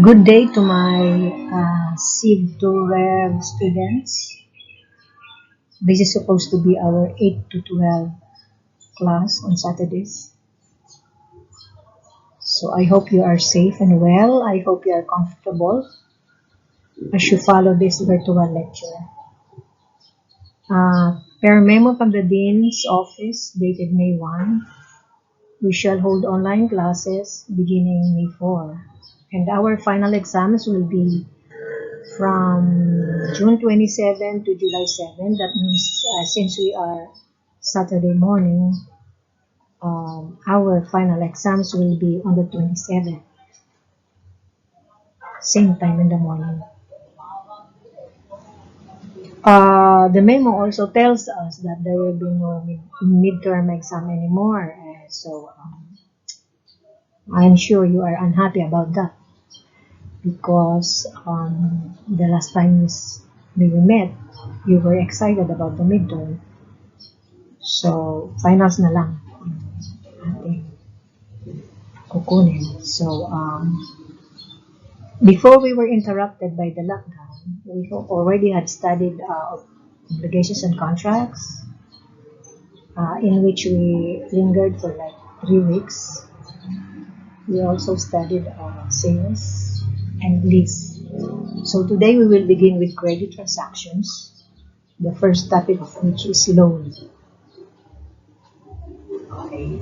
Good day to my Civ2rev students. This is supposed to be our 8 to 12 class on Saturdays. So I hope you are safe and well. I hope you are comfortable as you follow this virtual lecture. Per memo from the Dean's Office dated May 1, we shall hold online classes beginning May 4. And our final exams will be from June 27 to July 7. That means since we are Saturday morning, our final exams will be on the 27th. Same time in the morning. The memo also tells us that there will be no midterm exam anymore. So I'm sure you are unhappy about that, because the last time we met, you were excited about the midterm. So, finals na lang ating kukunin. So, before we were interrupted by the lockdown, we already had studied obligations and contracts, in which we lingered for like 3 weeks. We also studied sales and lease. So today we will begin with credit transactions, the first topic of which is loan. Okay.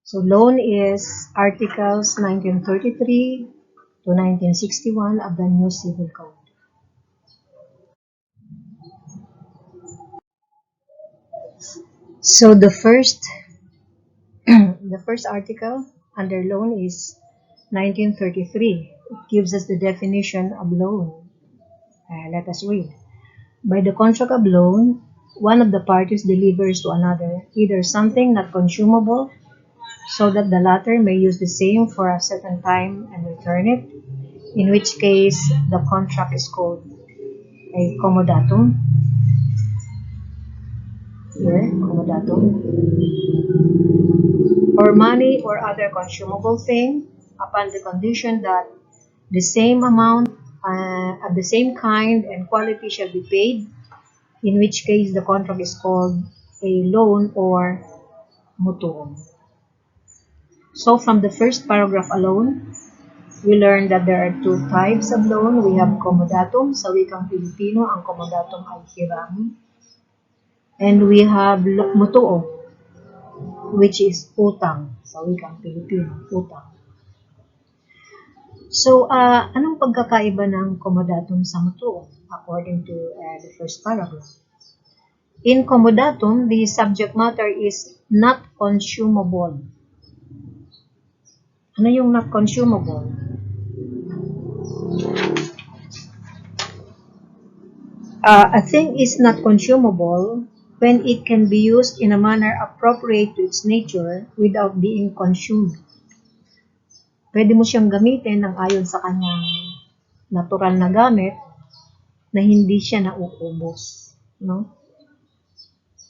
So loan is Articles 1933 to 1961 of the new Civil Code. So the first article under loan is 1933. It gives us the definition of loan. Let us read. By the contract of loan, one of the parties delivers to another either something not consumable, so that the latter may use the same for a certain time and return it, in which case the contract is called a comodatum. Here, comodatum. Or money or other consumable thing, upon the condition that the same amount of the same kind and quality shall be paid, in which case the contract is called a loan or mutuum. So from the first paragraph alone, we learned that there are 2 types of loan. We have comodatum. Sa wikang Pilipino, ang comodatum ay hiram. And we have mutuum, which is utang. Sa wikang Pilipino, utang. So, anong pagkakaiba ng comodatum sa mutuum according to the first paragraph? In comodatum, the subject matter is not consumable. Ano yung not consumable? A thing is not consumable when it can be used in a manner appropriate to its nature without being consumed. Pwede mo siyang gamitin ng ayon sa kanyang natural na gamit na hindi siya nauubos, no?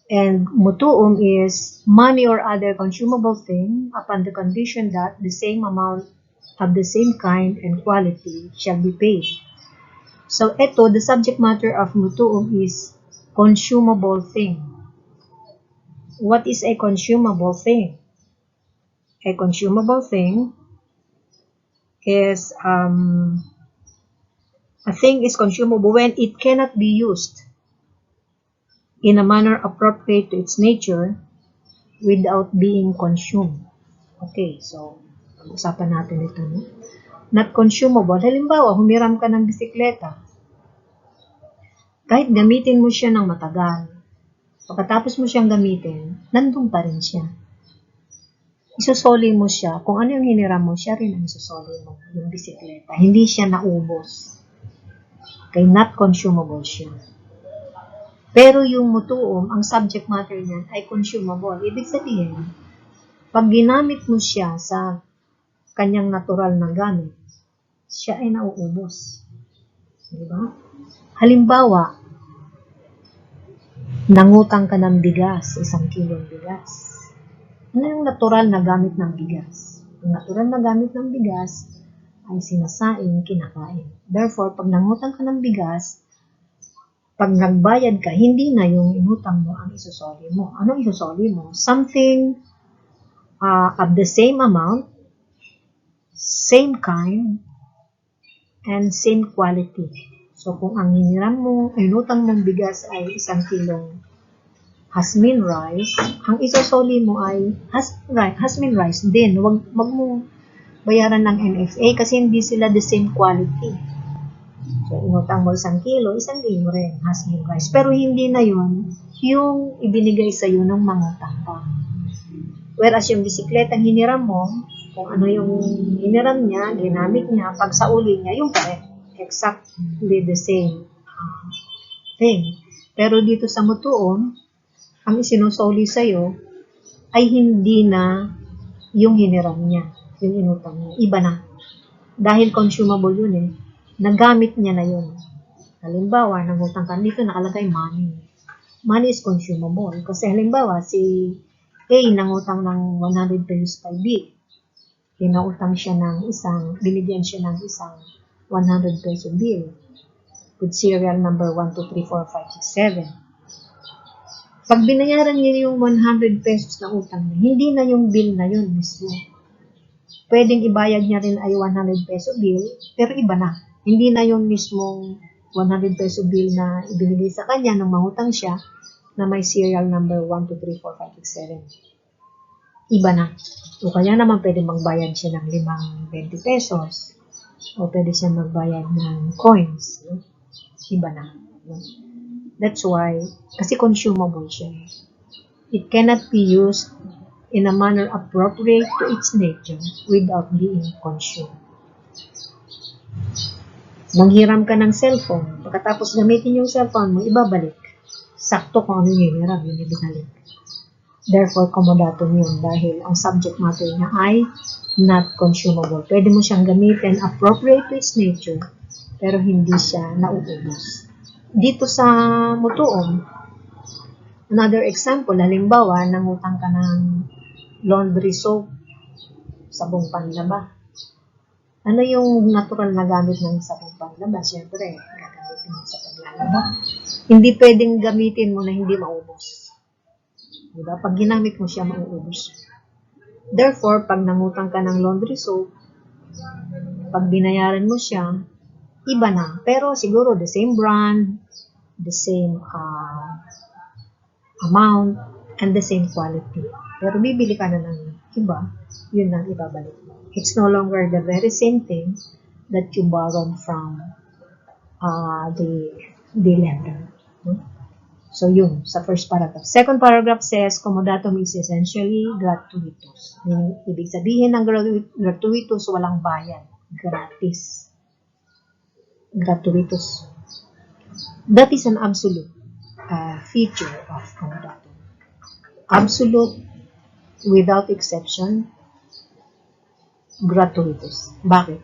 And mutuum is money or other consumable thing upon the condition that the same amount of the same kind and quality shall be paid. So, ito, the subject matter of mutuum is consumable thing. What is a consumable thing? A consumable thing is a thing is consumable when it cannot be used in a manner appropriate to its nature without being consumed. Okay, so pag-usapan natin ito. No? Not consumable. Halimbawa, humiram ka ng bisikleta. Kahit gamitin mo siya ng matagal, pagkatapos mo siyang gamitin, nandun pa rin siya. Isusoli mo siya. Kung ano yung hiniram mo, siya rin ang isusoli mo, yung bisikleta. Hindi siya naubos. Okay, not consumable siya. Pero yung mutuum, ang subject matter niyan ay consumable. Ibig sabihin, pag ginamit mo siya sa kanyang natural na gamit, siya ay nauubos. Diba? Halimbawa, nangutang ka ng bigas, 1 kilong bigas. Ano yung natural na gamit ng bigas? Yung natural na gamit ng bigas ay sinasaing, kinakain. Therefore, pag nangutang ka ng bigas, pag nagbayad ka, hindi na yung inutang mo ang isusoli mo. Anong isusoli mo? Something of the same amount, same kind, and same quality. So, kung ang inutang mong bigas ay 1 kilong jasmine rice, ang isosoli mo ay jasmine rice din. Wag mo bayaran ng NFA kasi hindi sila the same quality. So, inutang mo 1 kilo, 1 kilo rin, jasmine rice. Pero hindi na yun yung ibinigay sa'yo ng mangutang ka. Whereas yung bisikletang hiniram mo, kung ano yung hiniram niya, ginamit niya, pag sa uli niya, yung pa rin. Exactly the same thing. Pero dito sa mutuon, ang isinusoli sa'yo ay hindi na yung hiniram niya, yung inutang niya. Iba na. Dahil consumable yun eh. Nagamit niya na yun. Halimbawa, nangutang ka dito, nakalagay money. Money is consumable. Kasi halimbawa, si A nangutang ng 100 pesos kay B. Pinautang siya ng binigyan siya ng isang 100 peso bill with serial number 1, 2, 3, 4, 5, 6, 7. Pag binayaran niya yung 100 pesos na utang niya, hindi na yung bill na yun mismo. Pwedeng ibayad niya rin ay 100 peso bill, pero iba na. Hindi na yung mismong 100 peso bill na ibinigay sa kanya nung mangutang siya na may serial number 1, 2, 3, 4, 5, 6, 7. Iba na. O kaya naman pwede magbayad siya ng 20 pesos. O pwede siya magbayad ng coins. Iba na. That's why, kasi consumable siya. It cannot be used in a manner appropriate to its nature without being consumed. Manghiram ka ng cellphone, pagkatapos gamitin yung cellphone mo, ibabalik. Sakto kung ano yung hiniram, yun ibinalik. Therefore, komodaton yun dahil ang subject matter niya ay not consumable. Pwede mo siyang gamitin appropriate to its nature, pero hindi siya nauubos. Dito sa mutuon, another example, halimbawa, nangutang ka ng laundry soap, sabong panlaba. Ano yung natural na gamit ng sabong panlaba? Siyempre, gagamitin mo sa paglalaba. Hindi pwedeng gamitin mo na hindi maubos. Diba? Pag ginamit mo siya, mauubos siya. Therefore, pag nangutang ka ng laundry soap, pag binayaran mo siya, iba na. Pero siguro the same brand, the same amount, and the same quality. Pero bibili ka na ng iba, yun ang ibabalik mo. It's no longer the very same thing that you borrowed from the lender. So yun, sa first paragraph. Second paragraph says, comodatum is essentially gratuitous. Ibig sabihin ng gratuitous, walang bayad. Gratis. Gratuitous. That is an absolute feature of comodatum. Absolute, without exception, gratuitous. Bakit?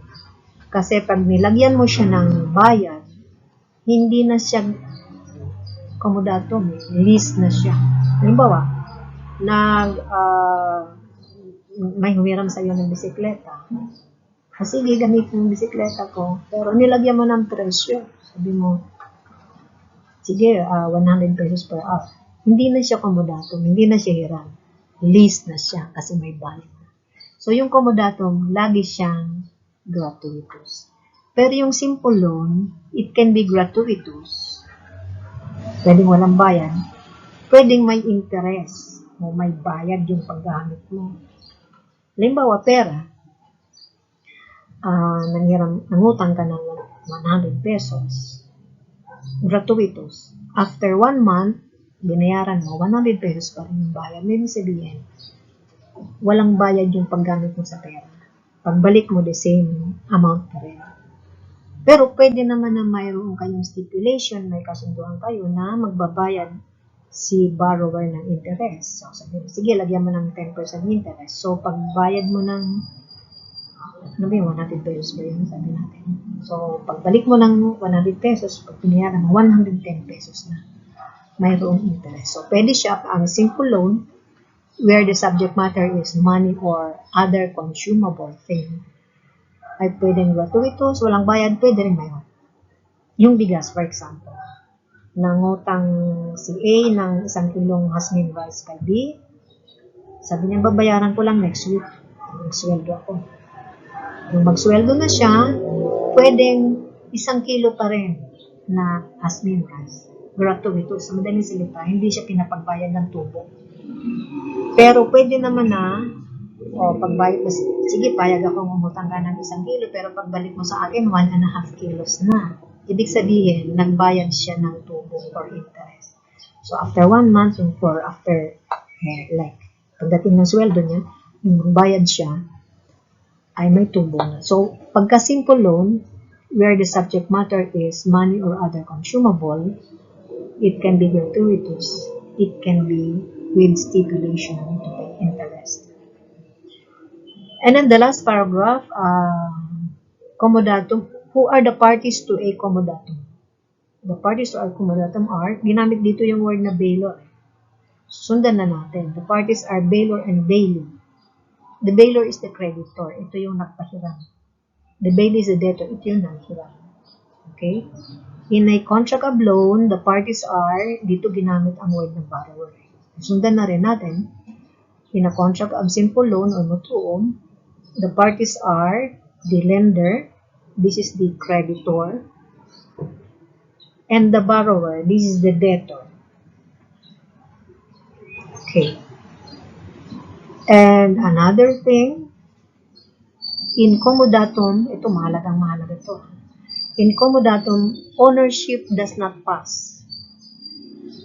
Kasi pag nilagyan mo siya ng bayad, hindi na siya comodatum, lease na siya. Halimbawa, may humiram sa iyo ng bisikleta. Sige, gamit yung bisikleta ko, pero nilagyan mo ng presyo. Sabi mo, sige, 100 pesos per hour. Hindi na siya comodatum, hindi na siya hiram. Lease na siya kasi may bayad. So, yung comodatum, lagi siyang gratuitous. Pero yung simple loan, it can be gratuitous. Pwedeng walang bayad. Pwedeng may interest o may bayad yung paggamit mo. Halimbawa, pera. Nangutang ka ng 100 pesos. Gratuitous. After 1 month, binayaran mo, 100 pesos pa rin yung bayad. May sabihin, walang bayad yung paggamit mo sa pera. Pagbalik mo, the same amount pa rin. Pero pwede naman na mayroon kayong stipulation, may kasunduan kayo na magbabayad si borrower ng interest. So, sabi mo, sige, lagyan mo ng 10% interest. So, pagbayad mo ng, 100 pesos ba yun? Sabi natin. So, pagbalik mo ng 100 pesos, pag pinayaran mo, 110 pesos na mayroong interest. So, pwede siya ang simple loan where the subject matter is money or other consumable thing, ay pwedeng gratuitous, walang bayad, pwede rin ngayon. Yung bigas, for example, nangutang si A ng 1 kilong jasmine rice kay B, sabi niya, babayaran ko lang next week. Magsweldo ako. Nung magsweldo na siya, pwedeng 1 kilo pa rin na jasmine rice. Gratuitous. Sa madaling salita, hindi siya pinapagbayad ng tubo. Pero pwede naman na, pagbayad mo, sige, payag akong umutang ka ng 1 kilo, pero pagbalik mo sa akin, 1.5 kilos na. Ibig sabihin, nagbayad siya ng tubo or interest. So, after 1 month, or after, pagdating ng sweldo niya, yung bayad siya, ay may tubo na. So, pagka simple loan, where the subject matter is money or other consumable, it can be gratuitous. It can be with stipulation to pay interest. And then the last paragraph, comodatum. Who are the parties to a comodatum? The parties to a comodatum are, ginamit dito yung word na bailor. Sundan na natin. The parties are bailor and bailey. The bailor is the creditor. Ito yung nagpahiram. The bailey is the debtor. Ito yung naghiram. Okay? In a contract of loan, the parties are, dito ginamit ang word ng borrower. Sundan na rin natin. In a contract of simple loan or mutuum, the parties are the lender, this is the creditor, and the borrower, this is the debtor. Okay. And another thing, in comodatum, ito mahalaga ito. In comodatum, ownership does not pass.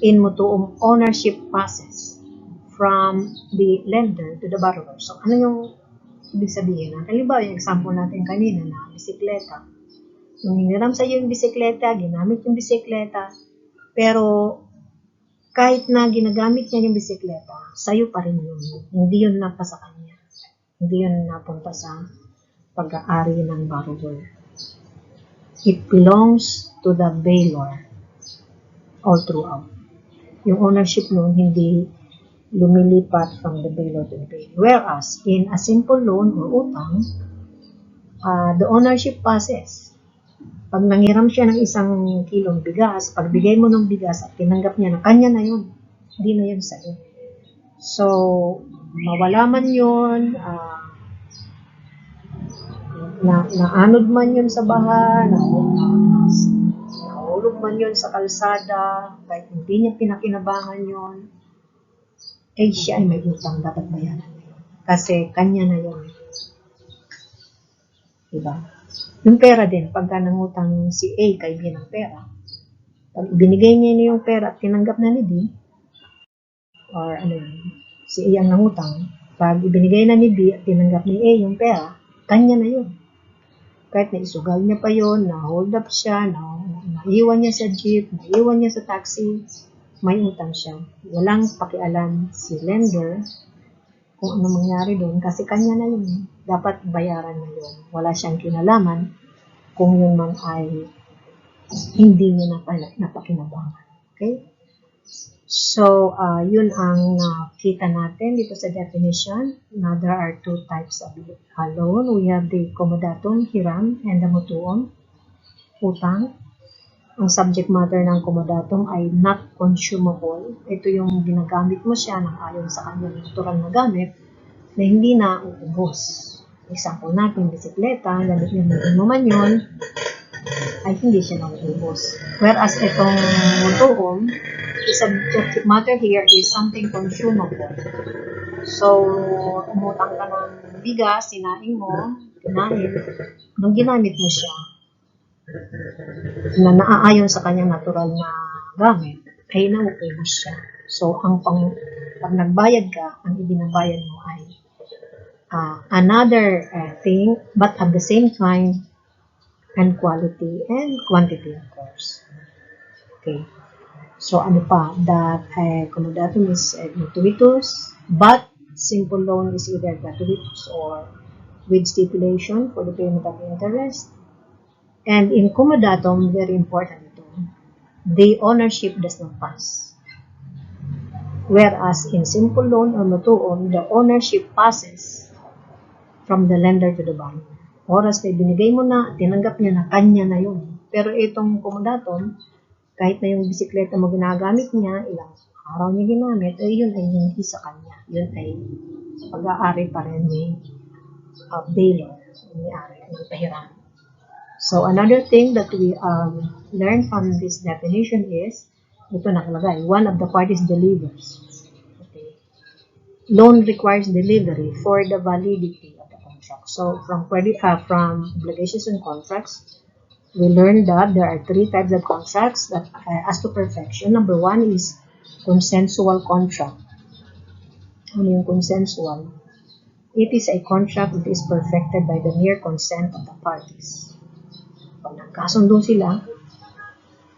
In mutuum, ownership passes from the lender to the borrower. So, ano yung ibig sabihin? Halimbawa, yung example natin kanina na bisikleta. Yung hiniram sa iyo yung bisikleta, ginamit yung bisikleta, pero kahit na ginagamit niya yung bisikleta, sa'yo pa rin yun. Hindi yun napa sa kanya. Hindi yun napunta sa pag-aari ng borrower. It belongs to the bailor all throughout. Yung ownership nun, hindi lumilipat from the bailor to the bailor. Whereas, in a simple loan or utang, the ownership passes. Pag nangiram siya ng 1 kilong bigas, pagbigay mo ng bigas at tinanggap niya na kanya na yun, hindi na yun sa'yo. So, mawala man yun, naanod man yun sa baha, nahulog man yun sa kalsada, kahit hindi niya pinakinabangan yun, eh siya ay may utang, dapat bayaran na yun. Kasi kanya na yun. Diba? Yung pera din, pagka nangutang si A kay B ng pera, pag binigay niya yung pera at tinanggap na ni B, or si A ang nangutang, pag ibinigay na ni B at tinanggap ni A yung pera, kanya na yun. Kahit na isugal niya pa yun, na-hold up siya, naiwan niya sa jeep, naiwan niya sa taxi, may utang siya. Walang pakialam si lender kung ano mangyari doon kasi kanya na yun. Dapat bayaran na yun. Wala siyang kinalaman kung yun man ay hindi niya napakinabangan. Okay? So, yun ang nakita natin dito sa definition. Now, there are two types of loan. We have the comodatum, hiram, and the mutuum, utang. Ang subject matter ng comodatum ay not consumable. Ito yung ginagamit mo siya ng ayon sa kanyang natural na gamit na hindi na uubos. Example natin, bisikleta, gamitin mo man yun, ay hindi siya na uubos. Whereas itong mutuum, the subject matter here is something consumable. So, umutang ka ng bigas, sinaing mo, nung ginamit mo siya, na naaayon sa kanyang natural na gamit, ay nauubos siya. So, pag nagbayad ka, ang ibinabayad mo ay another thing, but at the same time, and quality and quantity, of course. Okay. So, ano pa? That comodatum is gratuitous, but simple loan is either gratuitous or with stipulation for the payment of interest. And in comodatum, very important ito, the ownership does not pass. Whereas in simple loan or mutuon, the ownership passes from the lender to the borrower. Oras na ibinigay mo na, tinanggap niya na, kanya na yun. Pero itong komodaton, kahit na yung bisikleta mo ginagamit niya, ilang araw niya ginamit, yun ay hindi sa kanya. Yun ay pag-aari pa rin ni bailor, may-ari ng pahiran. So another thing that we learn from this definition is, ito nakalagay, one of the parties delivers. Okay. Loan requires delivery for the validity of the contract. So from obligations and contracts, we learned that there are three types of contracts that as to perfection. Number one is consensual contract. Ano yung consensual? It is a contract that is perfected by the mere consent of the parties. Pag nagkasundo sila,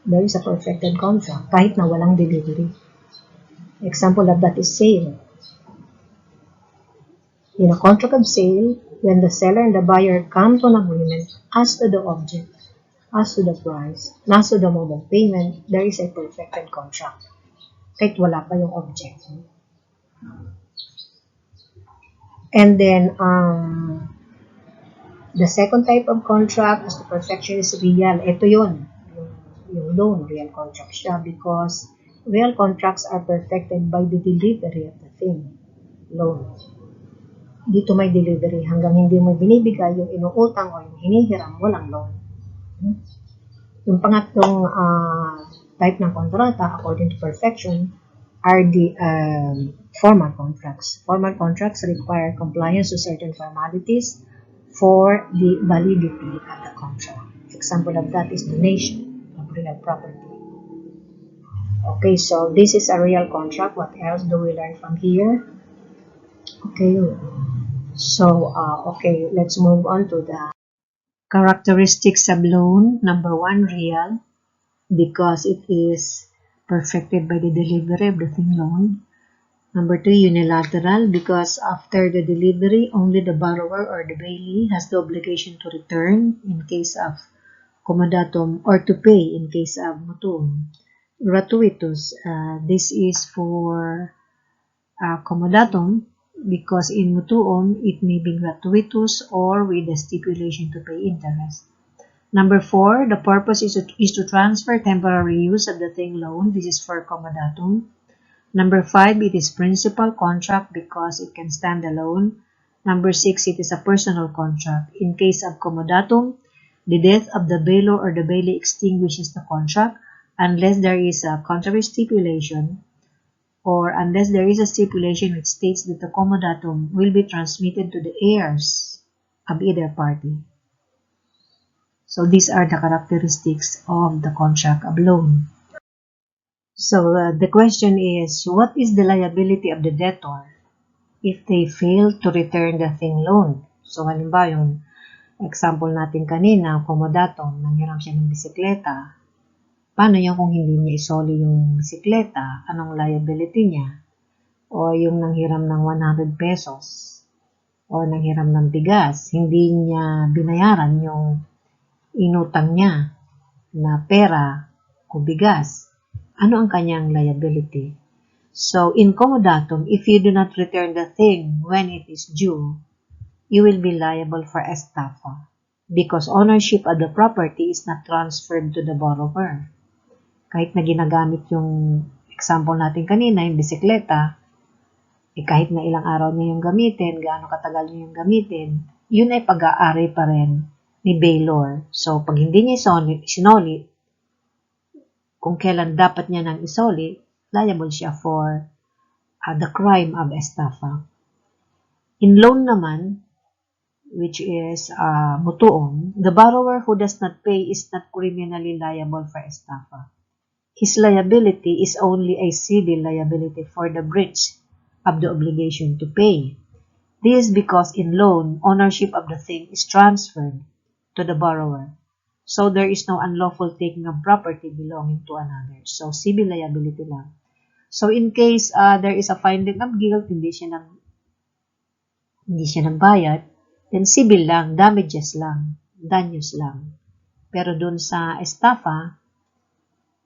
there is a perfected contract kahit na walang delivery. Example of that is sale. In a contract of sale, when the seller and the buyer come to an agreement as to the object, as to the price, as to the mode of payment, there is a perfected contract. Kahit wala pa yung object. And then, the second type of contract as to perfection is real. Ito yun. Yung loan, real contract siya because real contracts are perfected by the delivery of the thing. Loan. Dito may delivery. Hanggang hindi mo binibigay yung inuutang o yung hinihiram, walang loan. Yung pangatlong type ng kontrata, according to perfection, are the formal contracts. Formal contracts require compliance to certain formalities for the validity of the contract. Example of that is donation of real property. Okay, so this is a real contract. What else do we learn from here? Okay, so okay, let's move on to the characteristics of loan. Number one, real, because it is perfected by the delivery of the thing loaned. Number two, unilateral, because after the delivery, only the borrower or the bailee has the obligation to return in case of comodatum or to pay in case of mutuum. Gratuitous, this is for comodatum because in mutuum, it may be gratuitous or with the stipulation to pay interest. Number four, the purpose is to transfer temporary use of the thing loan. This is for comodatum. Number five, it is principal contract because it can stand alone. Number six, it is a personal contract. In case of comodatum, the death of the bailor or the bailee extinguishes the contract unless there is a contrary stipulation or unless there is a stipulation which states that the comodatum will be transmitted to the heirs of either party. So these are the characteristics of the contract of loan. So the question is, what is the liability of the debtor if they fail to return the thing loaned? So halimbawa yung example natin kanina, comodatum, nanghiram siya ng bisikleta. Paano yan kung hindi niya isoli yung bisikleta? Anong liability niya? O yung nanghiram ng 100 pesos o nanghiram ng bigas, hindi niya binayaran yung inutang niya na pera o bigas. Ano ang kanyang liability? So, in comodatum, if you do not return the thing when it is due, you will be liable for estafa because ownership of the property is not transferred to the borrower. Kahit na ginagamit yung example natin kanina, yung bisikleta, kahit na ilang araw niya yung gamitin, gaano katagal niya yung gamitin, yun ay pag-aari pa rin ni bailor. So, pag hindi niya sinoli, kung kailan dapat niya nang isoli, liable siya for the crime of estafa. In loan naman, which is mutuum, the borrower who does not pay is not criminally liable for estafa. His liability is only a civil liability for the breach of the obligation to pay. This is because in loan, ownership of the thing is transferred to the borrower. So there is no unlawful taking of property belonging to another. So civil liability lang. So in case there is a finding of guilt, hindi siya nagbayad, then civil lang, damages lang, danyos lang. Pero dun sa estafa,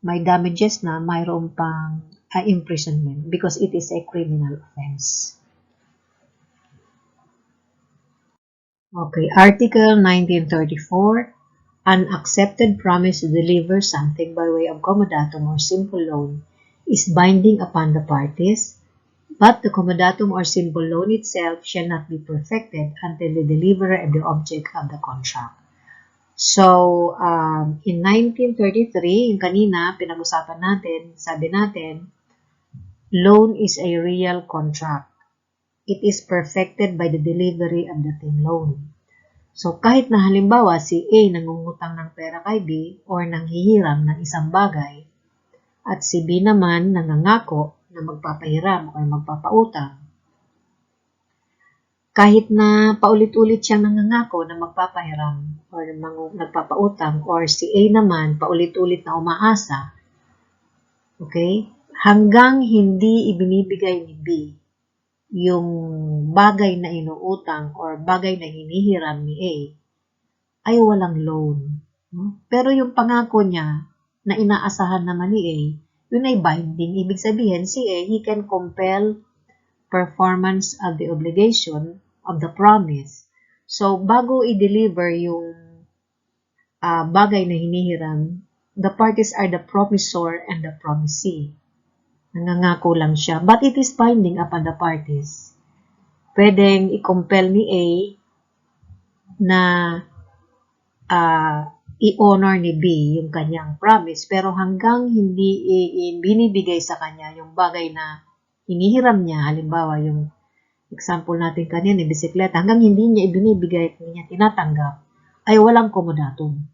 may damages na, mayroon pang imprisonment because it is a criminal offense. Okay, Article 1934, an accepted promise to deliver something by way of comodatum or simple loan is binding upon the parties, but the comodatum or simple loan itself shall not be perfected until the deliverer of the object of the contract. So, in 1933, yung kanina, pinag-usapan natin, sabi natin, loan is a real contract. It is perfected by the delivery of the thing loan. So, kahit na halimbawa si A nangungutang ng pera kay B or nanghihiram ng isang bagay at si B naman nangangako na magpapahiram o magpapautang, kahit na paulit-ulit siyang nangangako na magpapahiram or nagpapautang or si A naman paulit-ulit na umaasa, okay, hanggang hindi ibinibigay ni B yung bagay na inuutang or bagay na hinihiram ni A, ay walang loan. Pero yung pangako niya na inaasahan naman ni A, yun ay binding. Ibig sabihin, si A, he can compel performance of the obligation of the promise. So, bago i-deliver yung bagay na hinihiram, the parties are the promisor and the promisee. Nangangako lang siya. But it is binding upon the parties. Pwedeng i-compel ni A na i-honor ni B yung kanyang promise. Pero hanggang hindi binibigay sa kanya yung bagay na hinihiram niya, halimbawa yung example natin kanina, yung bisikleta, hanggang hindi niya ibinibigay at hindi niya tinatanggap, ay walang komodatum.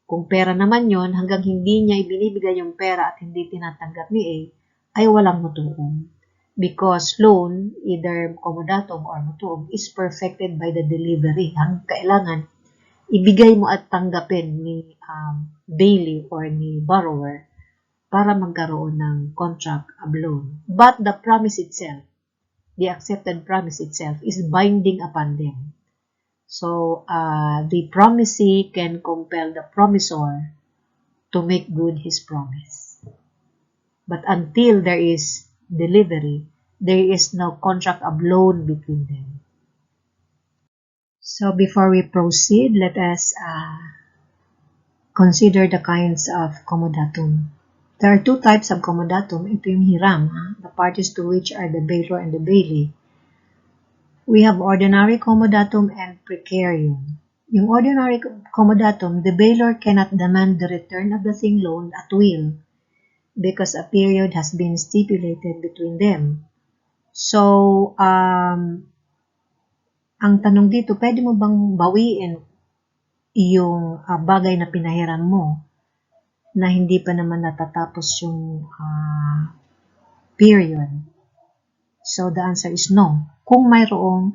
Kung pera naman yon, hanggang hindi niya ibinibigay yung pera at hindi tinatanggap ni A, ay walang mutuum. Because loan, either komodatum or mutuum, is perfected by the delivery. Ang kailangan, ibigay mo at tanggapin ni bailee or ni borrower para magkaroon ng contract of loan. But the promise itself, the accepted promise itself, is binding upon them. So, the promisee can compel the promisor to make good his promise. But until there is delivery, there is no contract of loan between them. So before we proceed, let us consider the kinds of comodatum. There are two types of comodatum. Ito yung hiram, the parties to which are the bailor and the bailee. We have ordinary comodatum and precarium. Yung ordinary comodatum, the bailor cannot demand the return of the thing loaned at will, because a period has been stipulated between them. So, ang tanong dito, pwede mo bang bawiin yung bagay na pinahiram mo na hindi pa naman natatapos yung period? So, the answer is no. Kung mayroong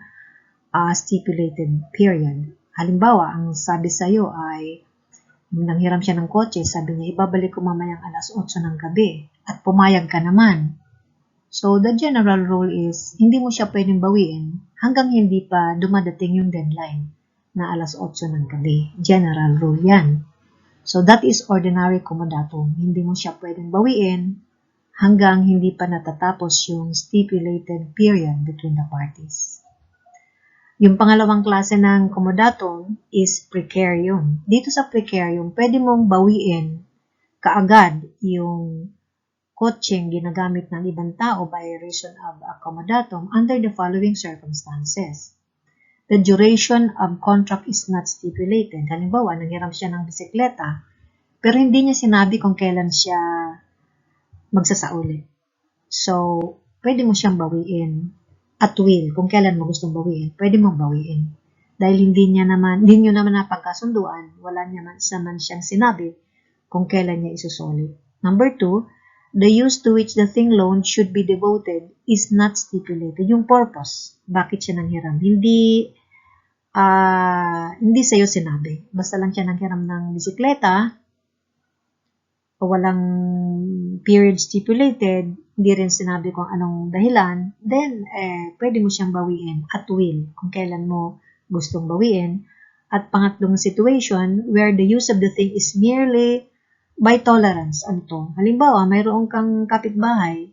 stipulated period. Halimbawa, ang sabi sa'yo ay nanghiram siya ng kotse, sabi niya, ibabalik ko mamayang alas 8 ng gabi at pumayag ka naman. So, the general rule is, hindi mo siya pwedeng bawiin hanggang hindi pa dumadating yung deadline na alas 8 ng gabi. General rule yan. So, that is ordinary comodatum. Hindi mo siya pwedeng bawiin hanggang hindi pa natatapos yung stipulated period between the parties. Yung pangalawang klase ng comodatum is precarium. Dito sa precarium, pwede mong bawiin kaagad yung kotseng ginagamit ng ibang tao by reason of a comodatum under the following circumstances. The duration of contract is not stipulated. Halimbawa, nanghiram siya ng bisikleta, pero hindi niya sinabi kung kailan siya magsasauli. So, pwede mo siyang bawiin at will, kung kailan mo gustong bawiin, pwede mong bawiin. Dahil hindi nyo naman napagkasunduan, wala naman siyang sinabi kung kailan niya isusulit. Number 2, the use to which the thing loaned should be devoted is not stipulated. Yung purpose, bakit siya nanghiram? Hindi sa'yo sinabi. Basta lang siya nanghiram ng bisikleta, o walang period stipulated, hindi rin sinabi kung anong dahilan, then pwede mo siyang bawiin at will kung kailan mo gustong bawiin. At pangatlong situation, where the use of the thing is merely By tolerance, ano to? Halimbawa, mayroon kang kapitbahay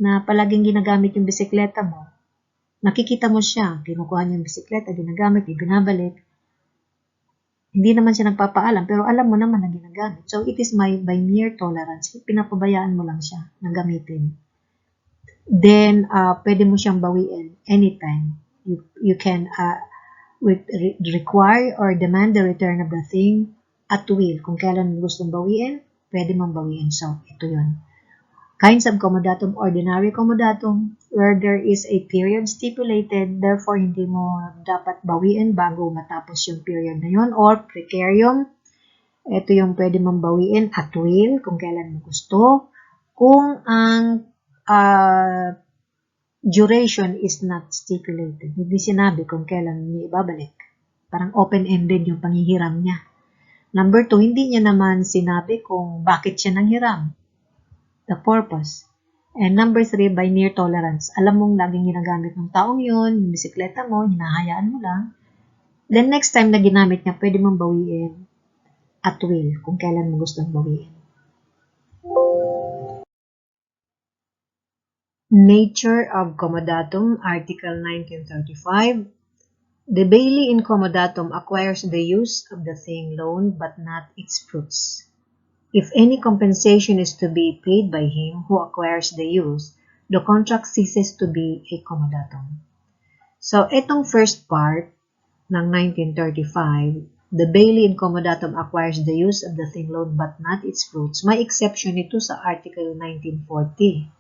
na palaging ginagamit yung bisikleta mo. Nakikita mo siya, kinukuha niya yung bisikleta, ginagamit, ibinabalik. Hindi naman siya nagpapaalam, pero alam mo naman na ginagamit. So, it is by mere tolerance. Pinapabayaan mo lang siya na gamitin. Then, pwede mo siyang bawiin anytime. You can require or demand the return of the thing at will. Kung kailan gustong bawiin, pwede mong bawiin. So, ito yun. Kinds of comodatum, ordinary comodatum, where there is a period stipulated, therefore hindi mo dapat bawiin bago matapos yung period na yun, or precarium, ito yung pwede mong bawiin at will, kung kailan mo gusto, kung ang duration is not stipulated. Hindi sinabi kung kailan niya ibabalik. Parang open-ended yung panghihiram niya. Number 2, hindi niya naman sinabi kung bakit siya nanghiram. The purpose. And number 3, by mere tolerance. Alam mong laging ginagamit ng taong yun, yung bisikleta mo, hinahayaan mo lang. Then next time na ginamit niya, pwede mong bawiin at will, kung kailan mo gustong bawiin. Nature of comodatum, Article 1935. The bailee in comodatum acquires the use of the thing loaned but not its fruits. If any compensation is to be paid by him who acquires the use, the contract ceases to be a comodatum. So, itong first part ng 1935, the bailee in comodatum acquires the use of the thing loaned but not its fruits. May exception ito sa Article 1940.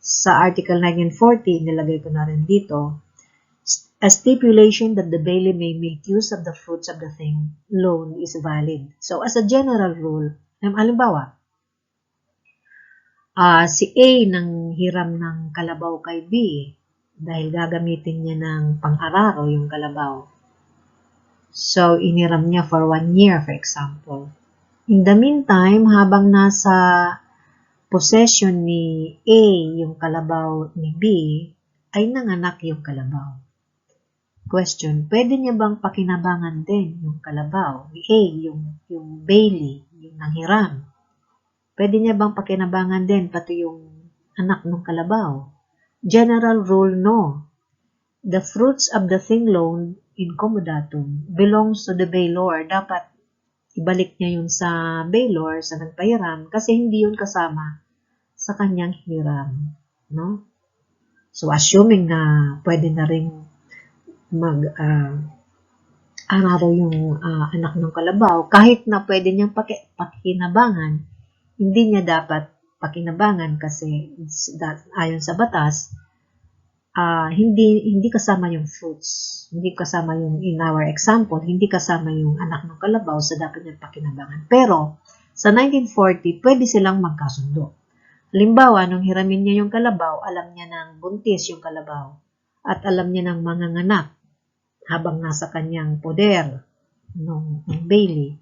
Sa Article 1940, nilagay ko na rin dito, a stipulation that the bailee may make use of the fruits of the thing loaned is valid. So, as a general rule, halimbawa, si A nang hiram ng kalabaw kay B dahil gagamitin niya ng pang-araro yung kalabaw. So, iniram niya for 1 year, for example. In the meantime, habang nasa possession ni A yung kalabaw ni B, ay nanganak yung kalabaw. Question, pwede niya bang pakinabangan din yung kalabaw ni A, yung bailee, yung nanghiram? Pwede niya bang pakinabangan din pati yung anak ng kalabaw? General rule, no. The fruits of the thing loaned in comodatum belongs to the bailor. Dapat ibalik niya yun sa bailor, sa nagpahiram, kasi hindi yun kasama sa kanyang hiram. No? So, assuming na pwede na rin araro yung anak ng kalabaw, kahit na pwede niyang pakinabangan, hindi niya dapat pakinabangan kasi ayon sa batas, hindi kasama yung fruits. Hindi kasama yung, in our example, hindi kasama yung anak ng kalabaw sa dapat niyang pakinabangan. Pero, sa 1940, pwede silang magkasundo. Halimbawa, nung hiramin niya yung kalabaw, alam niya ng buntis yung kalabaw at alam niya ng manganganak habang nasa kanyang poder ng bailee.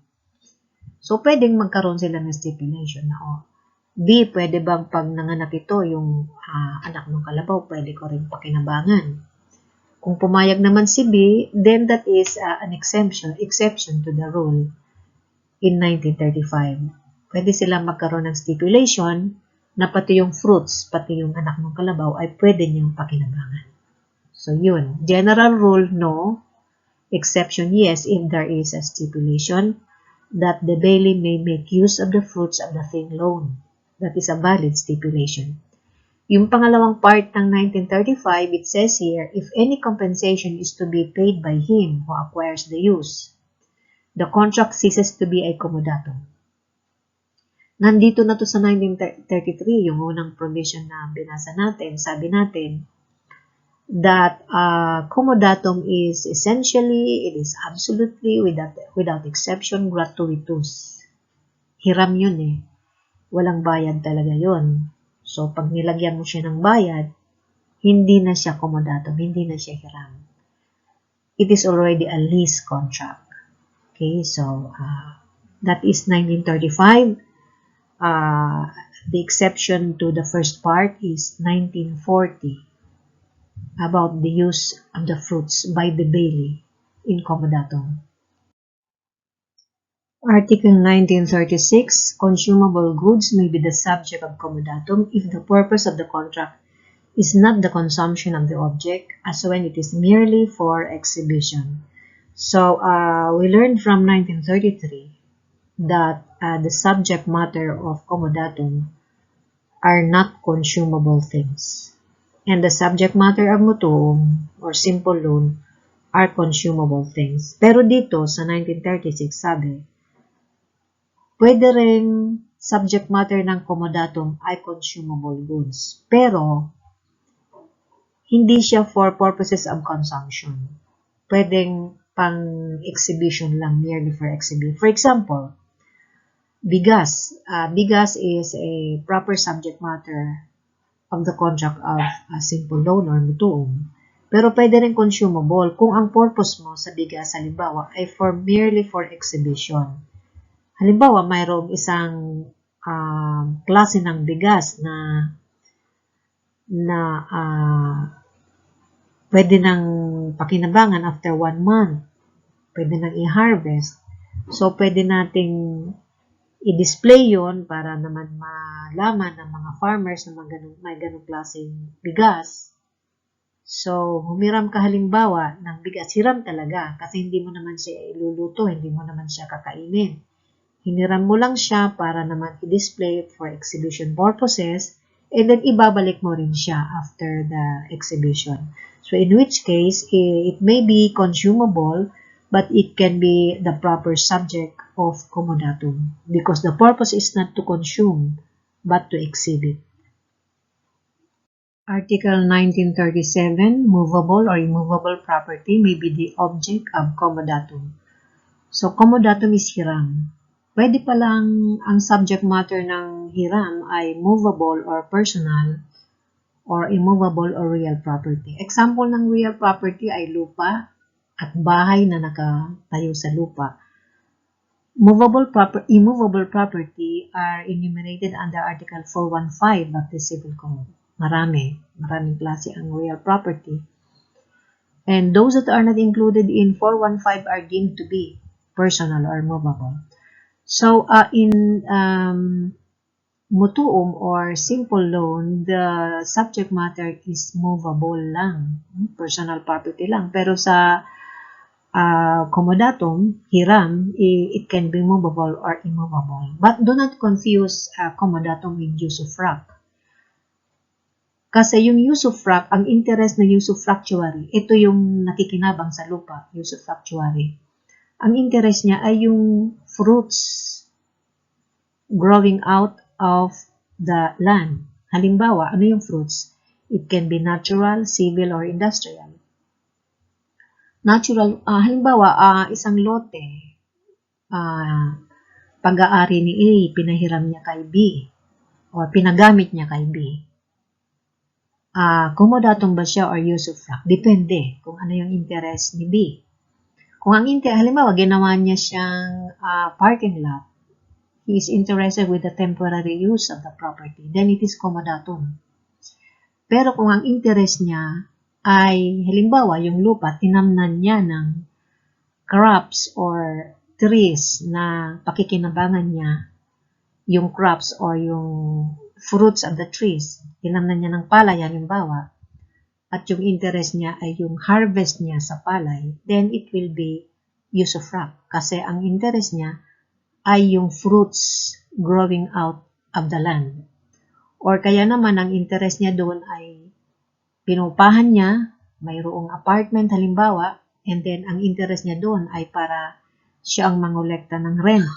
So, pwedeng magkaroon sila ng stipulation na, B, pwede bang pag nanganak ito, yung anak ng kalabaw, pwede ko rin pakinabangan. Kung pumayag naman si B, then that is an exception to the rule in 1935. Pwede sila magkaroon ng stipulation na pati yung fruits, pati yung anak ng kalabaw ay pwede niyong pakinabangan. So, yun. General rule, no. Exception, yes, if there is a stipulation that the bailee may make use of the fruits of the thing loaned. That is a valid stipulation. Yung pangalawang part ng 1935, it says here, if any compensation is to be paid by him who acquires the use, the contract ceases to be a comodatum. Nandito na to sa 1933, yung unang provision na binasa natin. Sabi natin that comodatum is essentially, it is absolutely, without exception, gratuitous. Hiram yun eh. Walang bayad talaga yun. So, pag nilagyan mo siya ng bayad, hindi na siya comodatum, hindi na siya hiram. It is already a lease contract. Okay, so, that is 1935. The exception to the first part is 1940 about the use of the fruits by the bailee in comodatum. Article 1936, consumable goods may be the subject of comodatum if the purpose of the contract is not the consumption of the object, as when it is merely for exhibition. So, we learned from 1933 that the subject matter of comodatum are not consumable things. And the subject matter of mutuum or simple loan are consumable things. Pero dito sa 1936 sabi, pwede ring subject matter ng comodatum ay consumable goods. Pero hindi siya for purposes of consumption. Pwedeng pang exhibition lang, merely for exhibition. For example, bigas. Bigas is a proper subject matter of the contract of a simple loan or mutuum. Pero pwede rin consumable kung ang purpose mo sa bigas, halimbawa, ay merely for exhibition. Halimbawa, mayroong isang klase ng bigas na pwede nang pakinabangan after 1 month. Pwede nang i-harvest. So, pwede nating i-display yon para naman malaman ng mga farmers na may ganung klaseng bigas. So, humiram ka halimbawa ng bigas. Hiram talaga kasi hindi mo naman siya iluluto, hindi mo naman siya kakainin. Hiniram mo lang siya para naman i-display for exhibition purposes and then ibabalik mo rin siya after the exhibition. So, in which case, it may be consumable but it can be the proper subject of comodatum because the purpose is not to consume but to exhibit. Article 1937, movable or immovable property may be the object of comodatum. So, comodatum is hiram. Pwede palang ang subject matter ng hiram ay movable or personal or immovable or real property. Example ng real property ay lupa at bahay na nakatayo sa lupa. Immovable property are enumerated under Article 415 of the Civil Code. Maraming klase ang real property. And those that are not included in 415 are deemed to be personal or movable. So, in mutuum or simple loan, the subject matter is movable lang, personal property lang. Pero sa comodatum, hiram, it can be movable or immovable. But do not confuse comodatum with usufruct. Kasi yung usufruct, ang interest na usufructuary, ito yung nakikinabang sa lupa, usufructuary. Ang interest niya ay yung fruits growing out of the land. Halimbawa, ano yung fruits? It can be natural, civil, or industrial. Natural, halimbawa, isang lote, pag-aari ni A, pinahiram niya kay B, o pinagamit niya kay B. Comodatum ba siya or usufruct? Depende kung ano yung interest ni B. Kung ang halimbawa, ginawa niya siyang parking lot, he is interested with the temporary use of the property, then it is comodatum. Pero kung ang interest niya ay, halimbawa, yung lupa, tinamnan niya ng crops or trees na pakikinabangan niya, yung crops or yung fruits of the trees, tinamnan niya ng palay, halimbawa, at yung interest niya ay yung harvest niya sa palay, then it will be usufruct. Kasi ang interest niya ay yung fruits growing out of the land. Or kaya naman ang interest niya doon ay pinupahan niya, mayroong apartment halimbawa, and then ang interest niya doon ay para siya ang mangolekta ng rent.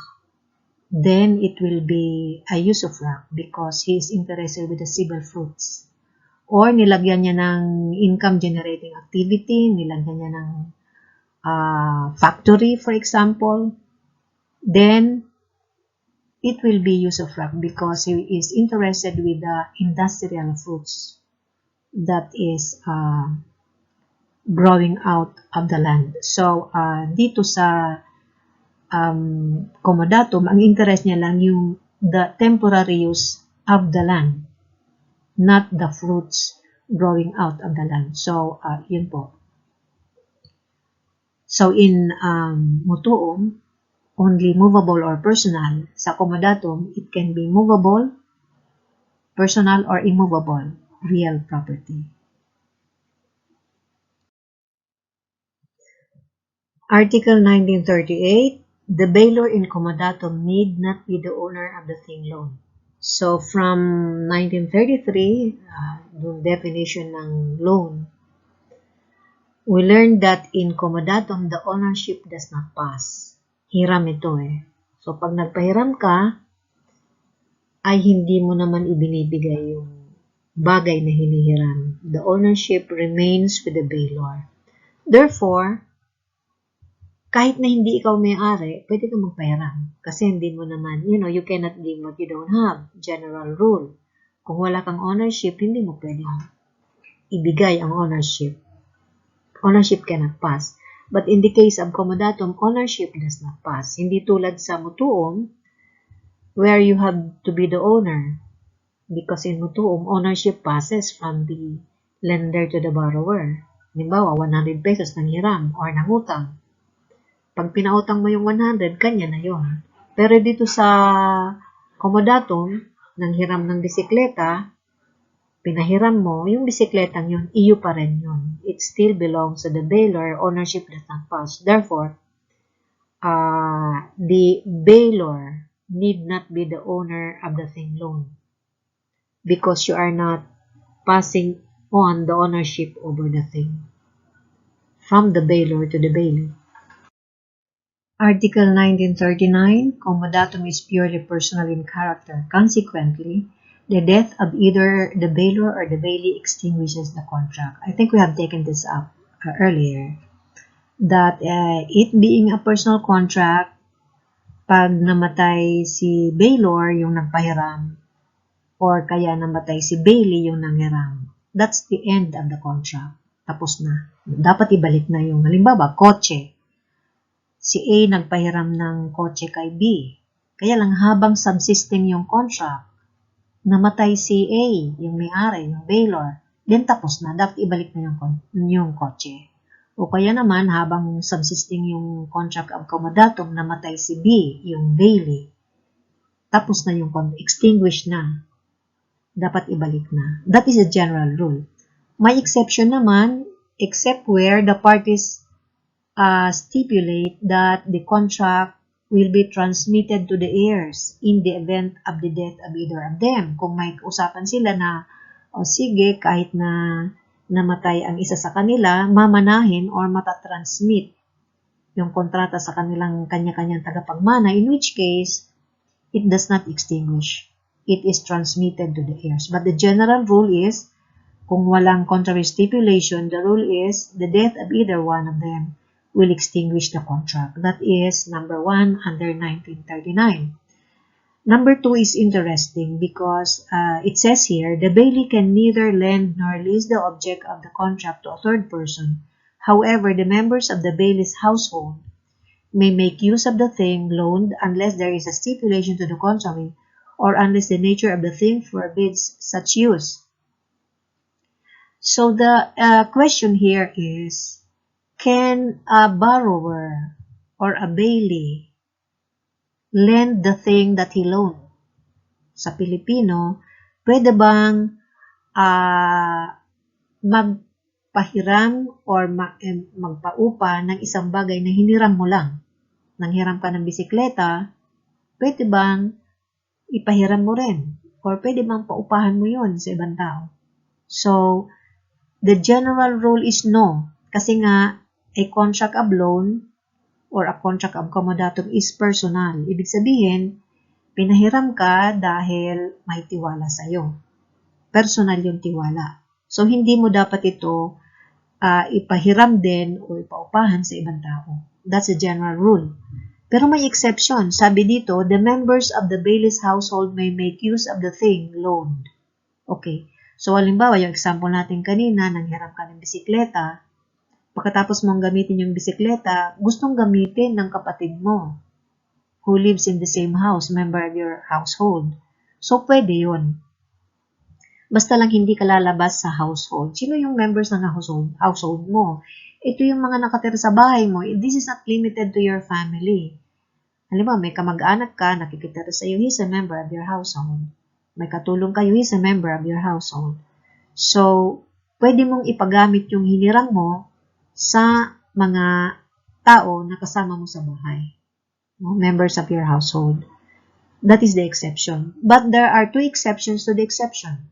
Then it will be a usufruct because he is interested with the civil fruits. Or nilagyan niya ng income generating activity, nilagyan niya ng factory, for example, then it will be usufruct because he is interested with the industrial fruits that is growing out of the land. So, dito sa comodatum, ang interest niya lang yung the temporary use of the land, not the fruits growing out of the land. So, yun po. So, in mutuum, only movable or personal. Sa comodatum, it can be movable, personal, or immovable, real property. Article 1938, the bailor in comodatum need not be the owner of the thing loaned. So, from 1933, yung definition ng loan, we learned that in comodatum, the ownership does not pass. Hiram ito eh. So, pag nagpahiram ka, ay hindi mo naman ibinibigay yung bagay na hinihiram. The ownership remains with the bailor. Therefore, kahit na hindi ikaw may-ari, pwede ka magpahiram. Kasi hindi mo naman, you cannot give what you don't have. General rule. Kung wala kang ownership, hindi mo pwedeng ibigay ang ownership. Ownership cannot pass. But in the case of comodatum, ownership does not pass. Hindi tulad sa mutuum, where you have to be the owner. Because in mutuum, ownership passes from the lender to the borrower. Halimbawa, 100 pesos ng hiram or ng utang. Pag pinautang mo yung 100, kanya na yun. Pero dito sa comodatum, nang hiram ng bisikleta, pinahiram mo, yung bisikletang yun, iyo pa rin yun. It still belongs to the bailor, ownership does not pass. Therefore, the bailor need not be the owner of the thing loaned because you are not passing on the ownership over the thing from the bailor to the bailey. Article 1939, comodatum is purely personal in character. Consequently, the death of either the bailor or the bailey extinguishes the contract. I think we have taken this up earlier. That it being a personal contract, pag namatay si bailor, yung nagpahiram, or kaya namatay si bailey, yung nanghiram, that's the end of the contract. Tapos na. Dapat ibalik na yung, halimbawa, kotse. Si A nagpahiram ng kotse kay B. Kaya lang habang subsisting yung contract, namatay si A, yung may-ari, yung bailor, then tapos na, dapat ibalik na yung kotse. O kaya naman, habang subsisting yung contract of comodatum, namatay si B, yung bailey, tapos na yung contract, extinguish na, dapat ibalik na. That is a general rule. May exception naman, except where the parties stipulate that the contract will be transmitted to the heirs in the event of the death of either of them. Kung may usapan sila na, sige, kahit na namatay ang isa sa kanila, mamanahin or matatransmit yung kontrata sa kanilang kanya-kanyang tagapagmana, in which case, it does not extinguish. It is transmitted to the heirs. But the general rule is, kung walang contrary stipulation, the rule is the death of either one of them will extinguish the contract. That is number 1 under 1939. Number 2 is interesting because it says here, the bailey can neither lend nor lease the object of the contract to a third person. However, the members of the bailey's household may make use of the thing loaned unless there is a stipulation to the contrary or unless the nature of the thing forbids such use. So the question here is, can a borrower or a bailey lend the thing that he loaned? Sa Pilipino, pwede bang magpahiram or magpaupa ng isang bagay na hiniram mo lang? Nanghiram ka ng bisikleta, pwede bang ipahiram mo rin? Or pwede bang paupahan mo yun sa ibang tao? So, the general rule is no. Kasi nga, a contract of loan or a contract of comodatum is personal. Ibig sabihin, pinahiram ka dahil may tiwala sa'yo. Personal yung tiwala. So, hindi mo dapat ito ipahiram din o ipaupahan sa ibang tao. That's a general rule. Pero may exception. Sabi dito, the members of the bailey's household may make use of the thing loaned. Okay. So, halimbawa, yung example natin kanina, nanghiram ka ng bisikleta, pagkatapos mong gamitin yung bisikleta, gustong gamitin ng kapatid mo who lives in the same house, member of your household. So, pwede yun. Basta lang hindi ka lalabas sa household. Sino yung members ng household mo? Ito yung mga nakatira sa bahay mo. This is not limited to your family. Halimbawa, may kamag-anak ka, nakikitira sa iyo, he's a member of your household. May katulong kayo, he's a member of your household. So, pwede mong ipagamit yung hiniram mo sa mga tao na kasama mo sa bahay. No? Members of your household. That is the exception. But there are two exceptions to the exception.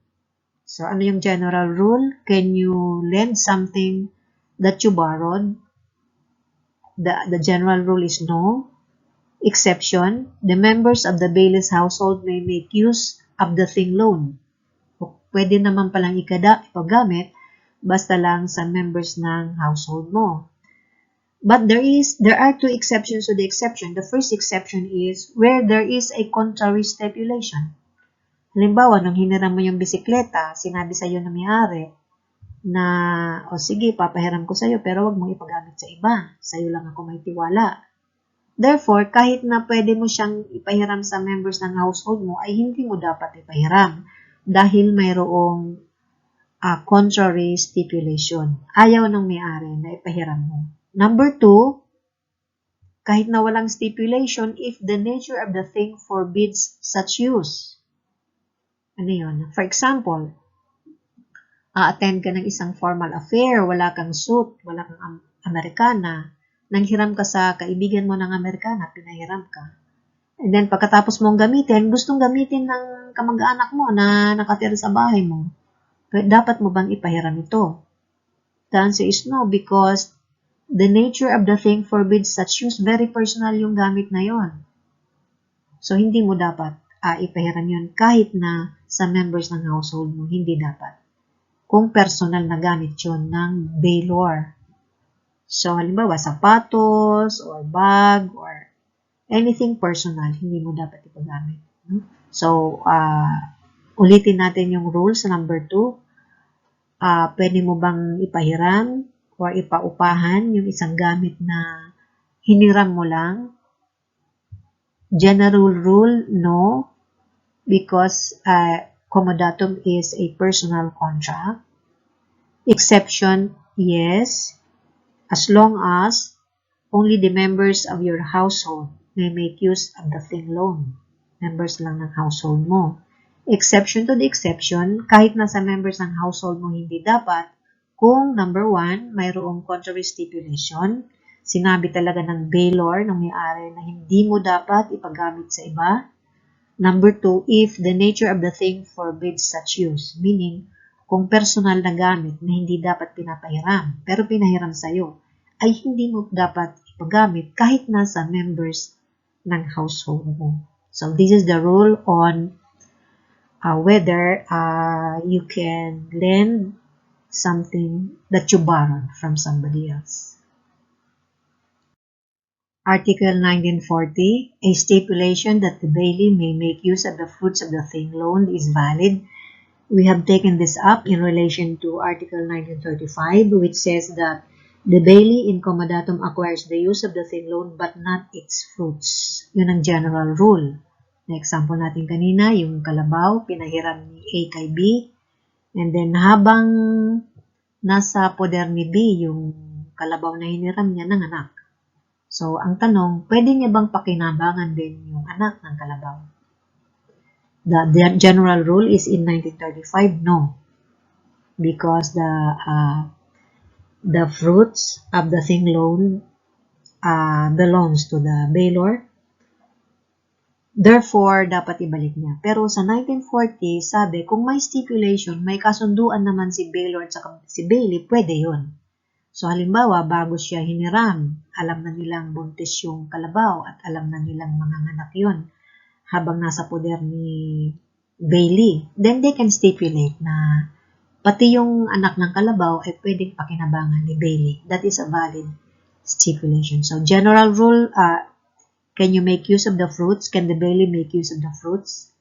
So, ano yung general rule? Can you lend something that you borrowed? The general rule is no. Exception, the members of the bailiff's household may make use of the thing loan. Pwede naman palang ipagamit basta lang sa members ng household mo. But there are two exceptions to the exception. The first exception is where there is a contrary stipulation. Halimbawa, nung hiniram mo yung bisikleta, sinabi sa iyo na may-ari na, o sige, papahiram ko sa iyo pero wag mong ipagamit sa iba. Sa iyo lang ako may tiwala. Therefore, kahit na pwede mo siyang ipahiram sa members ng household mo, ay hindi mo dapat ipahiram dahil mayroong contrary stipulation. Ayaw ng may-ari na ipahiram mo. Number 2, kahit na walang stipulation, if the nature of the thing forbids such use. Ano yun? For example, attend ka ng isang formal affair, wala kang suit, wala kang Amerikana, nanghiram ka sa kaibigan mo ng Amerikana, pinahiram ka. And then, pagkatapos mong gamitin, gustong gamitin ng kamag-anak mo na nakatira sa bahay mo. Dapat mo bang ipahiram ito? The answer is no, because the nature of the thing forbids such use. Very personal yung gamit na yon. So, hindi mo dapat ipahiram yun kahit na sa members ng household mo. Hindi dapat. Kung personal na gamit yun ng bailor. So, halimbawa, sapatos, or bag, or anything personal, hindi mo dapat ipagamit. So, ulitin natin yung rules. Number 2, pwede mo bang ipahiram or ipaupahan yung isang gamit na hiniram mo lang? General rule, no, because comodatum is a personal contract. Exception, yes, as long as only the members of your household may make use of the thing loan. Members lang ng household mo. Exception to the exception, kahit nasa members ng household mo hindi dapat, kung number 1, mayroong contrary stipulation, sinabi talaga ng bailor, ng may-ari na hindi mo dapat ipagamit sa iba. Number 2, if the nature of the thing forbids such use, meaning, kung personal na gamit na hindi dapat pinapahiram, pero pinahiram sa'yo, ay hindi mo dapat ipagamit kahit nasa members ng household mo. So, this is the rule on whether you can lend something that you borrowed from somebody else. Article 1940, a stipulation that the bailee may make use of the fruits of the thing loaned is valid. We have taken this up in relation to Article 1935, which says that the bailee in comodatum acquires the use of the thing loaned but not its fruits. Yun ang general rule. Na example natin kanina, yung kalabaw, pinahiram ni A kay B, and then habang nasa poder ni B, yung kalabaw na hiniram niya ng anak. So, ang tanong, pwede niya bang pakinabangan din yung anak ng kalabaw? The general rule is in 1935, no. Because the fruits of the thing loan belongs to the bailor. Therefore, dapat ibalik niya. Pero sa 1940, sabi, kung may stipulation, may kasunduan naman si bailor at si bailee, pwede yun. So, halimbawa, bago siya hiniram, alam na nilang buntis yung kalabaw at alam na nilang manganganak yun habang nasa poder ni bailee. Then, they can stipulate na pati yung anak ng kalabaw ay pwedeng pakinabangan ni bailee. That is a valid stipulation. So, general rule, can you make use of the fruits? Can the bailee make use of the fruits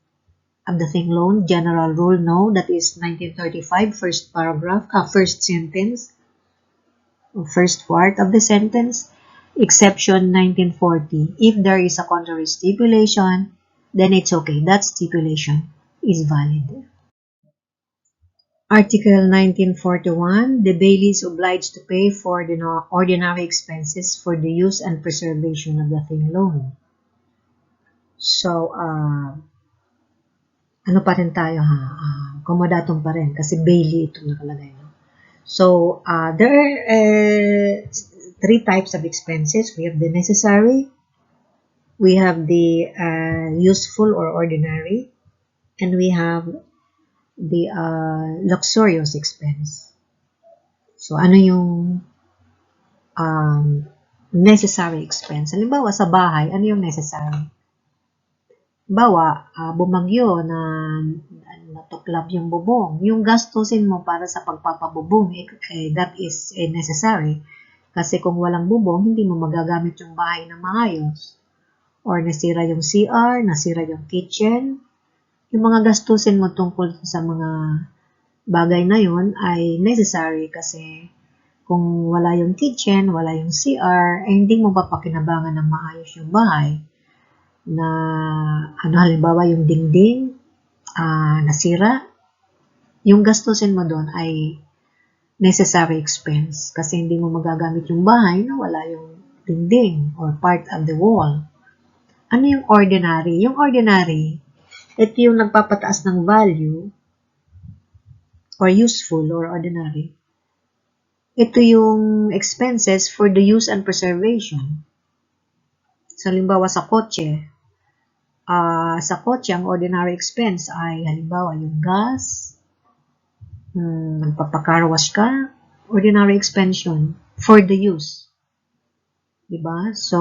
of the thing loan? General rule, no. That is 1935, first paragraph, first sentence. First part of the sentence. Exception 1940. If there is a contrary stipulation, then it's okay. That stipulation is valid. Article 1941. The bailee is obliged to pay for the ordinary expenses for the use and preservation of the thing loan. So, ano pa rin tayo ha? Komodatum pa rin kasi Bailey ito nakalagay. No? So, there are three types of expenses. We have the necessary, we have the useful or ordinary, and we have the luxurious expense. So, ano yung necessary expense? Halimbawa, sa bahay, ano yung necessary? Bawa, bumagyo na natuklap yung bubong. Yung gastusin mo para sa pagpapabubong, that is necessary. Kasi kung walang bubong, hindi mo magagamit yung bahay na maayos. Or nasira yung CR, nasira yung kitchen. Yung mga gastusin mo tungkol sa mga bagay na yun ay necessary kasi kung wala yung kitchen, wala yung CR, ay hindi mo papakinabangan ng maayos yung bahay. Na halimbawa yung dingding nasira, yung gastusin mo doon ay necessary expense kasi hindi mo magagamit yung bahay na wala yung dingding or part of the wall. Ano yung ordinary? Yung ordinary, ito yung nagpapataas ng value or useful or ordinary. Ito yung expenses for the use and preservation. So, halimbawa sa kotse, ang ordinary expense ay halimbawa yung gas, nagpapakarwash ka, ordinary expense yun for the use. Diba? So,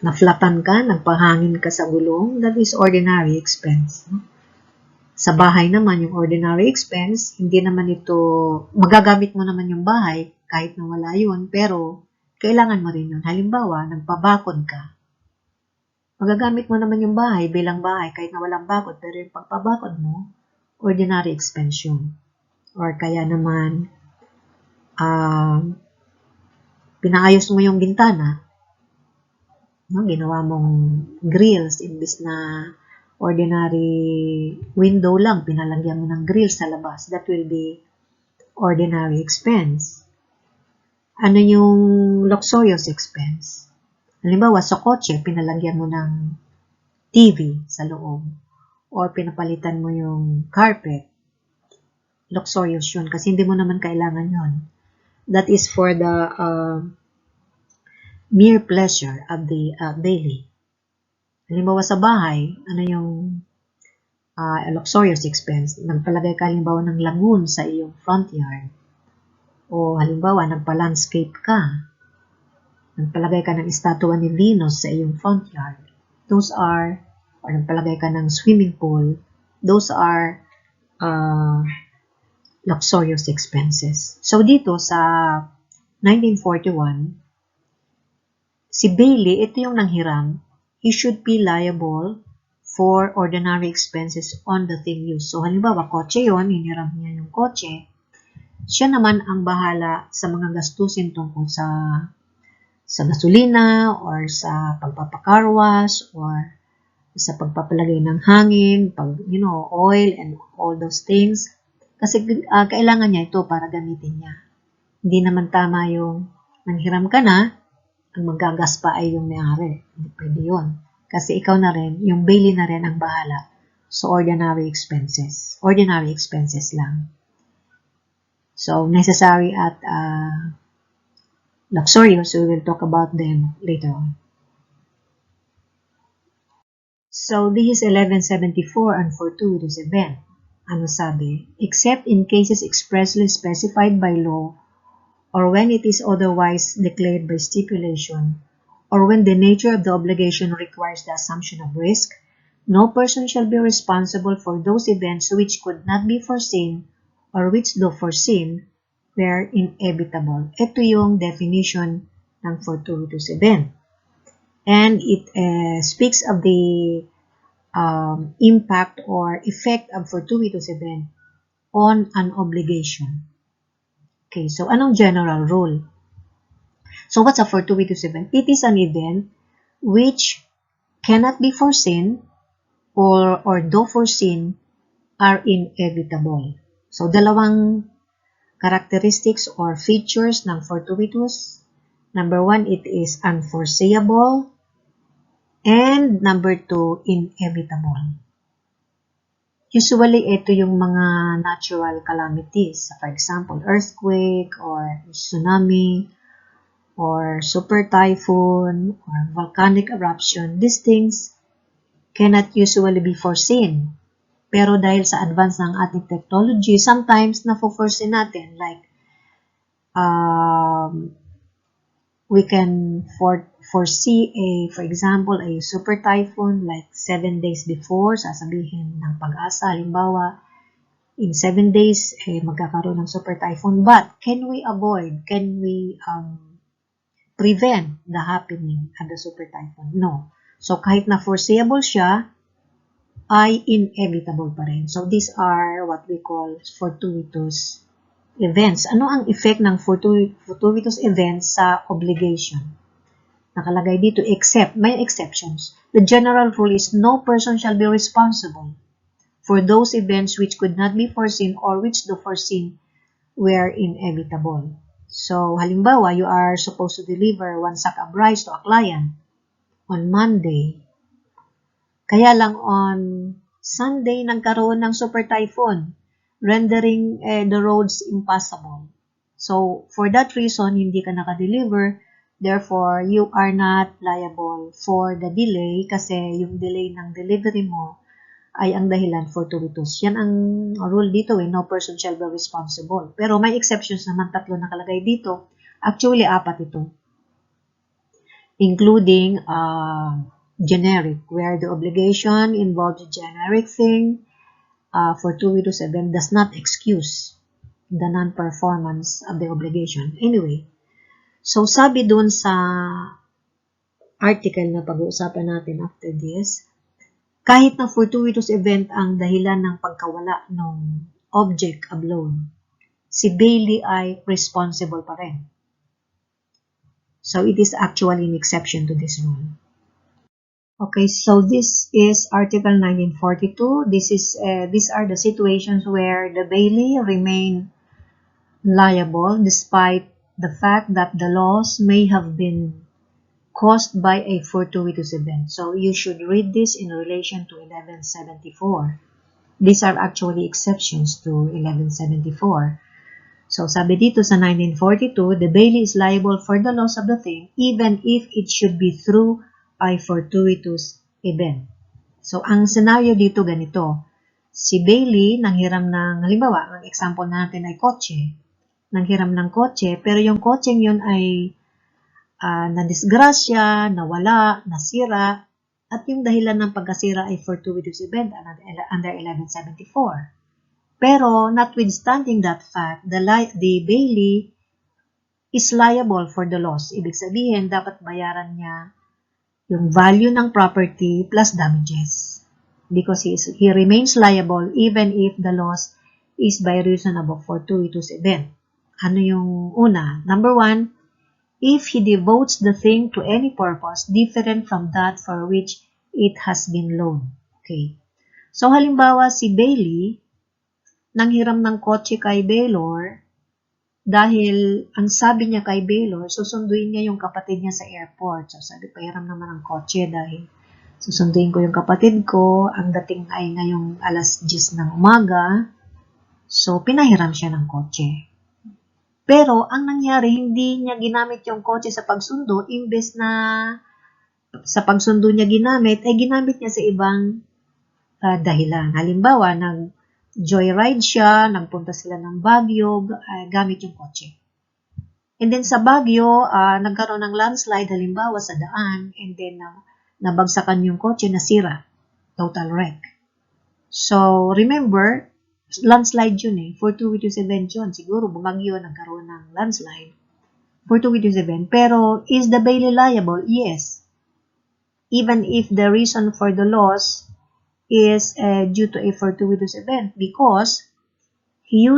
naflatan ka, nagpahangin ka sa gulong, that is ordinary expense. Sa bahay naman, yung ordinary expense, hindi naman ito, magagamit mo naman yung bahay kahit na wala yun, pero kailangan mo rin yun. Halimbawa, nagpabakod ka. Magagamit mo naman yung bahay bilang bahay kahit na walang bakod, pero yung pagpabakod mo, ordinary expense yun. Or kaya naman, pinaayos mo yung bintana, no? Ginawa mong grills, imbis na ordinary window lang, pinalagyan mo ng grills sa labas. That will be ordinary expense. Ano yung luxurious expense? Halimbawa, sa kotse, pinalagyan mo ng TV sa loob. Or pinapalitan mo yung carpet. Luxurious yun kasi hindi mo naman kailangan yun. That is for the mere pleasure of the daily. Halimbawa sa bahay, ano yung luxurious expense? Nagpalagay ka halimbawa ng lagoon sa iyong front yard. O halimbawa, nagpa-landscape ka. Nagpalagay ka ng estatwa ni Venus sa iyong front yard. Those are, or nagpalagay ka ng swimming pool. Those are luxurious expenses. So dito sa 1941, si Bailey, ito yung nanghiram. He should be liable for ordinary expenses on the thing used. So halimbawa, kotse yun, hiniram niya yung kotse. Siya naman ang bahala sa mga gastusin tungkol sa gasolina or sa pagpapakarwas or sa pagpapalagay ng hangin, oil and all those things. Kasi kailangan niya ito para gamitin niya. Hindi naman tama yung nanghiram ka na, ang magagas pa ay yung may-ari. Hindi pwede yun. Kasi ikaw na rin, yung Bailey na rin ang bahala sa ordinary expenses. Ordinary expenses lang. So, necessary at luxurious, we will talk about them later on. So, this is 1174 and fortuitous event. Ano sabi? Except in cases expressly specified by law or when it is otherwise declared by stipulation or when the nature of the obligation requires the assumption of risk, no person shall be responsible for those events which could not be foreseen or which though foreseen were inevitable. Ito yung definition ng fortuitous event. And it speaks of the impact or effect of fortuitous event on an obligation. Okay, so anong general rule? So what's a fortuitous event? It is an event which cannot be foreseen or though foreseen are inevitable. So dalawang characteristics or features ng fortuitous Number 1, it is unforeseeable. And number 2, inevitable. Usually, ito yung mga natural calamities. For example, earthquake or tsunami or super typhoon or volcanic eruption. These things cannot usually be foreseen. Pero dahil sa advance ng ating technology, sometimes na-foresee natin. Like, we can foresee for example, a super typhoon like 7 days before, sasabihin ng pag-asa, halimbawa, in 7 days, magkakaroon ng super typhoon. But, can we prevent the happening of the super typhoon? No. So, kahit na foreseeable siya, ay inevitable pa rin. So, these are what we call fortuitous events. Ano ang effect ng fortuitous events sa obligation? Nakalagay dito, except, may exceptions. The general rule is no person shall be responsible for those events which could not be foreseen or which the foreseen were inevitable. So, halimbawa, you are supposed to deliver 1 sack of rice to a client on Monday. Kaya lang on Sunday, nagkaroon ng super typhoon, rendering the roads impassable. So, for that reason, hindi ka nakadeliver. Therefore, you are not liable for the delay kasi yung delay ng delivery mo ay ang dahilan fortuitous. Yan ang rule dito, no person shall be responsible. Pero may exceptions naman, 3 nakalagay dito. Actually, 4 ito. Including generic, where the obligation involves a generic thing, fortuitous event does not excuse the non-performance of the obligation. Anyway, so sabi dun sa article na pag-uusapan natin after this, kahit na fortuitous event ang dahilan ng pagkawala ng object of loan, si Bailey ay responsible pa rin. So it is actually an exception to this rule. Okay, so this is Article 1942. These are the situations where the bailee remain liable despite the fact that the loss may have been caused by a fortuitous event. So you should read this in relation to 1174. These are actually exceptions to 1174. So sabi dito sa 1942, the bailee is liable for the loss of the thing even if it should be through a fortuitous event. So, ang scenario dito ganito. Si Bailey nanghiram ng, halimbawa, ang example natin ay kotse. Nanghiram ng kotse, pero yung kotseng yun ay nadisgrasya, nawala, nasira, at yung dahilan ng pagkasira ay fortuitous event under 1174. Pero, notwithstanding that fact, the Bailey is liable for the loss. Ibig sabihin, dapat bayaran niya yung value ng property plus damages. Because he remains liable even if the loss is by reason of a fortuitous event. Ano yung una? Number 1, if he devotes the thing to any purpose different from that for which it has been loaned. Okay. So, halimbawa, si Bailey, nanghiram ng kotse kay Baylor, dahil ang sabi niya kay Baylor, susunduin niya yung kapatid niya sa airport. So sabi, pahiram naman ang kotse dahil susunduin ko yung kapatid ko. Ang dating ay ngayong alas 10 ng umaga. So pinahiram siya ng kotse. Pero ang nangyari, hindi niya ginamit yung kotse sa pagsundo. Imbes na sa pagsundo niya ginamit, ay ginamit niya sa ibang dahilan. Halimbawa, joyride siya, nagpunta sila ng Baguio, gamit yung kotse. And then sa Baguio, nagkaroon ng landslide, halimbawa sa daan, and then nabagsakan yung kotse, nasira. Total wreck. So, remember, landslide yun fortuitous event yun. Siguro, bumagyo, nagkaroon ng landslide. Fortuitous event. Pero, is the bailee liable? Yes. Even if the reason for the loss is due to a fortuitous event because he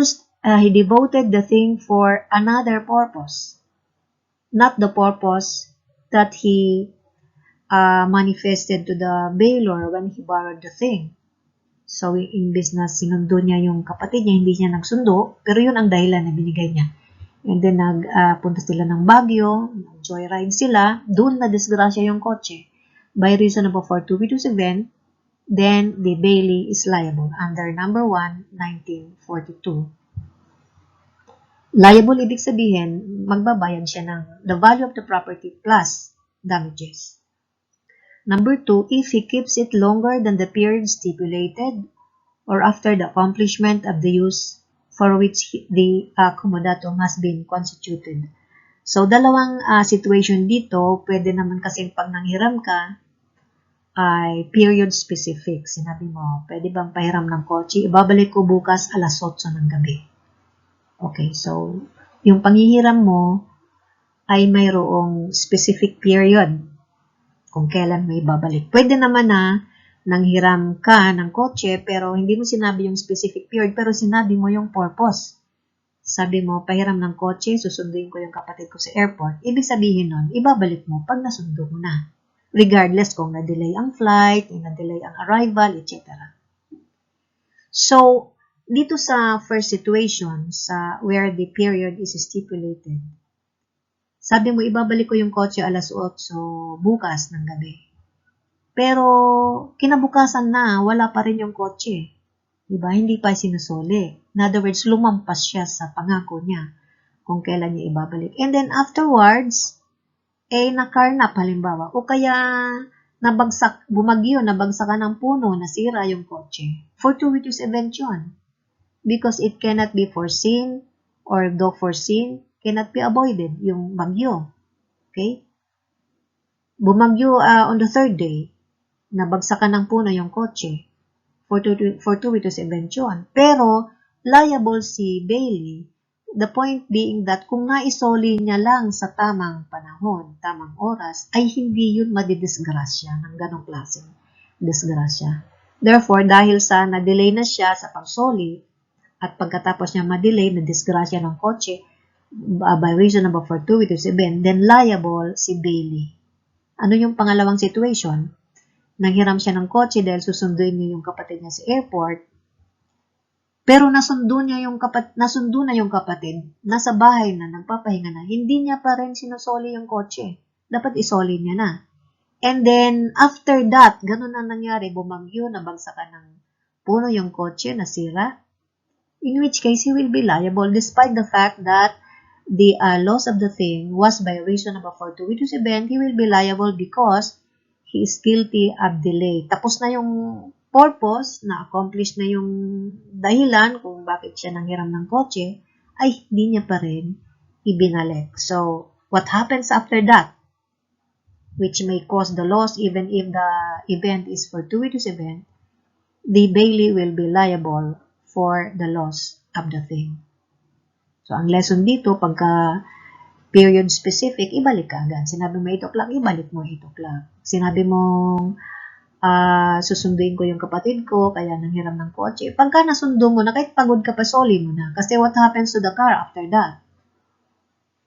devoted the thing for another purpose, not the purpose that he manifested to the bailor when he borrowed the thing. So, imbes na sinundo niya yung kapatid niya, hindi niya nagsundo, pero yun ang dahilan na binigay niya And then punta sila ng Baguio, joyride sila, doon na disgrasya yung kotse. By reason of a fortuitous event, then the bailee is liable under number 1, 1942. Liable, ibig sabihin, magbabayad siya ng the value of the property plus damages. Number 2, if he keeps it longer than the period stipulated or after the accomplishment of the use for which the comodato has been constituted. So, dalawang situation dito, pwede naman kasi pag nanghiram ka, ay period specific. Sinabi mo, pwede bang pahiram ng kotse? Ibabalik ko bukas alas 8 ng gabi. Okay, so, yung panghihiram mo ay mayroong specific period kung kailan mo ibabalik. Pwede naman na nanghiram ka ng kotse pero hindi mo sinabi yung specific period pero sinabi mo yung purpose. Sabi mo, pahiram ng kotse, susunduin ko yung kapatid ko sa airport. Ibig sabihin nun, ibabalik mo pag nasundo mo na. Regardless kung na-delay ang flight, na-delay ang arrival, etc. So, dito sa first situation, where the period is stipulated, sabi mo, ibabalik ko yung kotse alas 8 bukas ng gabi. Pero, kinabukasan na, wala pa rin yung kotse. Diba? Hindi pa sinusuli. In other words, lumampas siya sa pangako niya kung kailan niya ibabalik. And then afterwards, nakarnap halimbawa. O kaya, bumagyo, nabagsakan ng puno, nasira yung kotse. Fortuitous event yun. Because it cannot be foreseen, or though foreseen, cannot be avoided, yung bagyo. Okay? Bumagyo on the third day, nabagsakan ng puno yung kotse. Fortuitous event yun. Pero, liable si bailee, the point being that kung naisoli niya lang sa tamang panahon, tamang oras, ay hindi yun madidisgrasya ng ganong klaseng disgrasya. Therefore, dahil sa na-delay na siya sa pagsoli, at pagkatapos niya ma-delay na disgrasya ng kotse, by reason of a fortuitous event, then liable si bailee. Ano yung pangalawang situation? Nanghiram siya ng kotse dahil susunduin niya yung kapatid niya sa airport, pero nasundo na yung kapatid, nasa bahay na, nagpapahinga na, hindi niya pa rin sinusoli yung kotse. Dapat isoli niya na. And then, after that, ganun na nangyari, bumagyo, nabagsakan ng puno yung kotse, nasira, in which case, he will be liable despite the fact that the loss of the thing was by reason of a fortuitous event. He will be liable because he is guilty of delay. Tapos na yung purpose, na-accomplish na yung dahilan kung bakit siya nanghiram ng kotse, ay hindi niya pa rin ibinalik. So, what happens after that, which may cause the loss even if the event is fortuitous event, the bailee will be liable for the loss of the thing. So, ang lesson dito, pagka period specific, ibalik ka agad. Sinabi mo 8 o'clock, ibalik mo 8 o'clock. Sinabi mo, susunduin ko yung kapatid ko, kaya nanghiram ng kotse. Pagka nasundo mo na, kahit pagod ka pa, soli mo na. Kasi what happens to the car after that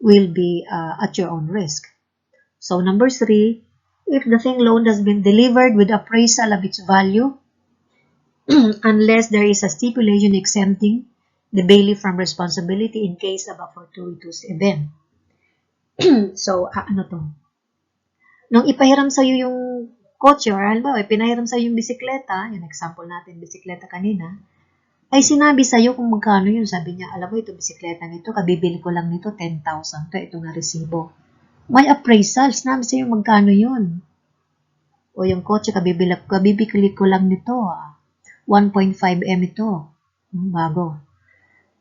will be at your own risk. So, number 3, if the thing loaned has been delivered with appraisal of its value, unless there is a stipulation exempting the bailee from responsibility in case of a fortuitous event. So, ano to? Nung ipahiram sa'yo yung kotse, or halimbawa, pinahiram sa'yo yung bisikleta, yung example natin, bisikleta kanina, ay sinabi sa'yo kung magkano yun. Sabi niya, alam mo, ito bisikleta nito, kabibili ko lang nito, 10,000 to, ito nga resibo. May appraisal, sinabi sa'yo magkano yun. O yung kotse, kabibili ko lang nito, 1.5M ito, bago.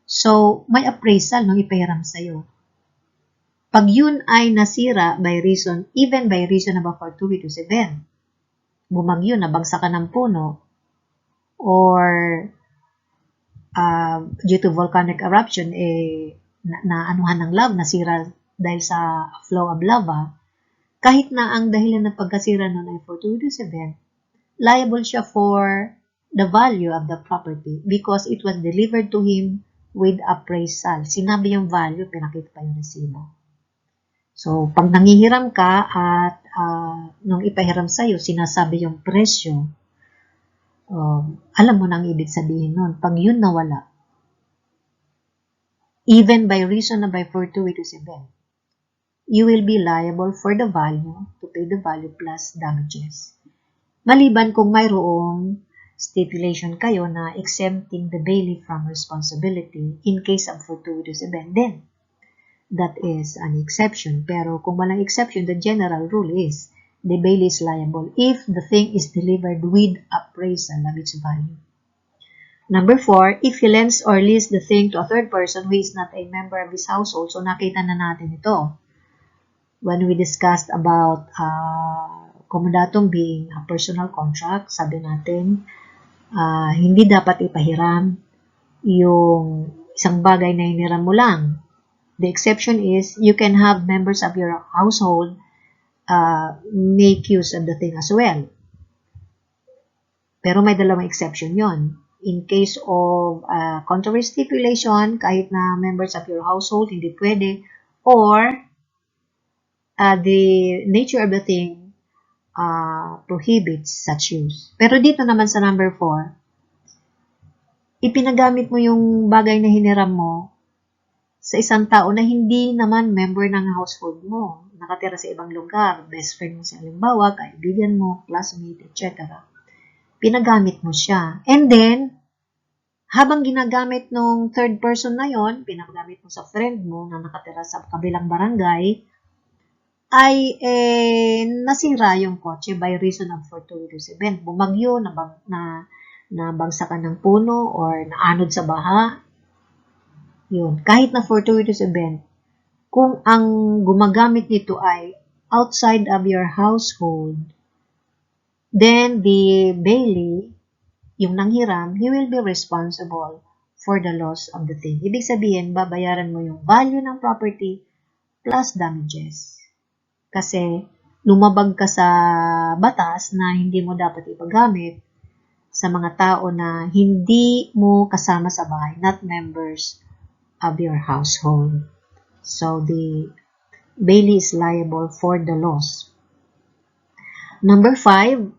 So, may appraisal nung ipahiram sa'yo. Pag yun ay nasira even by reason of a fortuitous event, bumagyo, nabagsakan ng puno, or due to volcanic eruption, naanuhan ng lava, nasira dahil sa flow of lava, kahit na ang dahilan ng pagkasira nun ay fortuitous event, liable siya for the value of the property because it was delivered to him with appraisal. Sinabi yung value, pinakita pa yung resibo. So, pag nangihiram ka at nung ipahiram sa'yo, sinasabi yung presyo, alam mo nang ibig sabihin nun. Pag yun nawala, even by reason of a fortuitous event, you will be liable for the value to pay the value plus damages. Maliban kung mayroong stipulation kayo na exempting the bailiff from responsibility in case of fortuitous event, then that is an exception. Pero kung walang exception, the general rule is the bailiff is liable if the thing is delivered with appraisal of its value. Number 4, if he lends or leases the thing to a third person who is not a member of his household. So nakita na natin ito when we discussed about comodatum being a personal contract. Sabi natin, hindi dapat ipahiram yung isang bagay na hiniram mo lang. The exception is you can have members of your household make use of the thing as well. Pero may dalawang exception yon. In case of contrary stipulation, kahit na members of your household hindi pwede, or the nature of the thing prohibits such use. Pero dito naman sa number 4, ipinagamit mo yung bagay na hiniram mo sa isang tao na hindi naman member ng household mo, nakatira sa ibang lugar, best friend mo sa halimbawa, kaibigan mo, classmate, etc. Pinagamit mo siya. And then, habang ginagamit nung third person na yon, pinagamit mo sa friend mo na nakatira sa kabilang barangay, ay nasira yung kotse by reason of fortuitous event. Bumagyo, nabagsakan ng puno, or naanod sa baha. Yun. Kahit na fortuitous event, kung ang gumagamit nito ay outside of your household, then the bailiff, yung nanghiram, he will be responsible for the loss of the thing. Ibig sabihin, babayaran mo yung value ng property plus damages. Kasi lumabag ka sa batas na hindi mo dapat ipagamit sa mga tao na hindi mo kasama sa bahay, not members of your household. So, the bailiff is liable for the loss. Number 5,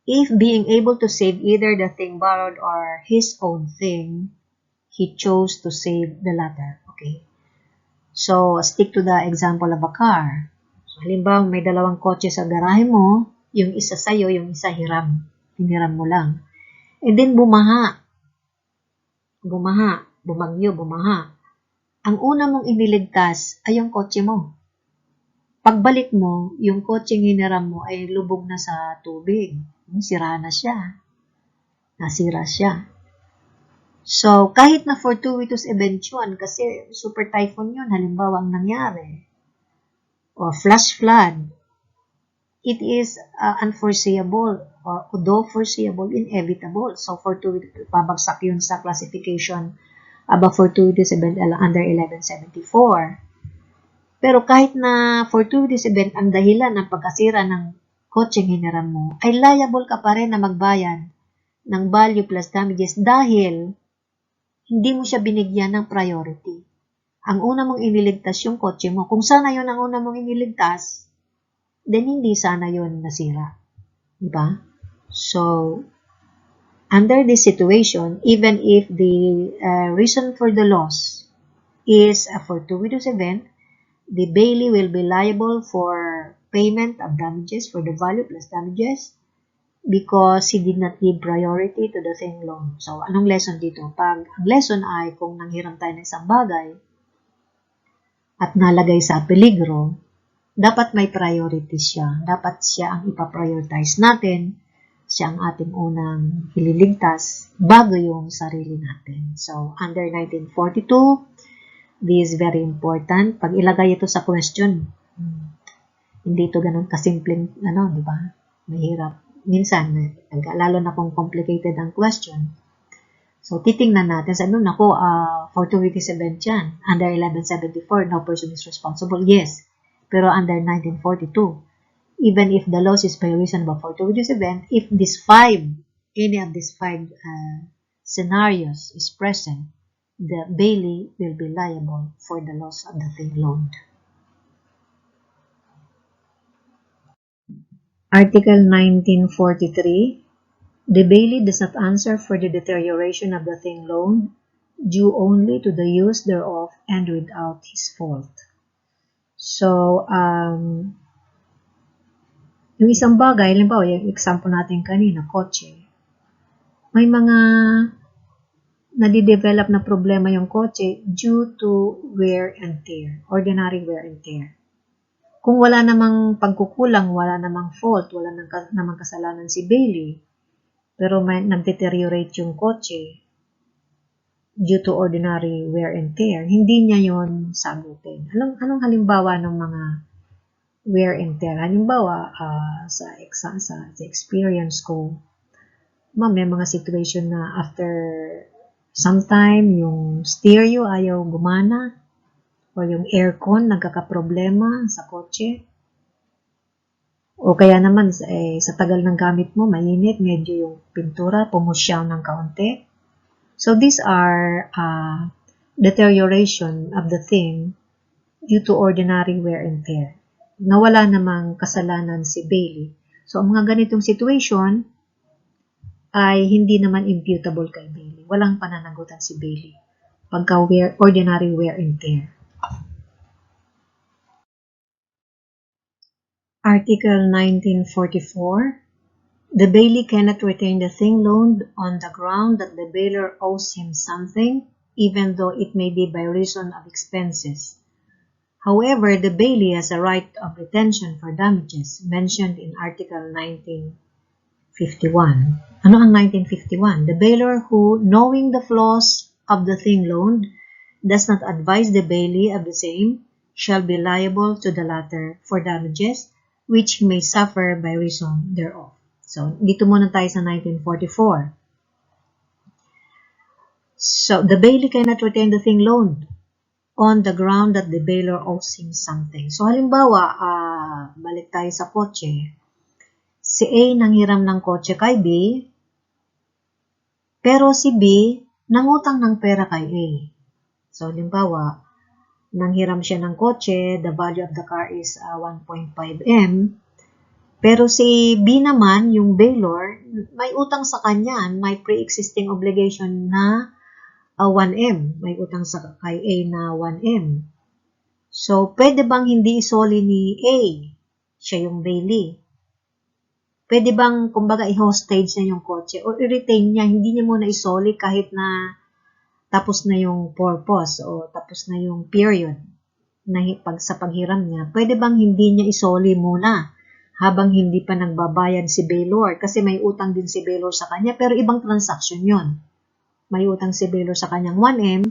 if being able to save either the thing borrowed or his own thing, he chose to save the latter. Okay. So, stick to the example of a car. So, halimbawa, may dalawang kotse sa garahe mo, yung isa sa'yo, yung isa hiram. Hiniram mo lang. And then, bumaha. Bumagyo, bumaha. Ang una mong iniligtas ay yung kotse mo. Pagbalik mo, yung kotseng hiniram mo ay lubog na sa tubig. Sira na siya. Nasira siya. So, kahit na fortuitous event yun, kasi super typhoon yun, halimbawa ang nangyari, or flash flood, it is unforeseeable, or although foreseeable, inevitable. So, fortuitous, pabagsak yun sa classification of a fortuitous event under 1174. Pero kahit na fortuitous event ang dahilan ng pagkasira ng kotseng hiniram mo, ay liable ka pa rin na magbayad ng value plus damages dahil hindi mo siya binigyan ng priority. Ang una mong iniligtas yung kotse mo. Kung sana yun ang una mong iniligtas, then hindi sana yun nasira. Diba? So, under this situation, even if the reason for the loss is a fortuitous event, the bailiff will be liable for payment of damages for the value plus damages because he did not give priority to the thing loan. So, anong lesson dito? Ang lesson ay kung nanghiram tayo ng isang bagay at nalagay sa peligro, dapat may priority siya. Dapat siya ang ipaprioritize natin. Siya ang ating unang ililigtas bago yung sarili natin. So, under 1942, this is very important. Pag ilagay ito sa question, hindi ito ganun kasimpleng, di ba? Mahirap. Minsan, lalo na kung complicated ang question. So, titingnan natin sa fortuitous event yan. Under 1174, no person is responsible. Yes. Pero under 1942, even if the loss is by reason of a fortuitous event, if any of these five scenarios is present, the bailiff will be liable for the loss of the thing loaned. Article 1943. The bailiff does not answer for the deterioration of the thing loaned due only to the use thereof and without his fault. So, yung isang bagay, halimbawa, yung example natin kanina, kotse, may mga nadidevelop na problema yung kotse due to wear and tear, ordinary wear and tear. Kung wala namang pagkukulang, wala namang fault, wala namang kasalanan si Bailey, pero may nag-deteriorate yung kotse due to ordinary wear and tear, hindi niya yon sagutin. Anong halimbawa ng mga wear and tear? Halimbawa, sa experience ko, may mga situation na after sometime yung stereo ayaw gumana o yung aircon nagkakaproblema sa kotse. O kaya naman sa tagal ng gamit mo, mainit, medyo yung pintura pumusyaw ng kaunti. So these are deterioration of the thing due to ordinary wear and tear. Nawala namang kasalanan si Bailey. So ang mga ganitong situation ay hindi naman imputable kay Bailey. Walang pananagutan si Bailey pagka ordinary wear and tear. Article 1944. The bailee cannot retain the thing loaned on the ground that the bailor owes him something, even though it may be by reason of expenses. However, the bailee has a right of retention for damages mentioned in Article 1951. Ano ang 1951? The bailor who, knowing the flaws of the thing loaned, does not advise the bailee of the same, shall be liable to the latter for damages which he may suffer by reason thereof. So, dito muna tayo sa 1944. So, the bailee cannot retain the thing loaned on the ground that the bailor owes him something. So, halimbawa, balik tayo sa kotse. Si A nanghiram ng kotse kay B, pero si B nangutang ng pera kay A. So, halimbawa, nanghiram siya ng kotse, the value of the car is 1.5 M, pero si B naman, yung bailor, may utang sa kanya, may pre-existing obligation na 1M, may utang sa kay A na 1M. So, pwede bang hindi isoli ni A? Siya yung bailee. Pwede bang, kumbaga, i-hostage na yung kotse o i-retain niya, hindi niya muna isoli kahit na tapos na yung purpose o tapos na yung period na sa paghiram niya, pwede bang hindi niya isoli muna habang hindi pa nagbabayad si bailor? Kasi may utang din si bailor sa kanya, pero ibang transaction yon. May utang si bailor sa kanyang 1M,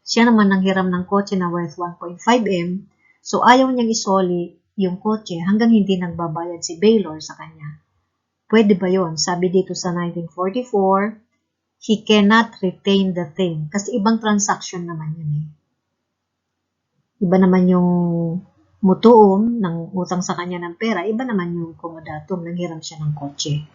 siya naman nanghiram ng kotse na worth 1.5M, so ayaw niyang isoli yung kotse hanggang hindi nagbabayad si bailor sa kanya. Pwede ba yon? Sabi dito sa 1944, he cannot retain the thing. Kasi ibang transaction naman yun eh. Iba naman yung mutuum ng utang sa kanya ng pera. Iba naman yung comodatum, nanghiram siya ng kotse.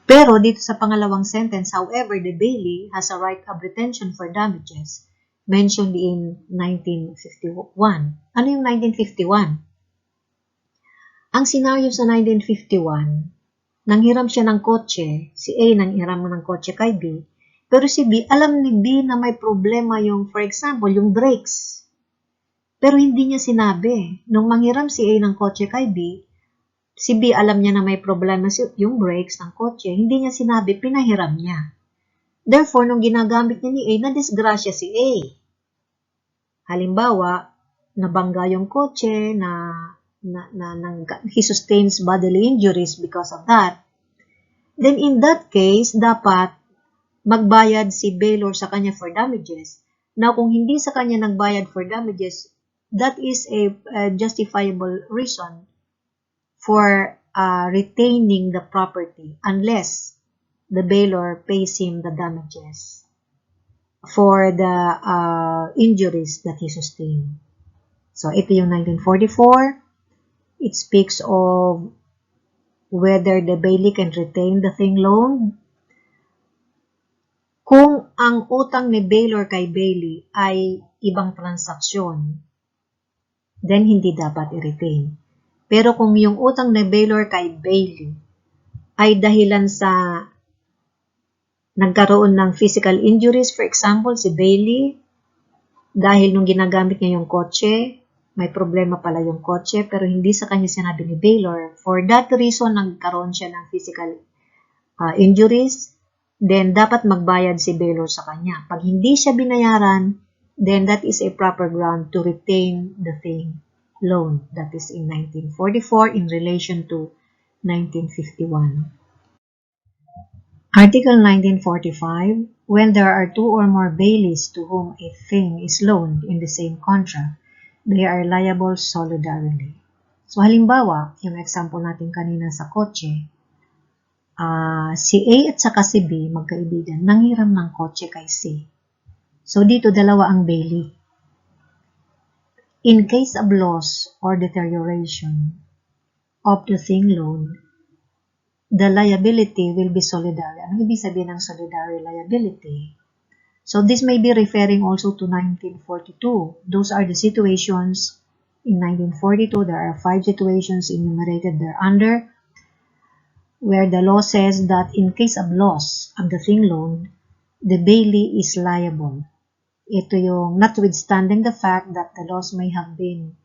Pero dito sa pangalawang sentence, however, the bailee has a right of retention for damages mentioned in 1951. Ano yung 1951? Ang senaryo sa 1951, nanghiram siya ng kotse, si A nanghiram ng kotse kay B, pero si B, alam ni B na may problema yung, for example, yung brakes. Pero hindi niya sinabi. Nung manghiram si A ng kotse kay B, si B alam niya na may problema yung brakes ng kotse. Hindi niya sinabi, pinahiram niya. Therefore, nung ginagamit niya ni A, nadisgrasya si A. Halimbawa, nabangga yung kotse, he sustains bodily injuries because of that. Then in that case, dapat magbayad si bailor sa kanya for damages. Now, kung hindi sa kanya nagbayad for damages, that is a justifiable reason for retaining the property unless the bailor pays him the damages for the injuries that he sustained. So, ito yung 1944. It speaks of whether the bailee can retain the thing loaned. Kung ang utang ni bailor kay bailee ay ibang transaksyon, then hindi dapat i-retain. Pero kung yung utang ni bailor kay bailee ay dahilan sa, nagkaroon ng physical injuries, for example, si Bailey, dahil nung ginagamit niya yung kotse, may problema pala yung kotse, pero hindi sa kanya sinabi ni Baylor. For that reason, nagkaroon siya ng physical injuries, then dapat magbayad si Baylor sa kanya. Pag hindi siya binayaran, then that is a proper ground to retain the thing loan. That is in 1944 in relation to 1951. Article 1945, when there are two or more bailees to whom a thing is loaned in the same contract, they are liable solidarily. So halimbawa, yung example natin kanina sa kotse, si A at saka si B, magkaibigan, nanghiram ng kotse kay C. So dito dalawa ang bailee. In case of loss or deterioration of the thing loaned, the liability will be solidary. Ano ibig sabihin ng solidary liability? So this may be referring also to 1942. Those are the situations in 1942. There are 5 situations enumerated thereunder where the law says that in case of loss of the thing loaned, the bailee is liable. Ito yung notwithstanding the fact that the loss may have been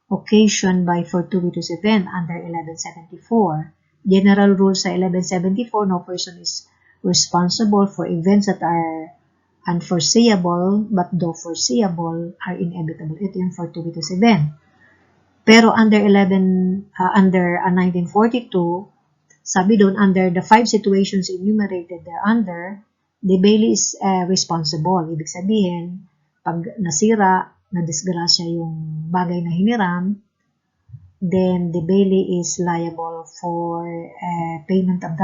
occasioned by fortuitous event under 1174. General rule sa 1174, no person is responsible for events that are unforeseeable, but though foreseeable, are inevitable. Ito yung fortuitous event. Pero under 1942, sabi doon, under the 5 situations enumerated thereunder, the bailee is responsible. Ibig sabihin, pag nasira, na-disgrasya yung bagay na hiniram, then the bailee is liable for payment of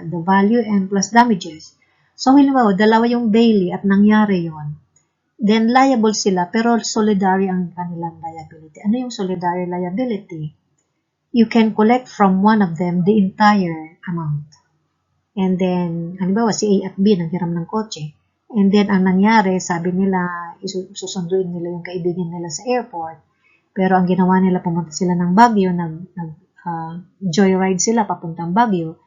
the value and plus damages. So, halimbawa, dalawa yung bailee at nangyari yon, then liable sila, pero solidary ang kanilang liability. Ano yung solidary liability? You can collect from one of them the entire amount. And then, halimbawa, si A at B nanghiram ng kotse. And then, ang nangyari, sabi nila, susunduin nila yung kaibigan nila sa airport. Pero ang ginawa nila, pumunta sila ng Baguio, joyride sila papuntang Baguio.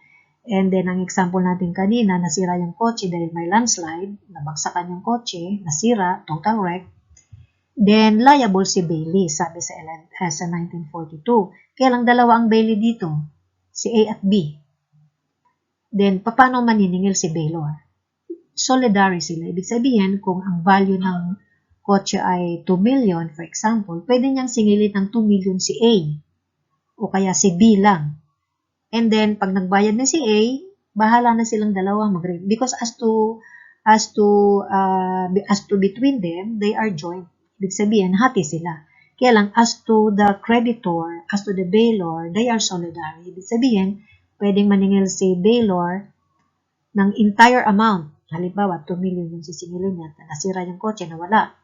And then, ang example natin kanina, nasira yung kotse dahil may landslide, nabagsakan yung kotse, nasira, total wreck. Then, liable si bailee, sabi sa 1942. Kaya lang dalawa ang bailee dito, si A at B. Then, paano maniningil si Baylor? Solidary sila. Ibig sabihin, kung ang value ng kotse ay 2 million, for example, pwede niyang singilin ng 2 million si A o kaya si B lang. And then, pag nagbayad na si A, bahala na silang dalawa because as to between them, they are joint. Ibig sabihin, hati sila. Kaya lang, as to the creditor, as to the bailor, they are solidary. Ibig sabihin, pwedeng maningil si bailor ng entire amount. Halimbawa, 2 million yung sisingilin niya, nasira yung kotse, nawala.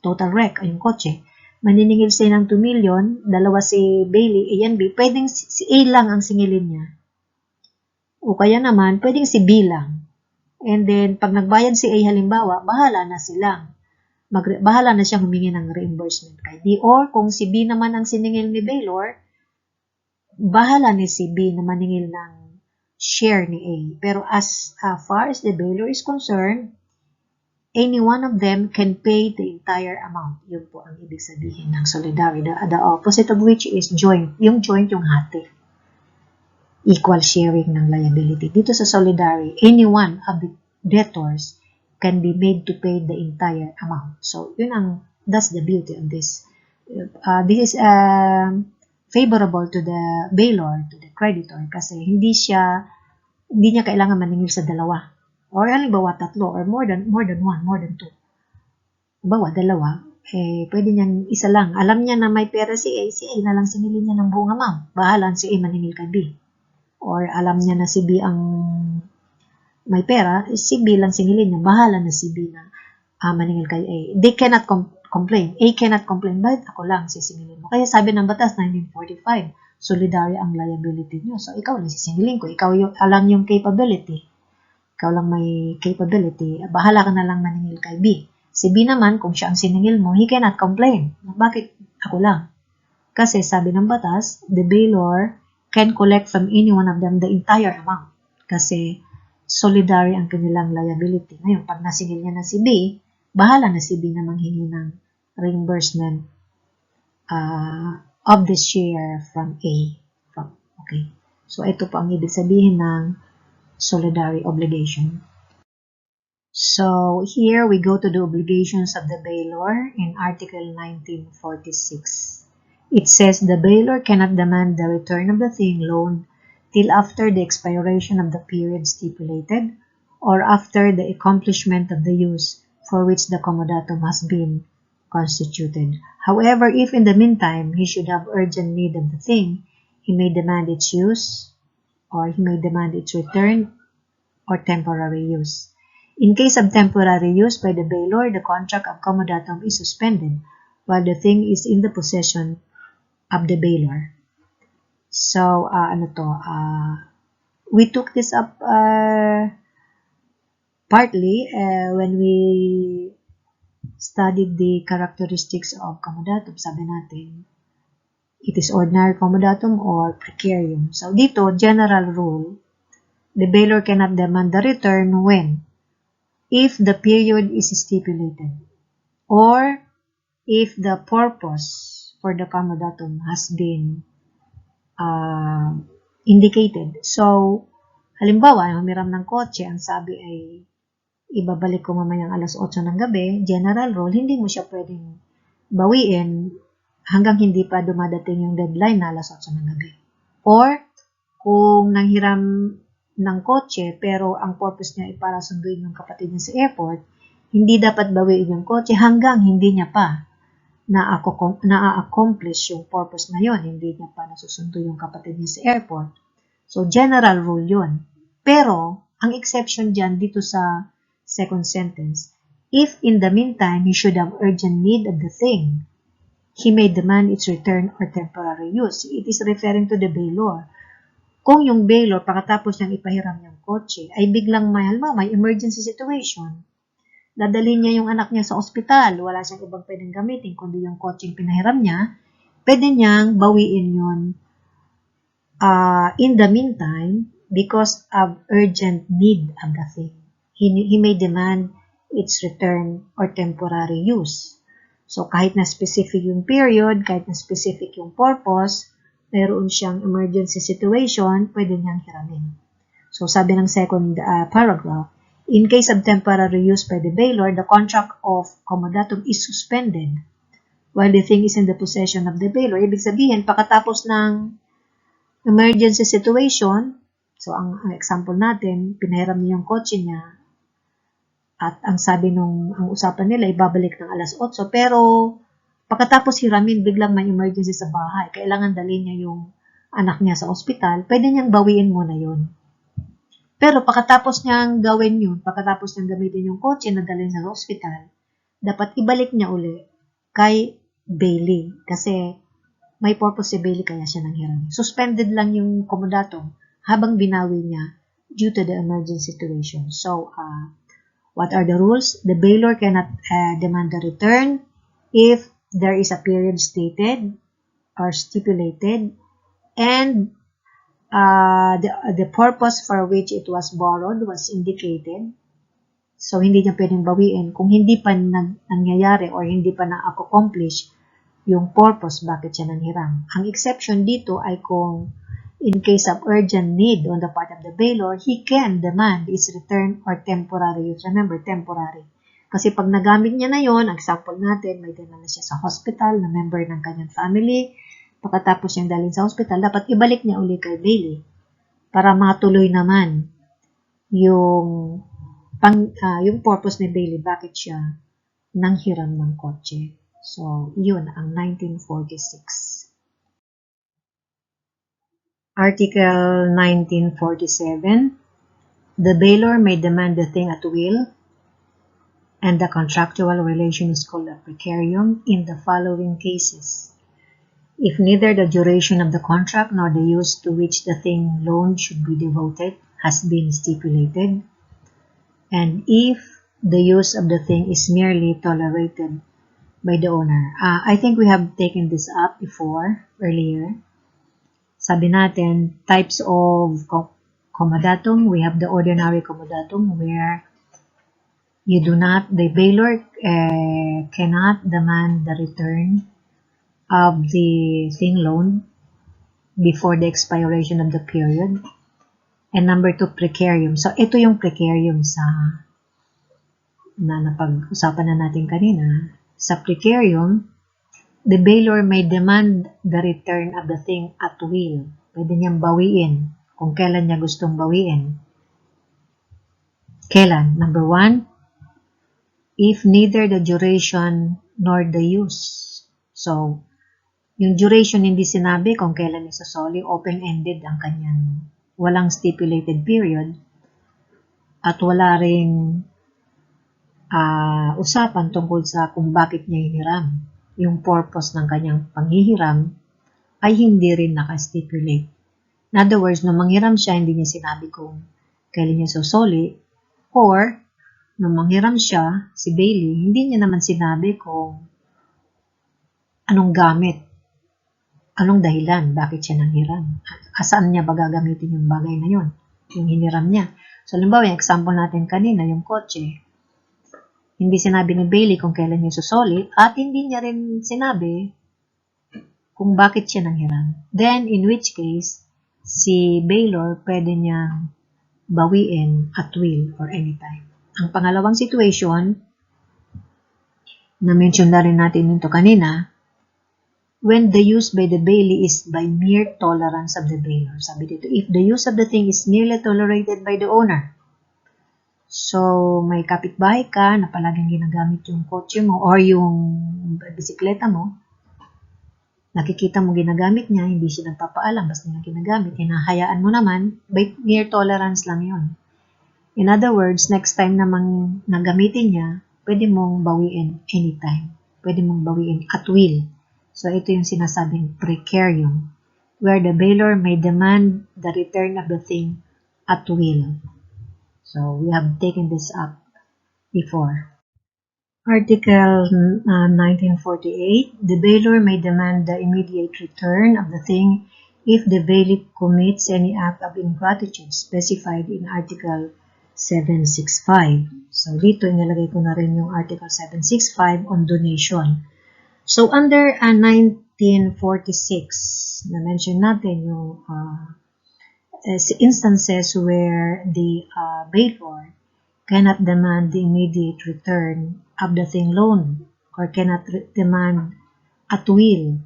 Total wreck ay yung kotse. Maniningil siya ng 2 million, dalawa si Bailey, A and B, pwedeng si A lang ang singilin niya. O kaya naman, pwedeng si B lang. And then, pag nagbayad si A halimbawa, bahala na silang. Bahala na siyang humingi ng reimbursement kay B. Or kung si B naman ang siningil ni Baylor, bahala ni si B na maningil ng share ni A. Pero as far as the Baylor is concerned, any one of them can pay the entire amount. Yun po ang ibig sabihin ng solidarity. The opposite of which is joint. Yung joint, yung hati. Equal sharing ng liability. Dito sa solidarity, any one of the debtors can be made to pay the entire amount. So, that's the beauty of this. This is favorable to the bailor, to the creditor, kasi hindi niya kailangan maningil sa dalawa. Or halimbawa tatlo, or more than one, more than two. Halimbawa, dalawa, pwede niyang isa lang. Alam niya na may pera si A na lang singilin niya ng buong amount. Bahala si A maningil kay B. Or alam niya na si B ang may pera, si B lang singilin niya. Bahala na si B na maningil kay A. They cannot complain. A cannot complain. Bakit ako lang sisingilin mo? Kaya sabi ng batas, 1945, solidary ang liability niyo. So, ikaw lang sisingilin ko. Ikaw alam yung capability. Ikaw lang may capability. Bahala ka na lang maningil kay B. Si B naman, kung siya ang siningil mo, he cannot complain. Bakit ako lang? Kasi sabi ng batas, the bailor can collect from any one of them the entire amount. Kasi solidary ang kanilang liability. Ngayon, pag nasingil niya na si B, bahala na si B na manghingi ng reimbursement of the share from A. Okay. So, ito po ang ibig sabihin ng solidary obligation. So, here we go to the obligations of the bailor in Article 1946. It says the bailor cannot demand the return of the thing loaned till after the expiration of the period stipulated or after the accomplishment of the use for which the comodatum has been constituted. However, if in the meantime he should have urgent need of the thing, he may demand its use or he may demand its return or temporary use. In case of temporary use by the bailor, the contract of comodatum is suspended while the thing is in the possession of the bailor. So, we took this up partly when we studied the characteristics of comodatum. Sabi natin, it is ordinary comodatum or precarium. So, dito, general rule, the bailor cannot demand the return when? If the period is stipulated or if the purpose for the comodatum has been indicated. So, halimbawa, humiram ng kotse, ang sabi ay ibabalik ko mamayang alas 8 ng gabi, general rule, hindi mo siya pwedeng bawiin hanggang hindi pa dumadating yung deadline na alas 8 ng gabi. Or, kung nanghiram ng kotse pero ang purpose niya ay para sunduin yung kapatid niya sa airport, hindi dapat bawiin yung kotse hanggang hindi niya pa na-accomplish yung purpose na yun, hindi niya pa nasusundo yung kapatid niya sa airport. So, general rule yun. Pero, ang exception dyan dito sa second sentence, if in the meantime he should have urgent need of the thing, he may demand its return or temporary use. It is referring to the bailor. Kung yung bailor, pagkatapos niyang ipahiram yung kotse, ay biglang may emergency situation, dadalhin niya yung anak niya sa ospital, wala siyang ibang pwedeng gamitin, kundi yung kotseng pinahiram niya, pwede niyang bawiin yun in the meantime because of urgent need of the thing. He may demand its return or temporary use. So, kahit na specific yung period, kahit na specific yung purpose, mayroon siyang emergency situation, pwede niyang hiramin. So, sabi ng second paragraph, in case of temporary use by the bailor, the contract of comodatum is suspended while the thing is in the possession of the bailor. Ibig sabihin, pagkatapos ng emergency situation, so ang example natin, pinahiram niya yung kotse niya at ang sabi ang usapan nila, ibabalik ng alas 8, pero pagkatapos hiramin, biglang may emergency sa bahay, kailangan dalhin niya yung anak niya sa ospital, pwede niyang bawiin muna yun. Pero pagkatapos niyang gawin yun, pagkatapos niyang gamitin yung kotse na dalhin sa hospital, dapat ibalik niya uli kay Bailey. Kasi may purpose si Bailey kaya siya nanghiram. Suspended lang yung comodatum habang binawi niya due to the emergency situation. So, what are the rules? The bailor cannot demand the return if there is a period stated or stipulated and the purpose for which it was borrowed was indicated. So, hindi niya pwedeng bawiin kung hindi pa nangyayari or hindi pa na-accomplish yung purpose bakit siya nanghiram. Ang exception dito ay kung in case of urgent need on the part of the bailor, he can demand its return or temporary use. Remember, temporary. Kasi pag nagamit niya na yon, example natin, may dinala siya sa hospital na member ng kanyang family, pagkatapos niyang dalhin sa hospital, dapat ibalik niya uli kay Bailey para matuloy naman yung purpose ni Bailey, bakit siya nanghiram ng kotse. So, yun ang 1946. Article 1947, the bailor may demand the thing at will, and the contractual relation is called a precarium in the following cases. If neither the duration of the contract nor the use to which the thing loaned should be devoted has been stipulated, and if the use of the thing is merely tolerated by the owner. I think we have taken this up before, earlier. Sabi natin, types of comodatum, we have the ordinary comodatum where the bailor cannot demand the return of the thing loaned before the expiration of the period. And number 2, precarium. So, ito yung precarium na napag-usapan na natin kanina. Sa precarium, the bailor may demand the return of the thing at will. Pwede niyang bawiin kung kailan niya gustong bawiin. Kailan? Number 1, if neither the duration nor the use. So, yung duration hindi sinabi kung kailan isasoli, open-ended ang kanyang walang stipulated period at wala ring usapan tungkol sa kung bakit niya hiniram. Yung purpose ng kanyang panghihiram ay hindi rin nakastipulate. In other words, nung manghiram siya, hindi niya sinabi kung kailan niya susoli, or nung manghiram siya, si Bailey, hindi niya naman sinabi kung anong gamit, anong dahilan, bakit siya nanghiram, asaan niya ba gagamitin yung bagay na yun, yung hiniram niya. So, halimbawa, yung example natin kanina, yung kotse, hindi sinabi ni Bailey kung kailan niya susoli, at hindi niya rin sinabi kung bakit siya nanghiram. Then, in which case, si bailor pwede niyang bawiin at will or anytime. Ang pangalawang situation, na-mention na rin natin ito kanina, when the use by the bailee is by mere tolerance of the bailor. Sabi dito, if the use of the thing is merely tolerated by the owner. So, may kapitbahay ka na palaging ginagamit yung kotse mo or yung bisikleta mo, nakikita mo ginagamit niya, hindi siya nagpapaalam, basta niya ginagamit, hinahayaan mo naman, by mere tolerance lang yun. In other words, next time namang nagamitin niya, pwede mong bawiin anytime. Pwede mong bawiin at will. So, ito yung sinasabing precarium, where the bailor may demand the return of the thing at will. So, we have taken this up before. Article 1948, the bailor may demand the immediate return of the thing if the bailee commits any act of ingratitude specified in Article 765. So, dito inilagay ko na rin yung Article 765 on donation. So, under 1946, na-mention natin yung instances where the bailor cannot demand the immediate return of the thing loaned or cannot demand at will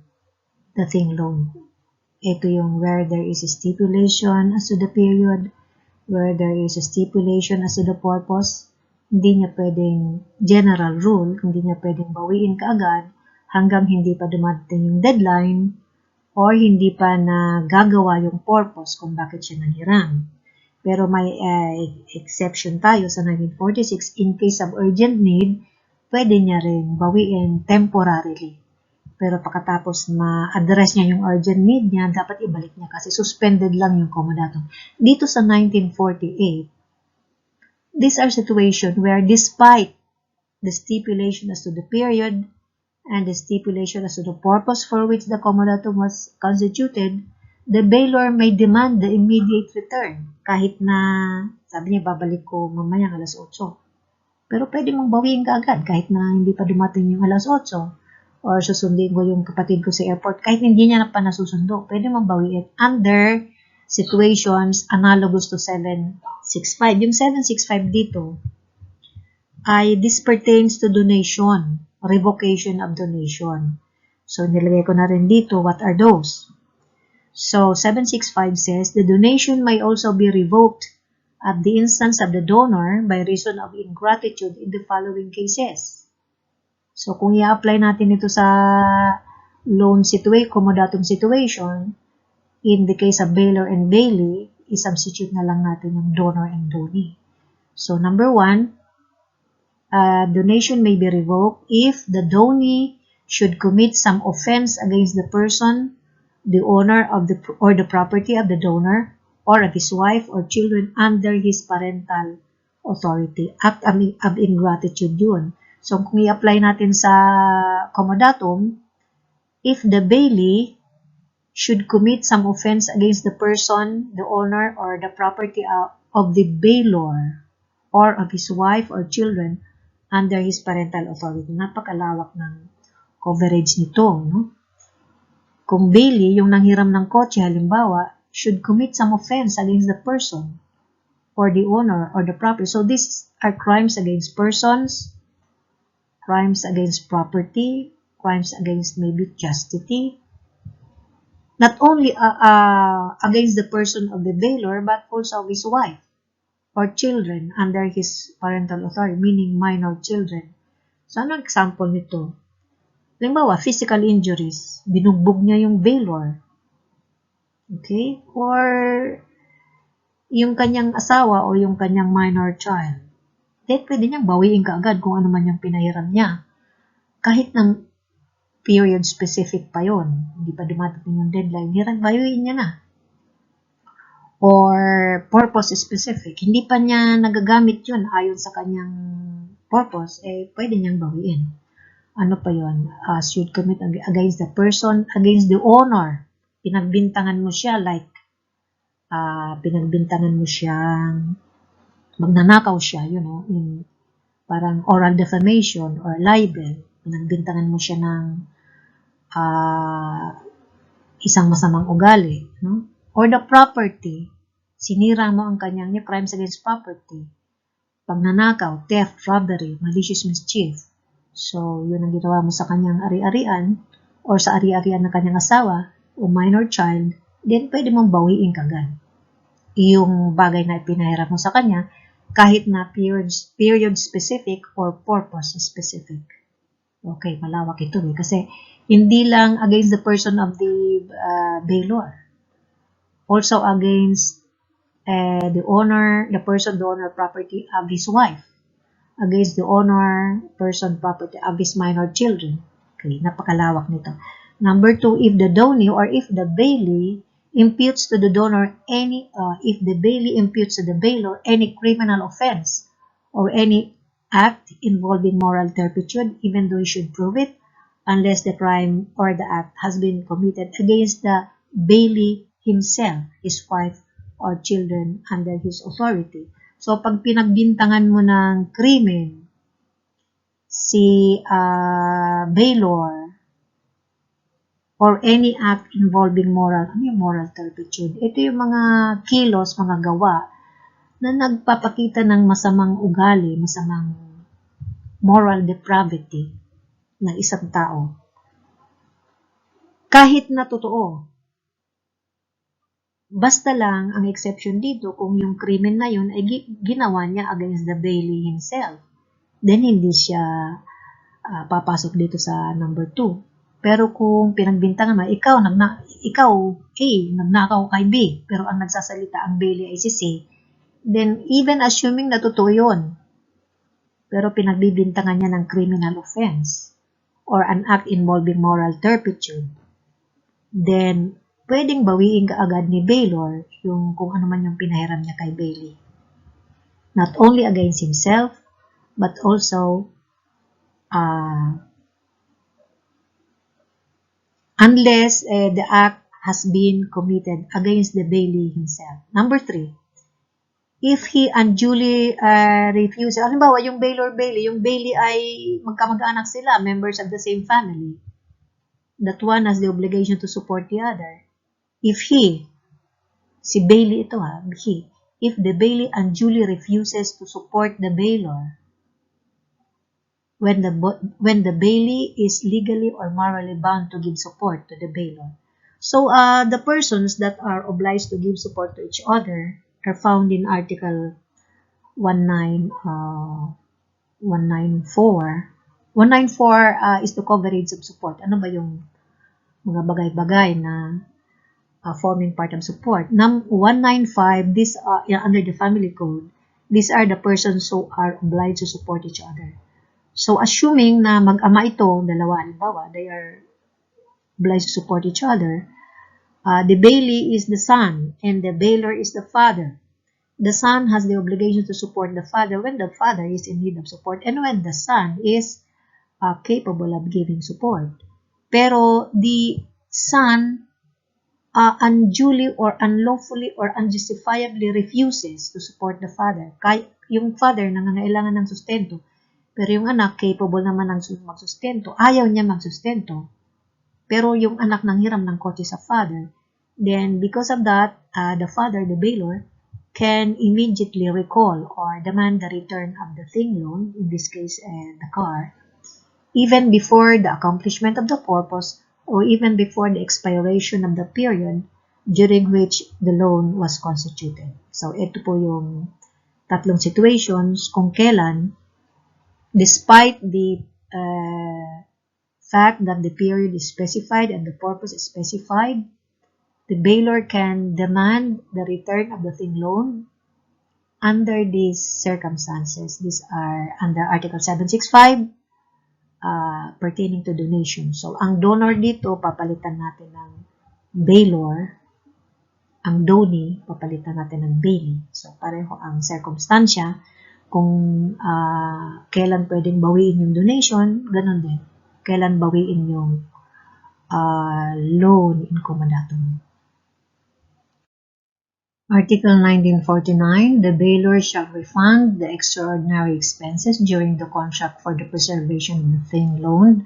the thing loaned. Ito yung where there is a stipulation as to the period, where there is a stipulation as to the purpose, hindi niya pwedeng general rule, hindi niya pwedeng bawiin kaagad hanggang hindi pa dumating yung deadline or hindi pa nagagawa yung purpose kung bakit siya nanghiram. Pero may exception tayo sa 1946, in case of urgent need, pwede niya rin bawiin temporarily. Pero pagkatapos ma-address niya yung urgent need niya, dapat ibalik niya kasi suspended lang yung comodatum. Dito sa 1948, these are situations where despite the stipulation as to the period and the stipulation as to the purpose for which the comodatum was constituted, the bailor may demand the immediate return. Kahit na, sabi niya, babalik ko mamaya alas 8. Pero pwede mong bawiin ka agad kahit na hindi pa dumating yung alas 8. Or susundin ko yung kapatid ko sa airport. Kahit hindi niya pa nasusundo, pwede mong bawiin under situations analogous to 765. Yung 765 dito ay this pertains to donation, revocation of donation. So, nilagay ko na rin dito, what are those? So, 765 says, the donation may also be revoked at the instance of the donor by reason of ingratitude in the following cases. So, kung i-apply natin ito sa loan situation, comodatum situation, in the case of bailor and bailee, i-substitute na lang natin yung donor and donee. So, number 1, donation may be revoked if the donee should commit some offense against the person, the owner of the property of the donor, or of his wife or children under his parental authority. Act of ingratitude yun. So, kung i-apply natin sa comodatum, if the bailee should commit some offense against the person, the owner, or the property of the bailor or of his wife or children under his parental authority. Napakalawak ng coverage nito, no? Kung Bailey, yung nanghiram ng kotse, halimbawa, should commit some offense against the person or the owner or the property. So these are crimes against persons, crimes against property, crimes against maybe chastity. Not only against the person of the bailor, but also of his wife or children under his parental authority, meaning minor children. So, ano example nito? Halimbawa, physical injuries. Binugbog niya yung bailor. Okay? Or yung kanyang asawa o yung kanyang minor child. Then, pwede niyang bawiin kaagad kung ano man yung pinahiram niya. Kahit ng period specific pa yon, hindi pa dumating yung deadline, bawiin niya na. Or purpose specific, hindi pa niya nagagamit yun ayon sa kanyang purpose, pwede niyang bawiin. Ano pa yun? Should commit against the person, against the owner. Pinagbintangan mo siya, like, pinagbintangan mo siyang magnanakaw siya, in parang oral defamation or libel. Pinagbintangan mo siya ng isang masamang ugali, no? Or the property, sinira mo ang kanyang crimes against property. Pagnanakaw, theft, robbery, malicious mischief. So, yun ang ginawa mo sa kanyang ari-arian or sa ari-arian ng kanyang asawa o minor child, then pwede mong bawiin kagad yung bagay na ipinahiram mo sa kanya kahit na period specific or purpose specific. Okay, malawak ito kasi hindi lang against the person of the bailor. Also against the owner, the person, the owner property of his wife. Against the owner, person, property of his minor children. Okay, napakalawak nito. Number 2, if the donee or if the bailee imputes to the donor any, if the bailee imputes to the bailor any criminal offense or any act involving moral turpitude, even though he should prove it, unless the crime or the act has been committed against the bailee himself, his wife, or children under his authority. So, pag pinagbintangan mo ng krimen si bailor or any act involving moral turpitude, ito yung mga kilos, mga gawa na nagpapakita ng masamang ugali, masamang moral depravity ng isang tao. Kahit na totoo. Basta lang, ang exception dito, kung yung krimen na yun ay ginawa niya against the bailee himself, then hindi siya papasok dito sa number 2. Pero kung pinagbintangan mo, ikaw A, nagnakaw kay B, pero ang nagsasalita ang bailee ay si C, then even assuming na totoo yun, pero pinagbibintangan niya ng criminal offense or an act involving moral turpitude, then pwedeng bawiin kaagad ni bailor yung kung ano man yung pinahiram niya kay bailee. Not only against himself, but also unless the act has been committed against the bailee himself. Number 3, if he unduly refuses, halimbawa yung bailor bailee, yung bailee ay magkamag-anak sila, members of the same family, that one has the obligation to support the other. If si bailee ito if the bailee unduly refuses to support the bailor, when the bailee is legally or morally bound to give support to the bailor. So, the persons that are obliged to give support to each other are found in Article 194. 194 is the coverage of support. Ano ba yung mga bagay-bagay na forming part of support? 195, this under the family code, these are the persons who are obliged to support each other. So, assuming na mag-ama ito, dalawa, halimbawa, they are obliged to support each other, the bailee is the son and the bailor is the father. The son has the obligation to support the father when the father is in need of support and when the son is capable of giving support. Pero the son unduly or unlawfully or unjustifiably refuses to support the father. Yung father nangangailangan ng sustento, pero yung anak capable naman ng magsustento, ayaw niya magsustento, pero yung anak nanghiram ng kotse sa father, then because of that, the father, the bailor, can immediately recall or demand the return of the thing loan, in this case the car, even before the accomplishment of the purpose or even before the expiration of the period during which the loan was constituted. So, ito po yung tatlong situations kung kailan, despite the fact that the period is specified and the purpose is specified, the bailor can demand the return of the thing loan under these circumstances. These are under Article 765, pertaining to donation. So, ang donor dito, papalitan natin ng bailor. Ang donee, papalitan natin ng bailee. So, pareho ang circumstansya. Kung kailan pwedeng bawiin yung donation, ganun din. Kailan bawiin yung loan in comodatum. Article 1949, the bailor shall refund the extraordinary expenses during the contract for the preservation of the thing loaned,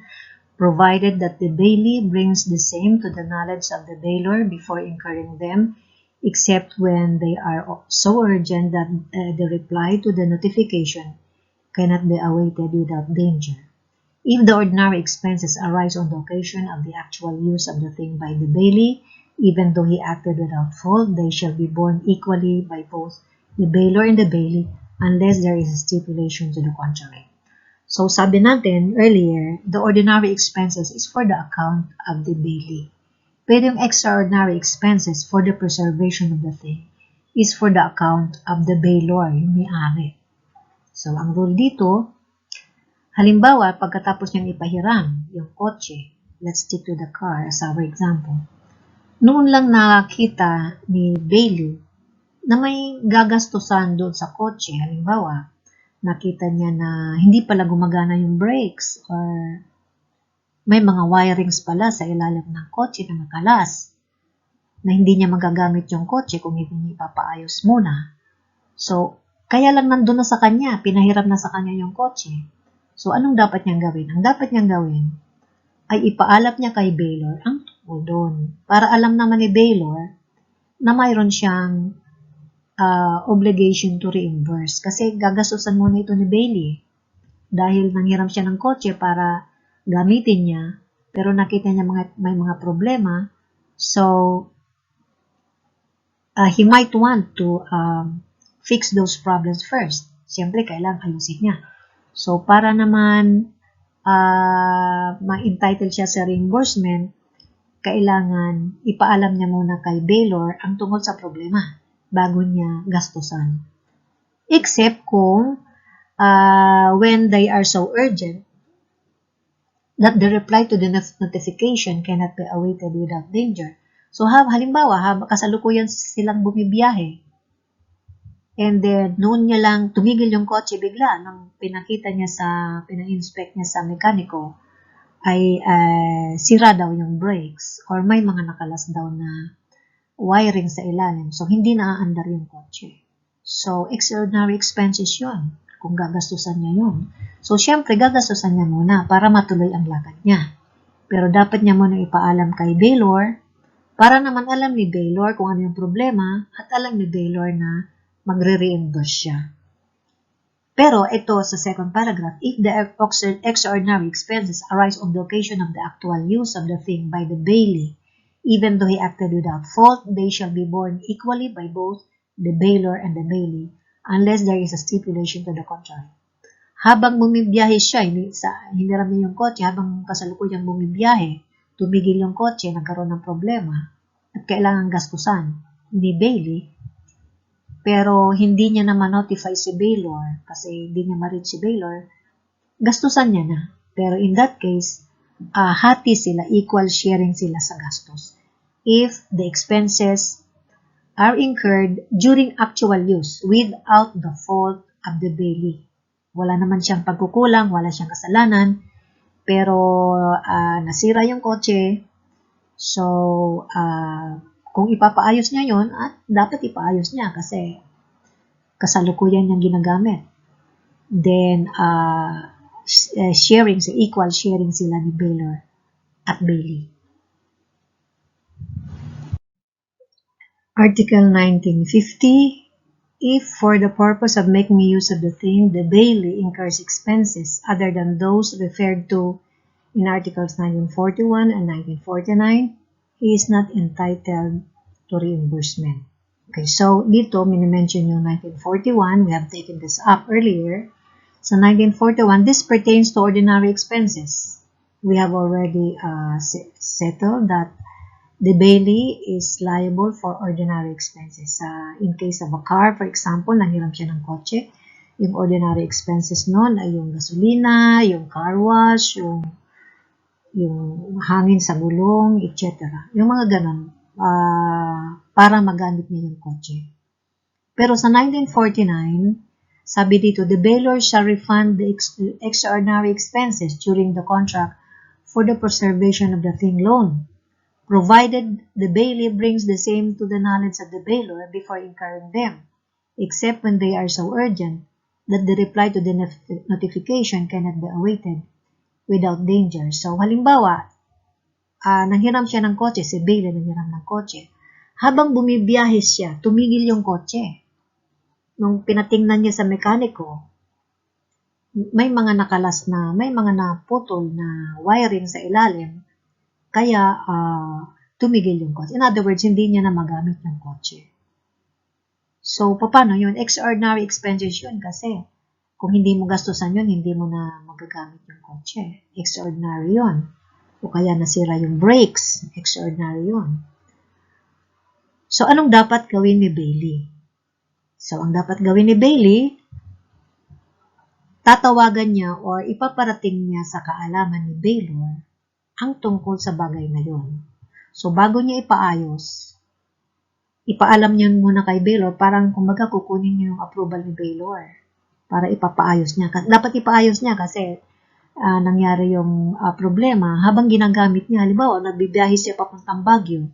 provided that the bailee brings the same to the knowledge of the bailor before incurring them, except when they are so urgent that the reply to the notification cannot be awaited without danger. If the ordinary expenses arise on the occasion of the actual use of the thing by the bailee, even though he acted without fault, they shall be borne equally by both the bailor and the bailee unless there is a stipulation to the contrary. So, sabi natin earlier, the ordinary expenses is for the account of the bailee. Pero yung extraordinary expenses for the preservation of the thing is for the account of the bailor, yung may-ari. So, ang rule dito, halimbawa, pagkatapos niyang ipahiram yung kotse, let's stick to the car as our example. Noon lang nakakita ni bailee na may gagastusan doon sa kotse. Halimbawa, nakita niya na hindi pala gumagana yung brakes or may mga wirings pala sa ilalim ng kotse na makalas na hindi niya magagamit yung kotse kung hindi niya ipapaayos muna. So, kaya lang nandun na sa kanya, pinahiram na sa kanya yung kotse. So, anong dapat niyang gawin? Ang dapat niyang gawin ay ipaalap niya kay bailor ang tungkol doon. Para alam naman ni bailor na mayroon siyang obligation to reimburse. Kasi gagastusan muna ito ni bailee. Dahil nanghiram siya ng kotse para gamitin niya, pero nakita niya may mga problema. So, he might want to fix those problems first. Siyempre, kailangan ayusin niya. So, para naman ma-entitle siya sa reimbursement, kailangan ipaalam niya muna kay bailor ang tungkol sa problema bago niya gastusan. Except kung when they are so urgent that the reply to the notification cannot be awaited without danger. So, halimbawa, kasalukuyan silang bumibiyahe. And then, noon niya lang tumigil yung kotse bigla nang pina-inspect niya sa mekaniko ay sira daw yung brakes or may mga nakalas daw na wiring sa ilalim. So, hindi naaandar yung kotse. So, extraordinary expenses yun kung gagastusan niya yun. So, syempre, gagastusan niya muna para matuloy ang lakad niya. Pero dapat niya muna ipaalam kay bailor para naman alam ni bailor kung ano yung problema at alam ni bailor na magre-reimburse siya. Pero ito sa second paragraph, if the extraordinary expenses arise on the occasion of the actual use of the thing by the bailee, even though he acted without fault, they shall be borne equally by both the bailor and the bailee, unless there is a stipulation to the contrary. Habang bumibiyahe siya, hiniram niya yung kotse, habang kasalukuyang bumibiyahe, tumigil yung kotse, nagkaroon ng problema, at kailangan gastusan ni bailee, pero hindi niya naman notify si bailor kasi hindi niya ma-reach si bailor, gastusan niya na. Pero in that case, hati sila, equal sharing sila sa gastos. If the expenses are incurred during actual use without the fault of the bailee. Wala naman siyang pagkukulang, wala siyang kasalanan, pero nasira yung kotse, so kung ipapaayos niya yon, at dapat ipaayos niya kasi kasalukuyan niyang ginagamit. Then, sharing, equal sharing sila ni Baylor at Bailey. Article 1950, if for the purpose of making use of the thing, the Bailey incurs expenses other than those referred to in Articles 1941 and 1949, he is not entitled to reimbursement. Okay, so dito, minimension yung 1941. We have taken this up earlier. So 1941, this pertains to ordinary expenses. We have already settled that the Bailey is liable for ordinary expenses. In case of a car, for example, nanghiram siya ng kotse, yung ordinary expenses nun ay yung gasolina, yung car wash, yung hangin sa gulong, etc. Yung mga ganun, para magamit niya yung kotse. Pero sa 1949, sabi dito, the bailor shall refund the extraordinary expenses during the contract for the preservation of the thing loan, provided the bailey brings the same to the knowledge of the bailor before incurring them, except when they are so urgent that the reply to the notification cannot be awaited without danger. So, halimbawa, nanghiram siya ng kotse, si bailey nanghiram ng kotse. Habang bumibiyahe siya, tumigil yung kotse. Nung pinatingnan niya sa mekaniko, may mga nakalas na, may mga naputol na wiring sa ilalim, kaya tumigil yung kotse. In other words, hindi niya na magamit yung kotse. So, paano yun? Extraordinary expenses yun kasi kung hindi mo gastusan yun, hindi mo na magagamit yung kotse. Extraordinary yun. O kaya nasira yung brakes. Extraordinary yun. So, anong dapat gawin ni Bailey? So, ang dapat gawin ni Bailey, tatawagan niya or ipaparating niya sa kaalaman ni Baylor ang tungkol sa bagay na yun. So, bago niya ipaayos, ipaalam niya muna kay Baylor, parang kumbaga kukunin niya yung approval ni Baylor para ipapaayos niya. Dapat ipaayos niya kasi nangyari yung problema habang ginagamit niya. Halimbawa, nagbibiyahe siya papuntang Baguio.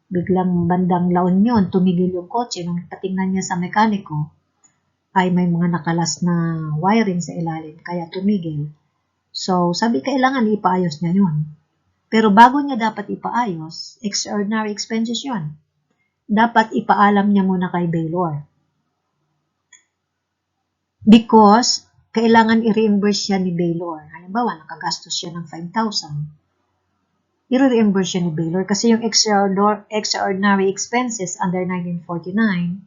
Biglang bandang laon yun, tumigil yung kotse. Nung patingnan niya sa mekaniko, ay may mga nakalas na wiring sa ilalim, kaya tumigil. So, sabi, kailangan ipaayos niya yun. Pero bago niya dapat ipaayos, extraordinary expenses yun. Dapat ipaalam niya muna kay Baylor. Because, kailangan i-reimburse siya ni Baylor. Halimbawa, nakagastos siya ng 5,000. I-reimburse siya ni Baylor kasi yung extraordinary expenses under 1949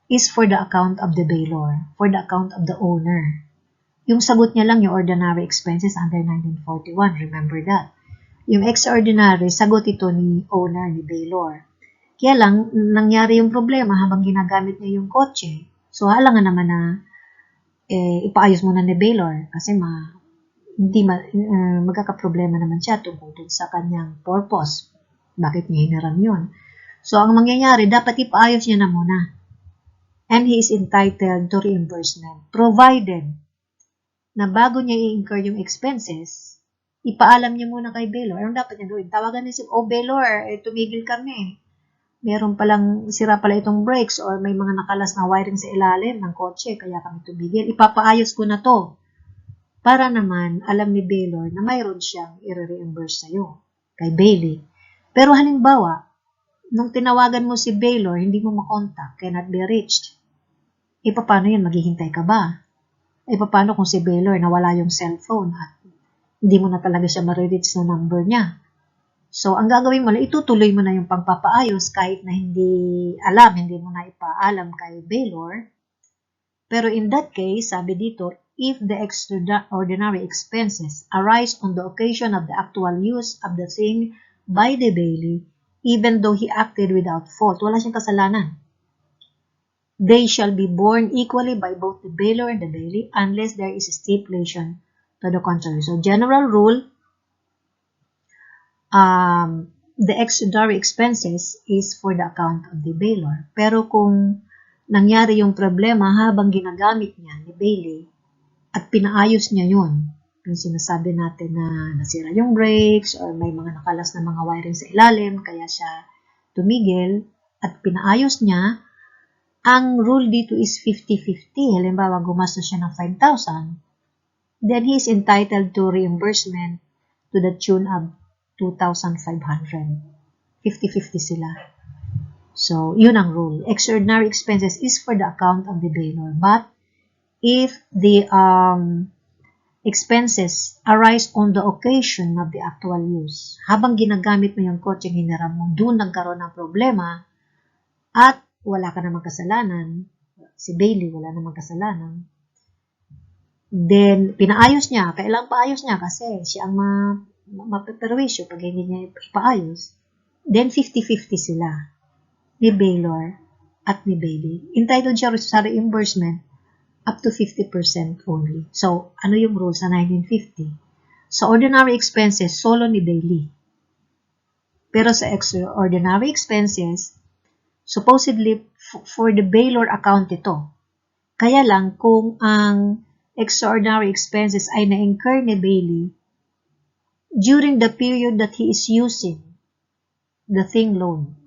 is for the account of the Baylor, for the account of the owner. Yung sagot niya lang yung ordinary expenses under 1941. Remember that. Yung extraordinary, sagot ito ni owner, ni Baylor. Kaya lang, nangyari yung problema habang ginagamit niya yung kotse. So, halangan naman na ipaayos muna ni Baylor kasi magkakaproblema naman siya tungkol sa kanyang purpose. Bakit niya hinaram yun? So, ang mangyayari, dapat ipaayos niya na muna. And he is entitled to reimbursement, provided na bago niya i-incur yung expenses, ipaalam niya muna kay Baylor. Anong dapat niya gawin? Tawagan niya si, Baylor, tumigil kami. Meron palang, sira pala itong brakes or may mga nakalas na wiring sa ilalim ng kotse, kaya kami tumigil. Ipapaayos ko na to. Para naman, alam ni Baylor na mayroon siyang i-reimburse sa'yo, kay Bailey. Pero halimbawa, nung tinawagan mo si Baylor, hindi mo makontak, cannot be reached. Paano yan? Maghihintay ka ba? Paano kung si Baylor nawala yung cellphone at hindi mo na talaga siya ma-reach na number niya? So, ang gagawin mo na, itutuloy mo na yung pagpapaayos kahit na hindi mo na ipaalam kay Baylor. Pero in that case, sabi dito, if the extraordinary expenses arise on the occasion of the actual use of the thing by the Bailey, even though he acted without fault, wala siyang kasalanan, they shall be borne equally by both the Baylor and the Bailey unless there is a stipulation to the contrary. So, general rule, the extraordinary expenses is for the account of the Baylor. Pero kung nangyari yung problema habang ginagamit niya ni Bailey at pinaayos niya yun, yung sinasabi natin na nasira yung brakes or may mga nakalas na mga wiring sa ilalim, kaya siya tumigil at pinaayos niya, ang rule dito is 50-50. Halimbawa, gumastos siya ng 5,000, then he is entitled to reimbursement to the tune of 2,500. 50-50 sila. So, yun ang rule. Extraordinary expenses is for the account of the bailor. But, if the expenses arise on the occasion of the actual use, habang ginagamit mo yung kotseng hiniram mo, doon nagkaroon ng problema, at wala ka namang kasalanan, si Bailey wala namang kasalanan, then, pinaayos niya. Kailang paayos niya? Kasi siya ang mapeperwisyo pag hindi niya ipaayos. Then, 50-50 sila. Ni bailor at ni Bailey. Entitled siya sa reimbursement up to 50% only. So, ano yung rule sa 1950? Sa ordinary expenses, solo ni Bailey. Pero sa extraordinary expenses, supposedly, for the bailor account ito. Kaya lang, kung ang extraordinary expenses ay na-incur ni Bailey during the period that he is using the thing loan.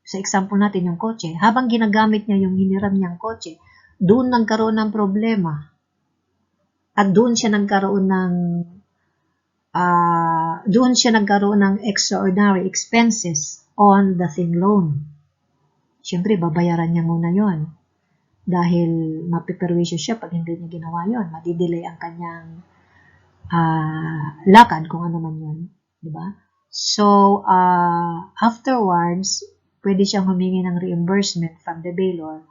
Sa example natin yung kotse, habang ginagamit niya yung hiniram niyang kotse, doon nagkaroon ng problema. At doon siya nagkaroon ng extraordinary expenses on the thing loan. Siyempre, babayaran niya muna yon. Dahil mapiperwisyo siya pag hindi niya ginawa yon. Madidelay ang kanyang lakad kung ano man yun. Diba? So, afterwards, pwede siyang humingi ng reimbursement from the bailor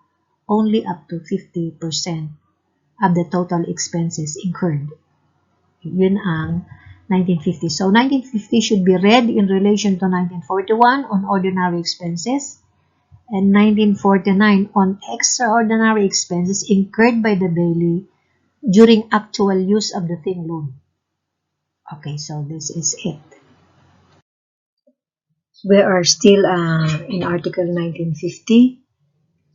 only up to 50% of the total expenses incurred. Yun ang 1950. So, 1950 should be read in relation to 1941 on ordinary expenses and 1949 on extraordinary expenses incurred by the Bailey during actual use of the thing loan. Okay, so this is it. We are still in Article 1950,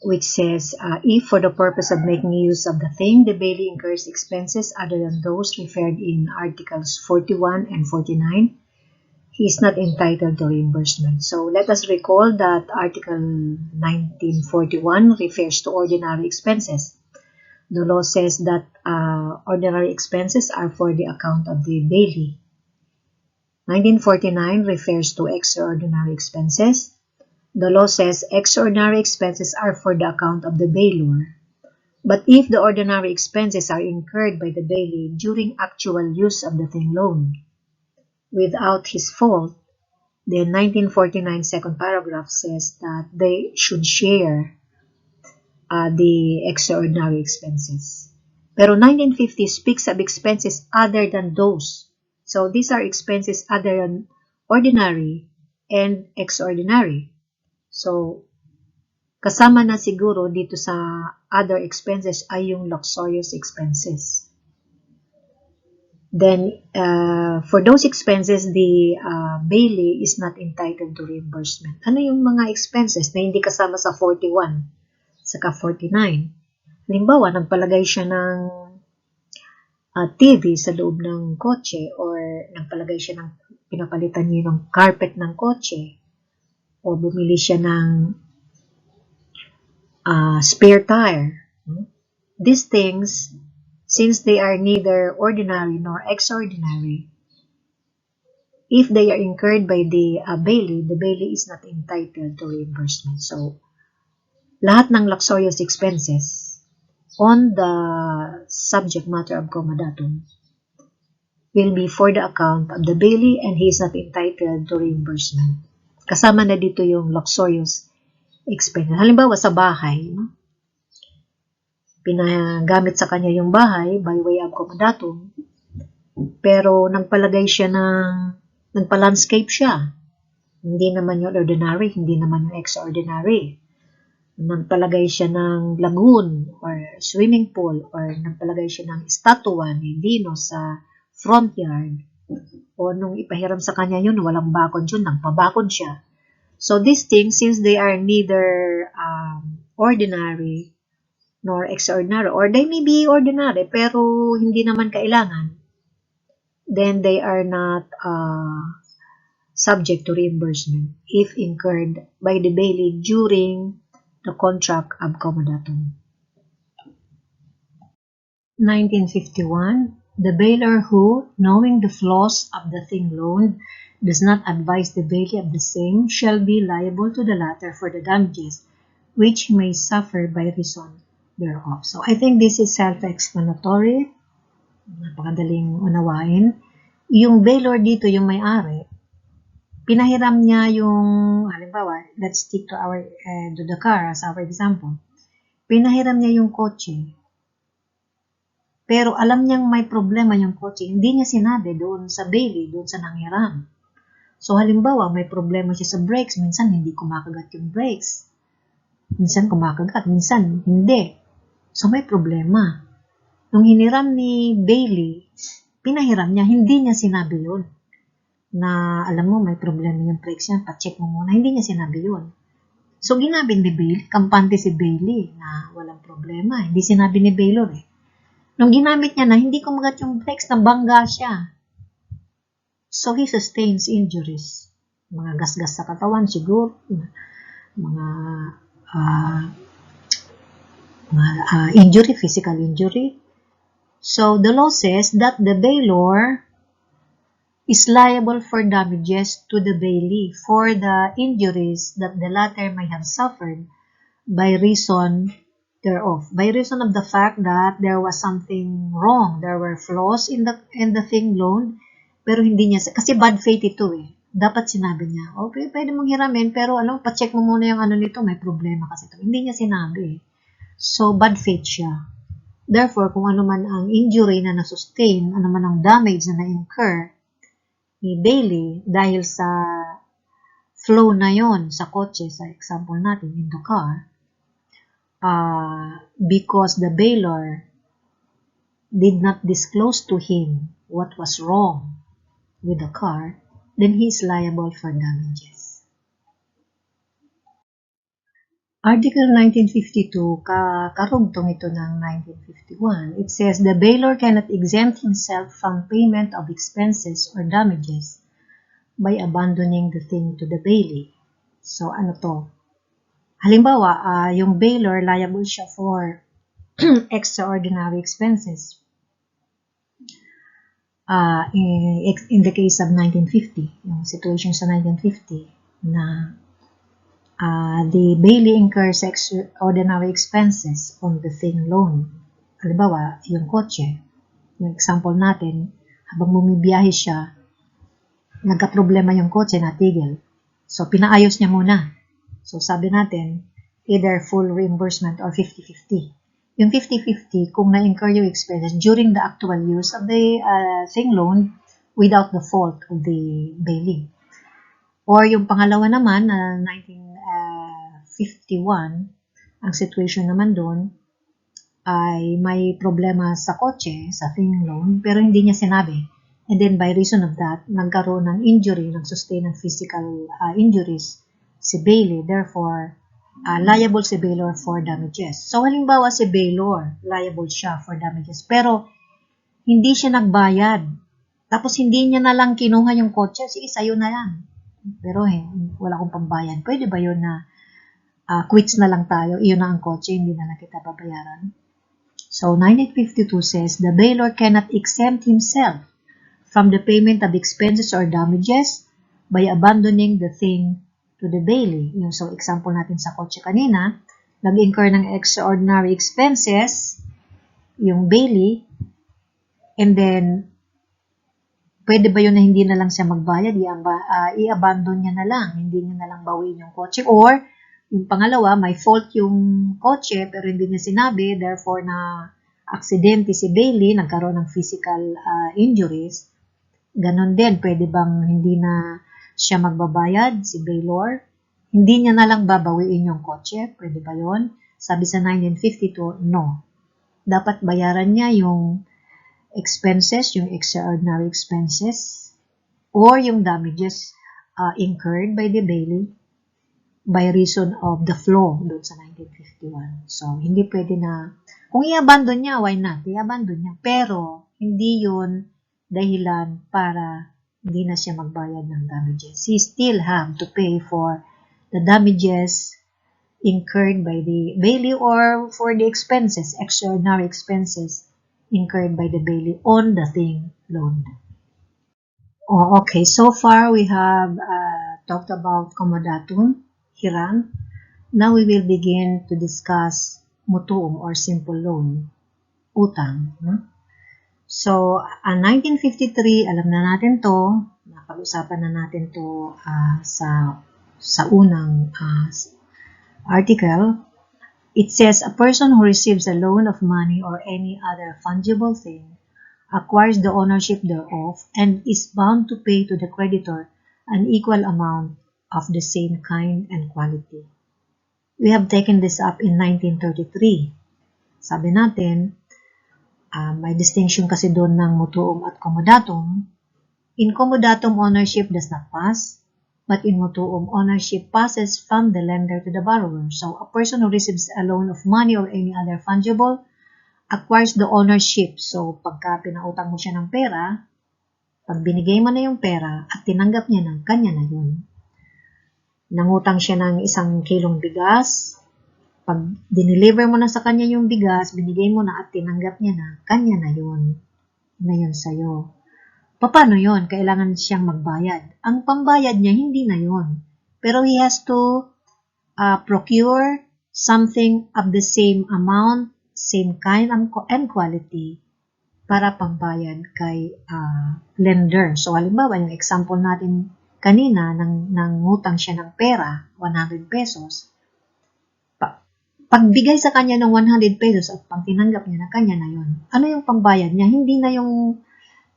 which says, if for the purpose of making use of the thing, the Bailey incurs expenses other than those referred in Articles 41 and 49, he is not entitled to reimbursement. So let us recall that Article 1941 refers to ordinary expenses. The law says that ordinary expenses are for the account of the Bailey. 1949 refers to extraordinary expenses. The law says extraordinary expenses are for the account of the bailor. But if the ordinary expenses are incurred by the Bailey during actual use of the thing loan without his fault, then 1949 second paragraph says that they should share the extraordinary expenses. Pero 1950 speaks of expenses other than those. So these are expenses other than ordinary and extraordinary. So, kasama na siguro dito sa other expenses ay yung luxurious expenses. Then, for those expenses, the Bailey is not entitled to reimbursement. Ano yung mga expenses na hindi kasama sa 41, saka 49? Halimbawa, nagpalagay siya ng TV sa loob ng kotse or nagpalagay siya ng pinapalitan niya ng carpet ng kotse o bumili siya ng spare tire. These things, since they are neither ordinary nor extraordinary, if they are incurred by the Bailey is not entitled to reimbursement. So, lahat ng luxurious expenses on the subject matter of comodatum will be for the account of the Bailey and he is not entitled to reimbursement. Kasama na dito yung luxurious expenses. Halimbawa sa bahay, pinagamit sa kanya yung bahay by way of comodatum, pero nagpalagay siya nagpa-landscape siya. Hindi naman yung ordinary, hindi naman yung extraordinary. Nagpalagay siya ng lagoon or swimming pool or nagpalagay siya ng estatwa ni Dino sa front yard o nung ipahiram sa kanya yun, walang bakod yun, nagpabakod siya. So these things, since they are neither ordinary nor extraordinary, or they may be ordinary pero hindi naman kailangan, then they are not subject to reimbursement if incurred by the bailee during the contract ab comodatum. 1951. The bailor who, knowing the flaws of the thing loaned, does not advise the bailee of the same shall be liable to the latter for the damages which he may suffer by reason thereof. So I think this is self-explanatory. Napakadaling unawain. Yung bailor dito, yung may-ari, pinahiram niya yung, halimbawa, let's stick to the car as our example. Pinahiram niya yung kotse. Pero alam niyang may problema yung kotse, hindi niya sinabi doon sa bailee, doon sa nanghiram. So halimbawa, may problema siya sa brakes, minsan hindi kumakagat yung brakes. Minsan kumakagat, minsan hindi. So may problema. Nung hiniram ni bailee, pinahiram niya, hindi niya sinabi yun. Na alam mo, may problema yung brakes yan, pa-check mo muna. Hindi niya sinabi yun. So ginamit ni bailee, kampante si bailee na walang problema. Hindi sinabi ni bailor eh. Nung ginamit niya na, hindi kumagat yung brakes, nabangga siya. So, he sustains injuries. Mga gasgas sa katawan, siguro. Mga injury, physical injury. So, the law says that the bailor is liable for damages to the bailee for the injuries that the latter may have suffered by reason thereof. By reason of the fact that there was something wrong. There were flaws in the thing loaned, pero hindi niya, kasi bad faith ito eh. Dapat sinabi niya, okay, pwede mong hiramin, pero alam, pa-check mo muna yung ano nito, may problema kasi ito. Hindi niya sinabi. So, bad faith siya. Therefore, kung ano man ang injury na na-sustain, ano man ang damage na na-incur ni bailee dahil sa flow na yon sa kotse, sa example natin, in the car, because the bailor did not disclose to him what was wrong with the car, then he is liable for damages. Article 1952, karugtong ito ng 1951, it says, the bailor cannot exempt himself from payment of expenses or damages by abandoning the thing to the bailee. So, ano to? Halimbawa, yung bailor, liable siya for extraordinary expenses. In the case of 1950, yung situation sa 1950, na the bailee incurs extraordinary expenses on the thing loan. Halimbawa, yung kotse, yung example natin, habang bumibiyahe siya, nagka-problema yung kotse, natigil. So, pinaayos niya muna. So, sabi natin, either full reimbursement or 50-50. Yung 50-50, kung na-incur yung expenses during the actual use of the thing loan without the fault of the bailee. Or yung pangalawa naman, 1951, ang situation naman doon ay may problema sa kotse, sa thing loan, pero hindi niya sinabi. And then by reason of that, nagkaroon ng injury, nag-sustain ng physical injuries si bailee, therefore, liable si bailor for damages. So, halimbawa si bailor, liable siya for damages, pero hindi siya nagbayad. Tapos, hindi niya na lang kinuha yung kotse, sige, sa'yo na yan. Pero, wala akong pambayad. Pwede ba yun na quits na lang tayo, iyon na ang kotse, hindi na lang kita babayaran? So, 1952 says, the bailor cannot exempt himself from the payment of expenses or damages by abandoning the thing to the bailee. Yung so example natin sa kotse kanina, nag-incur ng extraordinary expenses yung bailee, and then pwede ba yun na hindi na lang siya magbayad, i-abandon niya na lang, hindi niya na lang bawiin yung kotse, or yung pangalawa, may fault yung kotse pero hindi niya sinabi, therefore na aksidente si bailee, nagkaroon ng physical injuries. Ganon din, pwede bang hindi na siya magbabayad, si bailor? Hindi niya na lang babawiin yung kotse? Pwede ba yun? Sabi sa 1952, no. Dapat bayaran niya yung expenses, yung extraordinary expenses, or yung damages incurred by the bailee by reason of the flaw doon sa 1951. So, hindi pwede na, kung i-abandon niya, why not? I-abandon niya. Pero, hindi yun dahilan para hindi na siya magbayad ng damages. He still have to pay for the damages incurred by the bailee or for the expenses, extraordinary expenses incurred by the bailee on the thing loaned. Oh, okay, so far we have talked about comodatum, hiram. Now we will begin to discuss mutuum or simple loan, utang. No? So, 1953, alam na natin to, napag-usapan na natin to sa unang article. It says, a person who receives a loan of money or any other fungible thing acquires the ownership thereof and is bound to pay to the creditor an equal amount of the same kind and quality. We have taken this up in 1933. Sabi natin, may distinction kasi doon ng mutuum at comodatum. In comodatum, ownership does not pass, but in mutuum, ownership passes from the lender to the borrower. So, a person who receives a loan of money or any other fungible acquires the ownership. So, pagka pinautang mo siya ng pera, pag binigay mo na yung pera at tinanggap niya ng kanya na yun. Nangutang siya ng 1 kilong bigas, pag dineliver mo na sa kanya yung bigas, binigay mo na at tinanggap niya na, kanya na yun. Na yun sa'yo. Paano yun? Kailangan siyang magbayad. Ang pambayad niya, hindi na yun. Pero he has to procure something of the same amount, same kind and quality para pambayad kay lender. So, halimbawa, yung example natin kanina, nangutang siya ng pera, 100 pesos. Pagbigay sa kanya ng 100 pesos at pag tinanggap niya na kanya na yun, ano yung pambayad niya? Hindi na yung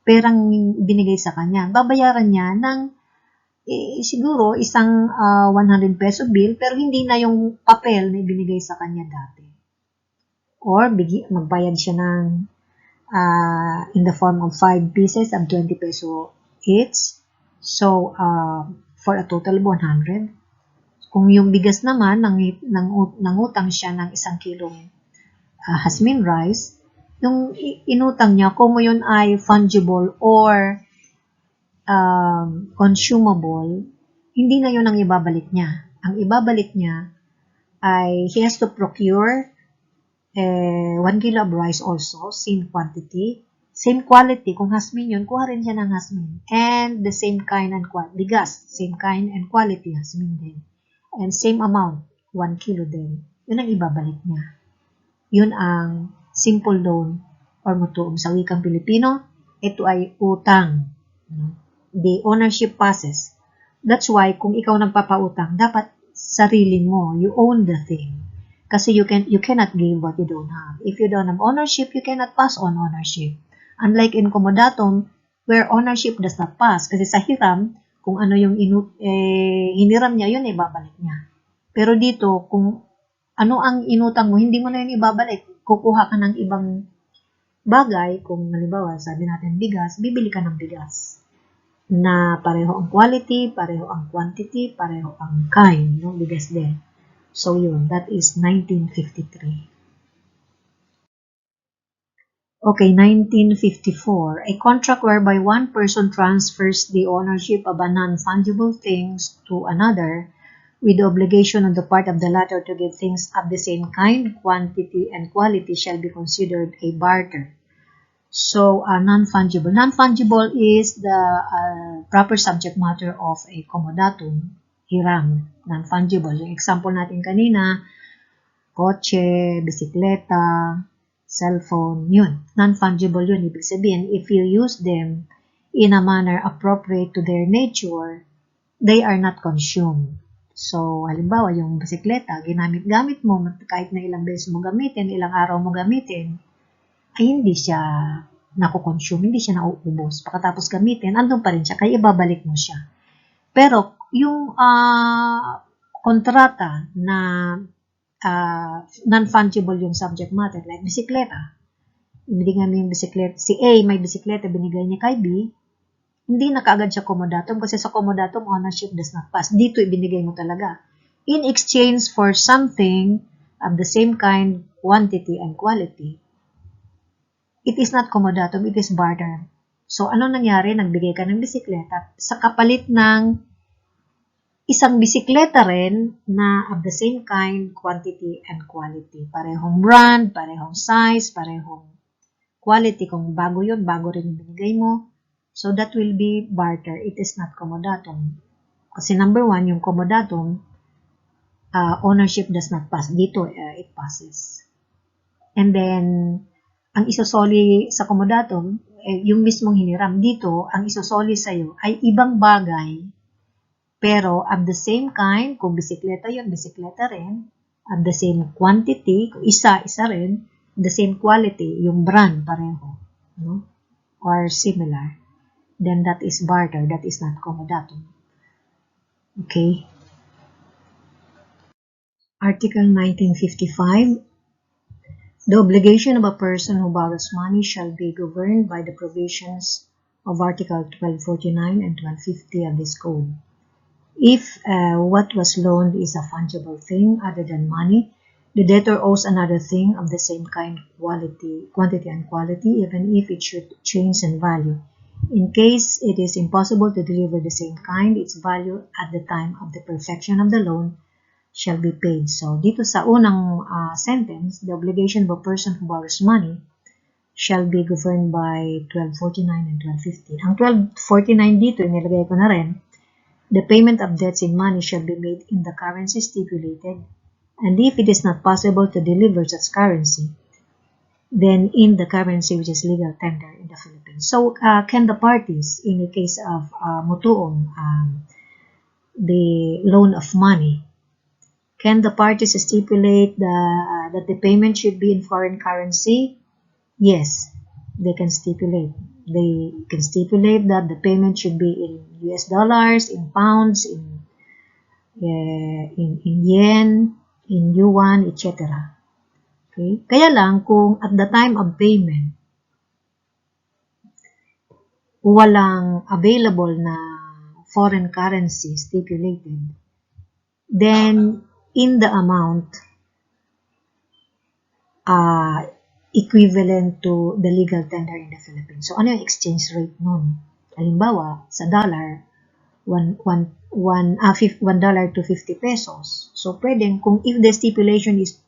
perang binigay sa kanya. Babayaran niya ng siguro isang 100 peso bill pero hindi na yung papel na ibinigay sa kanya dati. Or magbayad siya ng in the form of 5 pieces of 20 peso each. So, for a total of 100. Kung yung bigas naman, nangutang siya ng 1 kilong jasmine rice, yung inutang niya, kung yun ay fungible or consumable, hindi na yun ang ibabalik niya. Ang ibabalik niya ay he has to procure 1 kilo of rice also, same quantity, same quality. Kung jasmine yun, kuha rin siya ng jasmine. And the same kind and quality, bigas, same kind and quality, jasmine din. And same amount, 1 kilo din. Yun ang ibabalik niya. Yun ang simple loan or mutuum. Sa wikang Pilipino, ito ay utang. The ownership passes. That's why, kung ikaw nagpapautang, dapat sarili mo. You own the thing. Kasi you cannot give what you don't have. If you don't have ownership, you cannot pass on ownership. Unlike in comodatum, where ownership does not pass. Kasi sa hiram, kung ano yung hiniram niya, yun ibabalik niya. Pero dito, kung ano ang inutang mo, hindi mo na yun ibabalik. Kukuha ka ng ibang bagay, kung halimbawa, sabi natin bigas, bibili ka ng bigas. Na pareho ang quality, pareho ang quantity, pareho ang kind, no? Bigas din. So yun, that is 1953. Okay, 1954. A contract whereby one person transfers the ownership of a non-fungible things to another with the obligation on the part of the latter to give things of the same kind, quantity, and quality shall be considered a barter. So, non-fungible. Non-fungible is the proper subject matter of a comodatum, hiram, non-fungible. Yung example natin kanina, kotse, bisikleta, cellphone, yun. Non-fungible yun. Ibig sabihin, if you use them in a manner appropriate to their nature, they are not consumed. So, halimbawa, yung bisikleta, ginamit-gamit mo, kahit na ilang beses mo gamitin, ilang araw mo gamitin, ay hindi siya nakukonsume, hindi siya nauubos. Pagkatapos gamitin, andun pa rin siya, kaya ibabalik mo siya. Pero, yung kontrata na non-fungible yung subject matter, like bisikleta. Binigay mo yung bisikleta. Si A, may bisikleta, binigay niya kay B, hindi na kaagad siya comodatum kasi sa comodatum, ownership does not pass. Dito, ibinigay mo talaga. In exchange for something of the same kind, quantity, and quality, it is not comodatum, it is barter. So, ano nangyari? Nagbigay ka ng bisikleta sa kapalit ng isang bisikleta rin na of the same kind, quantity, and quality. Parehong brand, parehong size, parehong quality. Kung bago yun, bago rin yung binigay mo. So, that will be barter. It is not comodatum. Kasi number one, yung comodatum, ownership does not pass. Dito, it passes. And then, ang isosoli sa comodatum, yung mismong hiniram. Dito, ang isosoli sa'yo ay ibang bagay, pero of the same kind, kung bisikleta yun, bisikleta rin. Of the same quantity, kung isa rin. The same quality, yung brand, pareho. No? Or similar. Then that is barter. That is not comodatum. Okay? Article 1955. The obligation of a person who borrows money shall be governed by the provisions of Article 1249 and 1250 of this Code. If what was loaned is a fungible thing other than money, the debtor owes another thing of the same kind, quantity and quality, even if it should change in value. In case it is impossible to deliver the same kind, its value at the time of the perfection of the loan shall be paid. So, dito sa unang sentence, the obligation of a person who borrows money shall be governed by 1249 and 1250. Ang 1249 dito, inilagay ko na rin, the payment of debts in money shall be made in the currency stipulated, and if it is not possible to deliver such currency, then in the currency which is legal tender in the Philippines. So, can the parties, in the case of mutuum, the loan of money, can the parties stipulate that the payment should be in foreign currency? Yes, they can stipulate. They can stipulate that the payment should be in US dollars, in pounds, in yen, in yuan, etc. Okay? Kaya lang, kung at the time of payment, walang available na foreign currency stipulated, then in the amount equivalent to the legal tender in the Philippines. So, ano yung exchange rate nun? Halimbawa, sa dollar, $1 to 50 pesos. So, pwedeng, kung if the stipulation is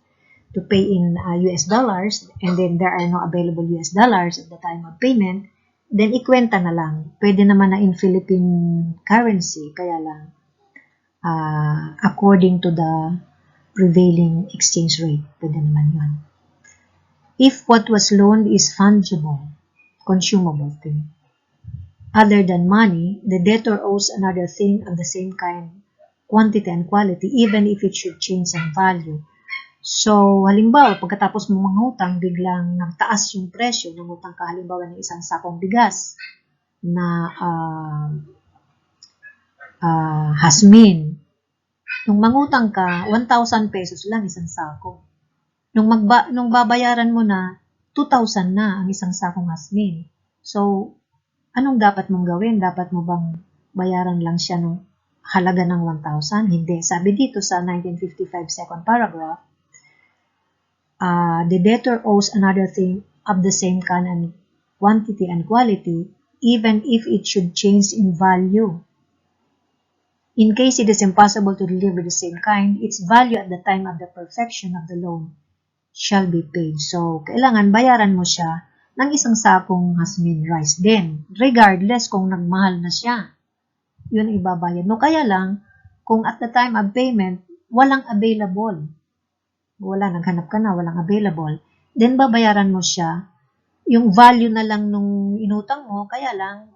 to pay in US dollars, and then there are no available US dollars at the time of payment, then ikwenta na lang. Pwede naman na in Philippine currency, kaya lang, according to the prevailing exchange rate, pwede naman yun. If what was loaned is fungible, consumable thing, other than money, the debtor owes another thing of the same kind, quantity and quality, even if it should change in value. So, halimbawa, pagkatapos mo mangutang, biglang nagtaas yung presyo, nangutang ka halimbawa ng isang sakong bigas na hasmin. Nung mangutang ka, 1,000 pesos lang isang sako. Nung babayaran mo na, 2,000 na ang isang sakong hasmin. So, anong dapat mong gawin? Dapat mo bang bayaran lang siya ng halaga ng 1,000? Hindi. Sabi dito sa 1955 second paragraph, the debtor owes another thing of the same kind and quantity and quality, even if it should change in value. In case it is impossible to deliver the same kind, its value at the time of the perfection of the loan shall be paid. So, kailangan bayaran mo siya ng isang sakong hasmin rice din, regardless kung nagmahal na siya. Yun ibabayad mo. Kaya lang, kung at the time of payment, walang available. Naghanap ka na, walang available. Then, babayaran mo siya. Yung value na lang nung inutang mo, kaya lang,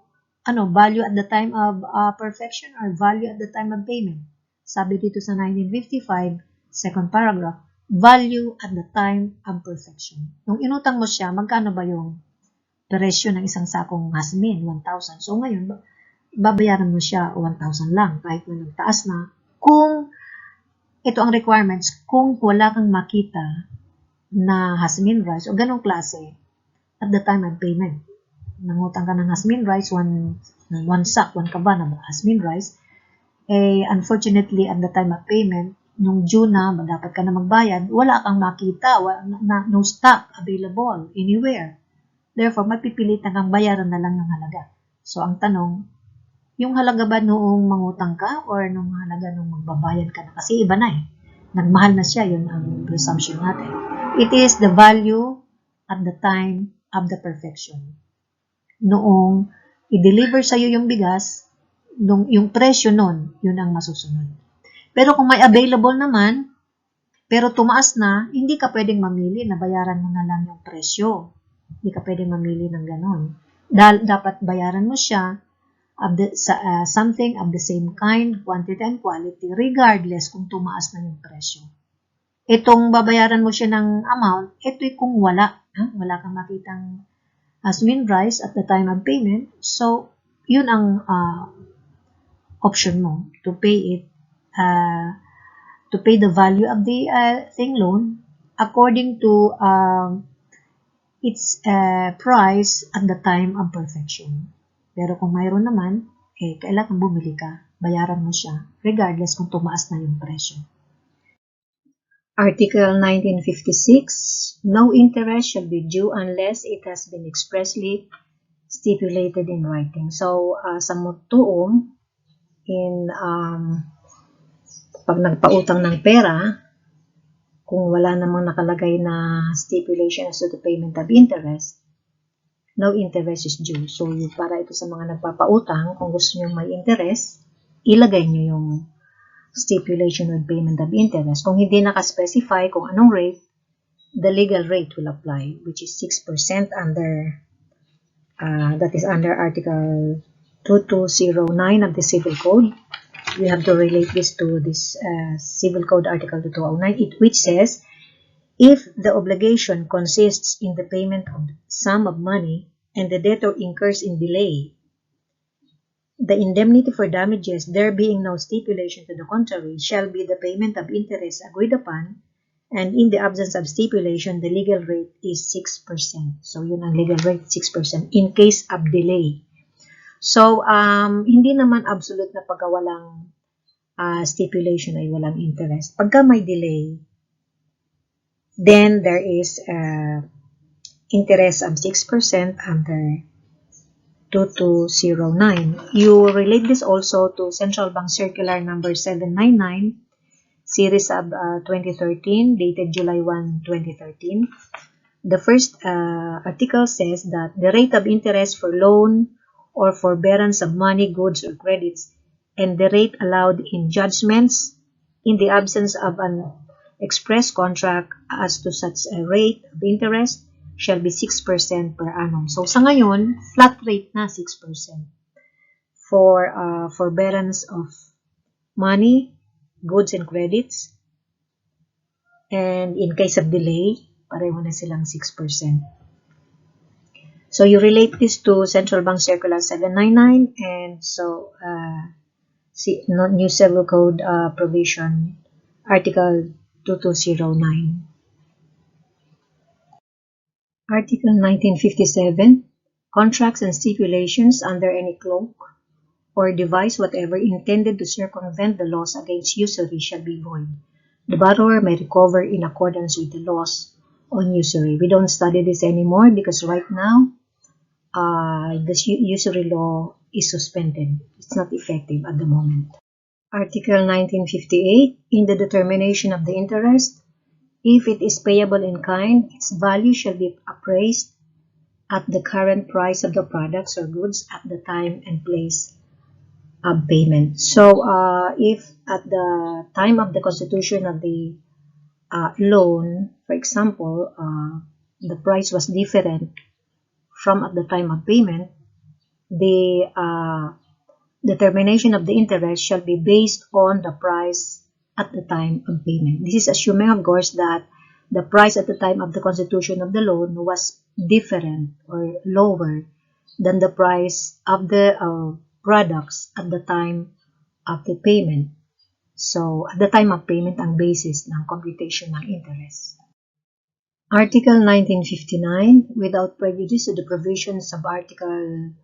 value at the time of perfection or value at the time of payment. Sabi dito sa 1955, second paragraph, value at the time of perfection. Nung inutang mo siya, magkano ba yung presyo ng isang sakong hasmin? 1,000. So ngayon, babayaran mo siya 1,000 lang kahit na nagtaas na. Kung ito ang requirements, kung wala kang makita na hasmin rice o ganong klase at the time of payment. Nangutang ka ng hasmin rice, one kaba na hasmin rice, unfortunately at the time of payment, nung June na, dapat ka na magbayad, wala kang makita, no stock available anywhere. Therefore, mapipilitan kang bayaran na lang yung halaga. So, ang tanong, yung halaga ba noong mangutang ka or nung halaga nung magbabayad ka na? Kasi iba na eh. Nagmahal na siya, yun ang presumption natin. It is the value at the time of the perfection. Noong i-deliver sa'yo yung bigas, yung presyo nun, yun ang masusunod. Pero kung may available naman, pero tumaas na, hindi ka pwedeng mamili na bayaran mo na lang yung presyo. Hindi ka pwedeng mamili ng ganon. Dapat bayaran mo siya something of the same kind, quantity and quality, regardless kung tumaas na yung presyo. Itong babayaran mo siya ng amount, ito'y kung wala kang makitang swing price at the time of payment, so yun ang option mo to pay the value of the thing loan according to its price at the time of perfection. Pero kung mayroon naman, kailangan bumili ka, bayaran mo siya, regardless kung tumaas na yung presyo. Article 1956, no interest shall be due unless it has been expressly stipulated in writing. So, sa mutuong, pag nagpautang ng pera, kung wala namang nakalagay na stipulation as to the payment of interest, no interest is due. So, para ito sa mga nagpapautang, kung gusto nyo may interest, ilagay nyo yung stipulation with payment of interest. Kung hindi nakaspecify kung anong rate, the legal rate will apply, which is 6% that is under Article 2209 of the Civil Code. We have to relate this to this Civil Code Article 2209, which says, if the obligation consists in the payment of sum of money and the debtor incurs in delay, the indemnity for damages, there being no stipulation to the contrary, shall be the payment of interest agreed upon, and in the absence of stipulation, the legal rate is 6%. So, yun ang legal rate, 6%, in case of delay. So, hindi naman absolute na pagka walang stipulation ay walang interest. Pagka may delay, then there is interest of 6% under 2209. You relate this also to Central Bank Circular number 799, series of 2013, dated July 1, 2013. The first article says that the rate of interest for loan or forbearance of money, goods, or credits, and the rate allowed in judgments in the absence of an express contract as to such a rate of interest shall be 6% per annum. So, sa ngayon, flat rate na 6% for forbearance of money, goods, and credits. And in case of delay, pareho na silang 6%. So, you relate this to Central Bank Circular 799 and so New Civil Code provision Article 2209. Article 1957, contracts and stipulations under any cloak or device whatever intended to circumvent the laws against usury shall be void. The borrower may recover in accordance with the laws on usury. We don't study this anymore because right now, the usury law is suspended. It's not effective at the moment. Article 1958, in the determination of the interest, if it is payable in kind, its value shall be appraised at the current price of the products or goods at the time and place of payment. So, if at the time of the constitution of the loan, for example, the price was different from at the time of payment, the determination of the interest shall be based on the price at the time of payment. This is assuming, of course, that the price at the time of the constitution of the loan was different or lower than the price of the products at the time of the payment. So, at the time of payment, ang basis ng computation ng interest. Article 1959, without prejudice to the provisions of Article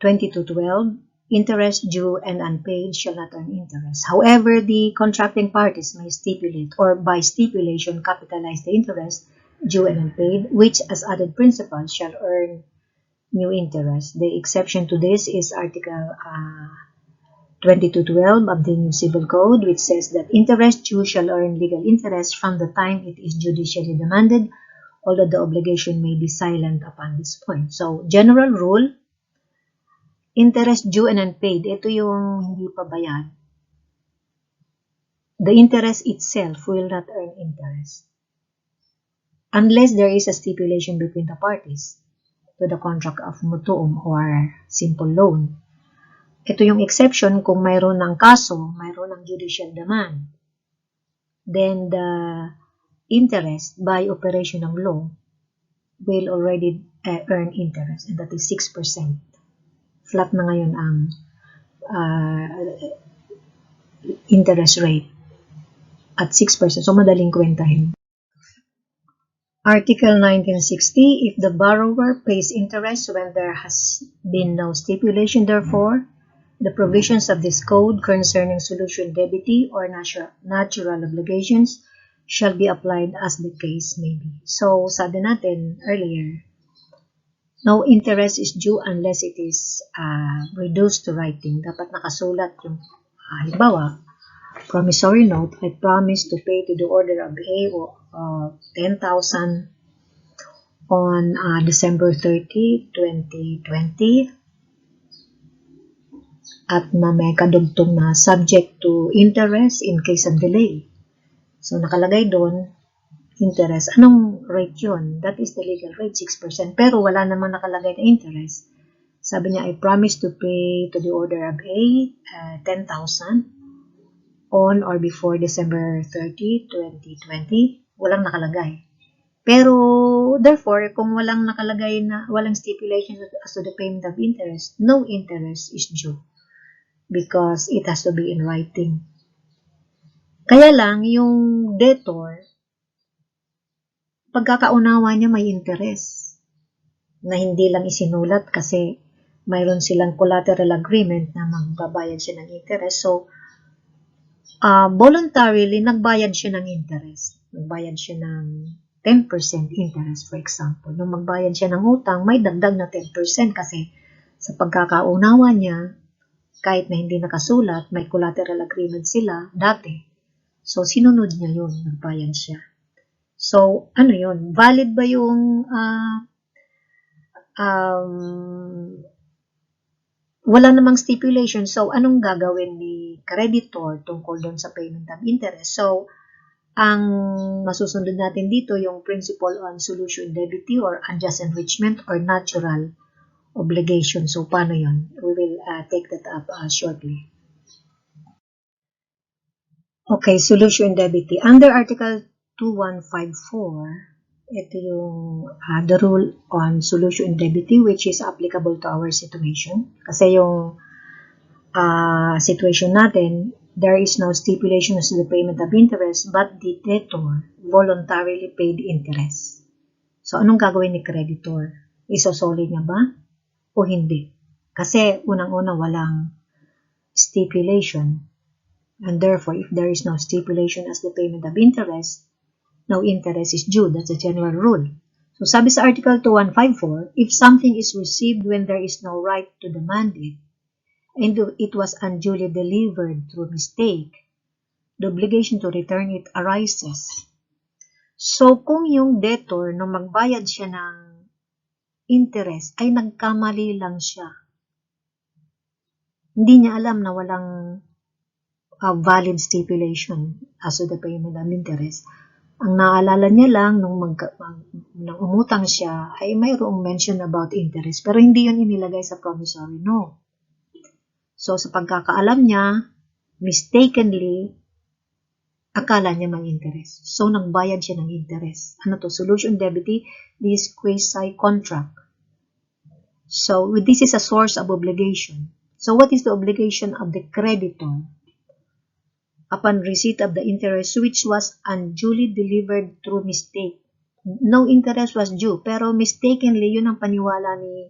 2212, interest due and unpaid shall not earn interest. However, the contracting parties may stipulate or by stipulation capitalize the interest due and unpaid, which as added principal shall earn new interest. The exception to this is Article 2212 of the new Civil Code, which says that interest due shall earn legal interest from the time it is judicially demanded, although the obligation may be silent upon this point. So, general rule, interest due and unpaid, ito yung hindi pa bayad. The interest itself will not earn interest unless there is a stipulation between the parties to the contract of mutuum or simple loan. Ito yung exception kung mayroon ng kaso, mayroon ng judicial demand. Then the interest by operation ng law will already earn interest, and that is 6%. Flat na ngayon ang interest rate at 6%. So, madaling kwentahin. Article 1960, if the borrower pays interest when there has been no stipulation, therefore, the provisions of this code concerning solution debiti or natural obligations shall be applied as the case may be. So, sabi natin earlier, no interest is due unless it is reduced to writing. Dapat nakasulat yung, halimbawa, promissory note, I promise to pay to the order of A 10,000 on December 30, 2020. At na may kadugtong na subject to interest in case of delay. So, nakalagay doon, interest. Anong rate yun? That is the legal rate, 6%. Pero wala namang nakalagay na interest. Sabi niya, I promise to pay to the order of A 10,000 on or before December 30, 2020. Walang nakalagay. Pero, therefore, kung walang nakalagay na, walang stipulation as to the payment of interest, no interest is due. Because it has to be in writing. Kaya lang, yung debtor, pagkakaunawa niya may interest na hindi lang isinulat kasi mayroon silang collateral agreement na magbabayad siya ng interest. So, voluntarily, nagbayad siya ng interest. Nagbayad siya ng 10% interest, for example. Nung magbayad siya ng utang, may dagdag na 10% kasi sa pagkakaunawa niya, kahit na hindi nakasulat, may collateral agreement sila dati. So, sinunod niya yun, nagbayad siya. So, ano yun? Valid ba yung wala namang stipulation? So, anong gagawin ni creditor tungkol doon sa payment of interest? So, ang masusunod natin dito yung principle on solution debiti or unjust enrichment or natural obligation. So, paano yun? We will take that up shortly. Okay, solution debiti. Under Article 2154, ito yung the rule on solution debiti which is applicable to our situation. Kasi yung situation natin, there is no stipulation as to the payment of interest but the debtor voluntarily paid interest. So, anong gagawin ni creditor? Isosoli niya ba? O hindi. Kasi unang-una walang stipulation. And therefore, if there is no stipulation as the payment of interest, no interest is due. That's a general rule. So sabi sa Article 2154, if something is received when there is no right to demand it, and it was unduly delivered through mistake, the obligation to return it arises. So kung yung debtor, nung magbayad siya ng interest, ay nagkamali lang siya. Hindi niya alam na walang valid stipulation as to the payment of interest. Ang naalala niya lang nung umutang siya ay mayroong mention about interest pero hindi yun inilagay sa promissory note. So sa pagkakaalam niya, mistakenly, akala niya may interest. So nagbayad siya ng interest. Ano to? Solution debiti, this quasi-contract. So this is a source of obligation. So what is the obligation of the creditor? Upon receipt of the interest which was unduly delivered through mistake. No interest was due, pero mistakenly, yun ang paniwala ni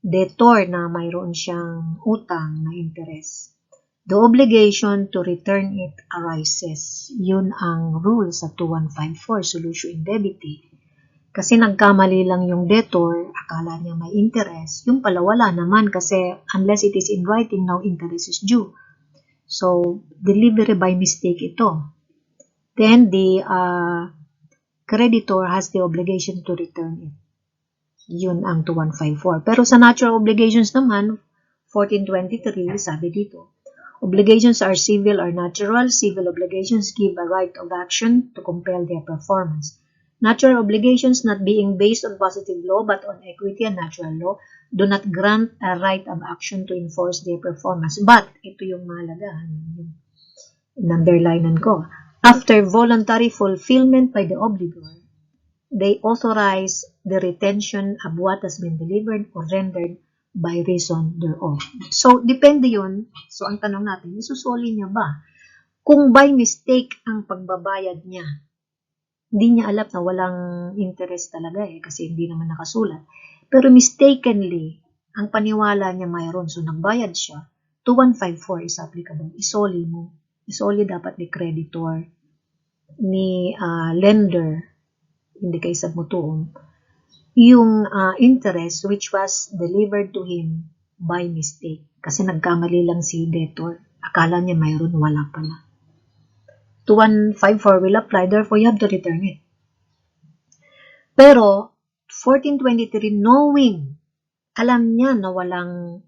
debtor na mayroon siyang utang na interest. The obligation to return it arises. Yun ang rule sa 2154, solution debiti. Kasi nagkamali lang yung debtor, akala niya may interest. Yung pala wala naman kasi unless it is in writing, no interest is due. So, delivery by mistake ito. Then, the creditor has the obligation to return it. Yun ang 2154. Pero sa natural obligations naman, 1423, sabi dito, obligations are civil or natural. Civil obligations give a right of action to compel their performance. Natural obligations not being based on positive law but on equity and natural law do not grant a right of action to enforce their performance. But, ito yung mahalaga, yung underlinean ko. After voluntary fulfillment by the obligor, they authorize the retention of what has been delivered or rendered by reason thereof. So, depende yun. So, ang tanong natin, isusoli niya ba? Kung by mistake ang pagbabayad niya, hindi niya alam na walang interest talaga kasi hindi naman nakasulat. Pero mistakenly, ang paniwala niya mayroon. So, nagbayad siya. 2154 is applicable. Isoli mo. Isoli dapat ni creditor, ni lender, hindi kay sabmutuon, yung interest which was delivered to him by mistake. Kasi nagkamali lang si debtor. Akala niya mayroon, wala pala. 2154 will apply, therefore you have to return it. Pero, 1423, knowing, alam niya na walang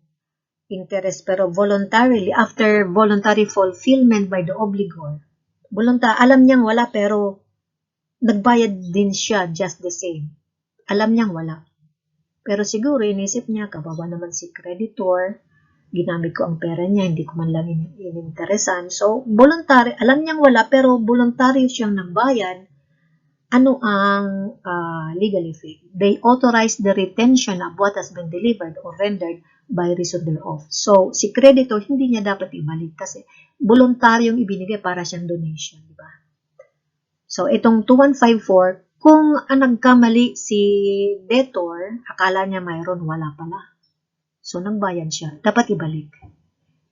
interest, pero voluntarily, after voluntary fulfillment by the obligor, alam niyang wala, pero nagbayad din siya just the same. Alam niyang wala. Pero siguro, inisip niya, kawawa naman si creditor, ginamit ko ang pera niya, hindi ko man lang ininteresan. So, voluntary, alam niyang wala, pero voluntaryo siyang nagbayad. Ano ang legal effect? They authorize the retention of what has been delivered or rendered by reason thereof. So, si creditor, hindi niya dapat ibalik kasi voluntaryong ibinigay para siyang donation, di ba? So, itong 2154, kung nagkamali si debtor, akala niya mayroon, wala pala. So, nagbayad siya. Dapat ibalik.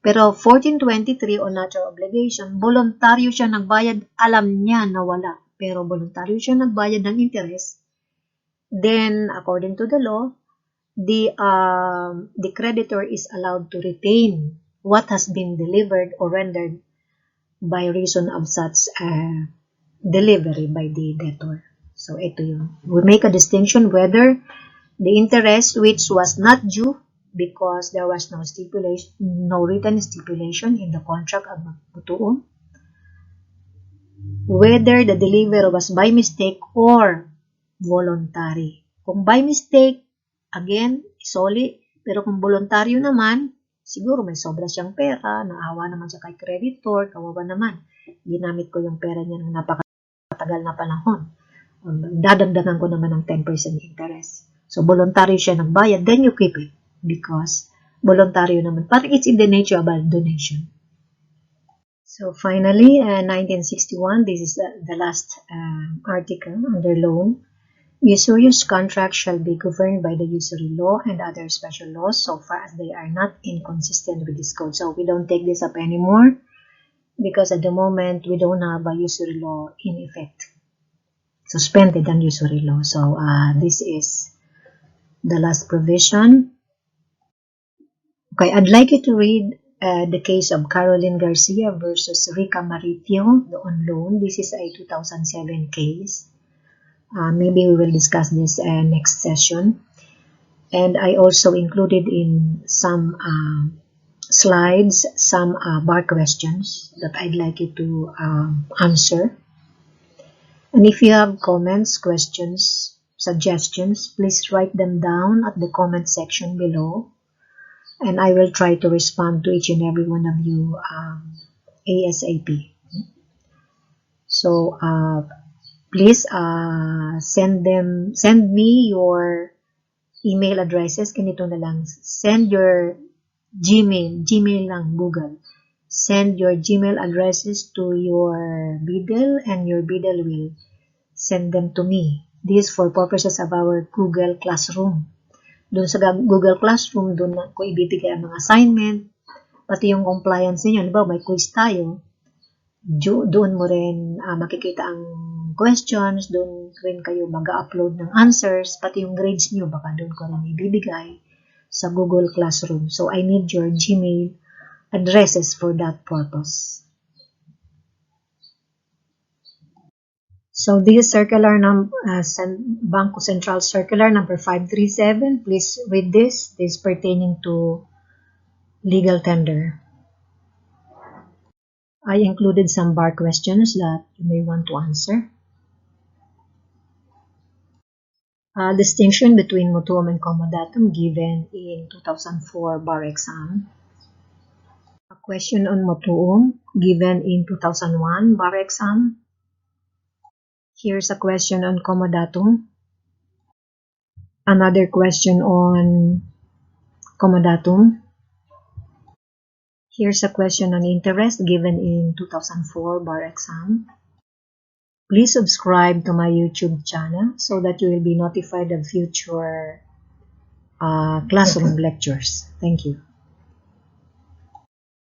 Pero 1423 on natural obligation, voluntaryo siya nagbayad, alam niya na wala. Pero voluntaryo siya nagbayad ng interest. Then, according to the law, the creditor is allowed to retain what has been delivered or rendered by reason of such delivery by the debtor. So, ito yun. We make a distinction whether the interest which was not due because there was no stipulation, no written stipulation in the contract of magputuon, whether the delivery was by mistake or voluntary. Kung by mistake, again, isoli. Pero kung voluntaryo naman, siguro may sobra siyang pera, naawa naman siya kay creditor, kawawa naman. Ginamit ko yung pera niya ng napakatagal na panahon. Dadagdagan ko naman ng 10% interest. So, voluntaryo siya nagbayad, then you keep it. Because voluntaryo naman. Parang it's in the nature of a donation. So finally, 1961, this is the last article under loan. Usurious contracts shall be governed by the usury law and other special laws so far as they are not inconsistent with this code. So we don't take this up anymore because at the moment we don't have a usury law in effect. Suspended ang usury law. So this is the last provision. Okay, I'd like you to read the case of Caroline Garcia versus Rica Maritio on loan. This is a 2007 case. Maybe we will discuss this next session. And I also included in some slides some bar questions that I'd like you to answer. And if you have comments, questions, suggestions, please write them down at the comment section below. And I will try to respond to each and every one of you ASAP. So please send me your email addresses. Ganito na lang. Send your Gmail lang, Google. Send your Gmail addresses to your BDL and your BDL will send them to me. This for purposes of our Google Classroom. Doon sa Google Classroom, doon ko ibibigay ang mga assignment, pati yung compliance ninyo. Halimbawa, may quiz tayo, doon mo rin makikita ang questions, doon rin kayo mag-upload ng answers, pati yung grades nyo, baka doon ko rin ibibigay sa Google Classroom. So, I need your Gmail addresses for that purpose. So, this is circular Bangko Central Circular number 537. Please read this. This is pertaining to legal tender. I included some bar questions that you may want to answer. Distinction between mutuum and comodatum given in 2004 bar exam. A question on mutuum given in 2001 bar exam. Here's a question on comodatum. Another question on comodatum. Here's a question on interest given in 2004 bar exam. Please subscribe to my YouTube channel so that you will be notified of future classroom lectures. Thank you.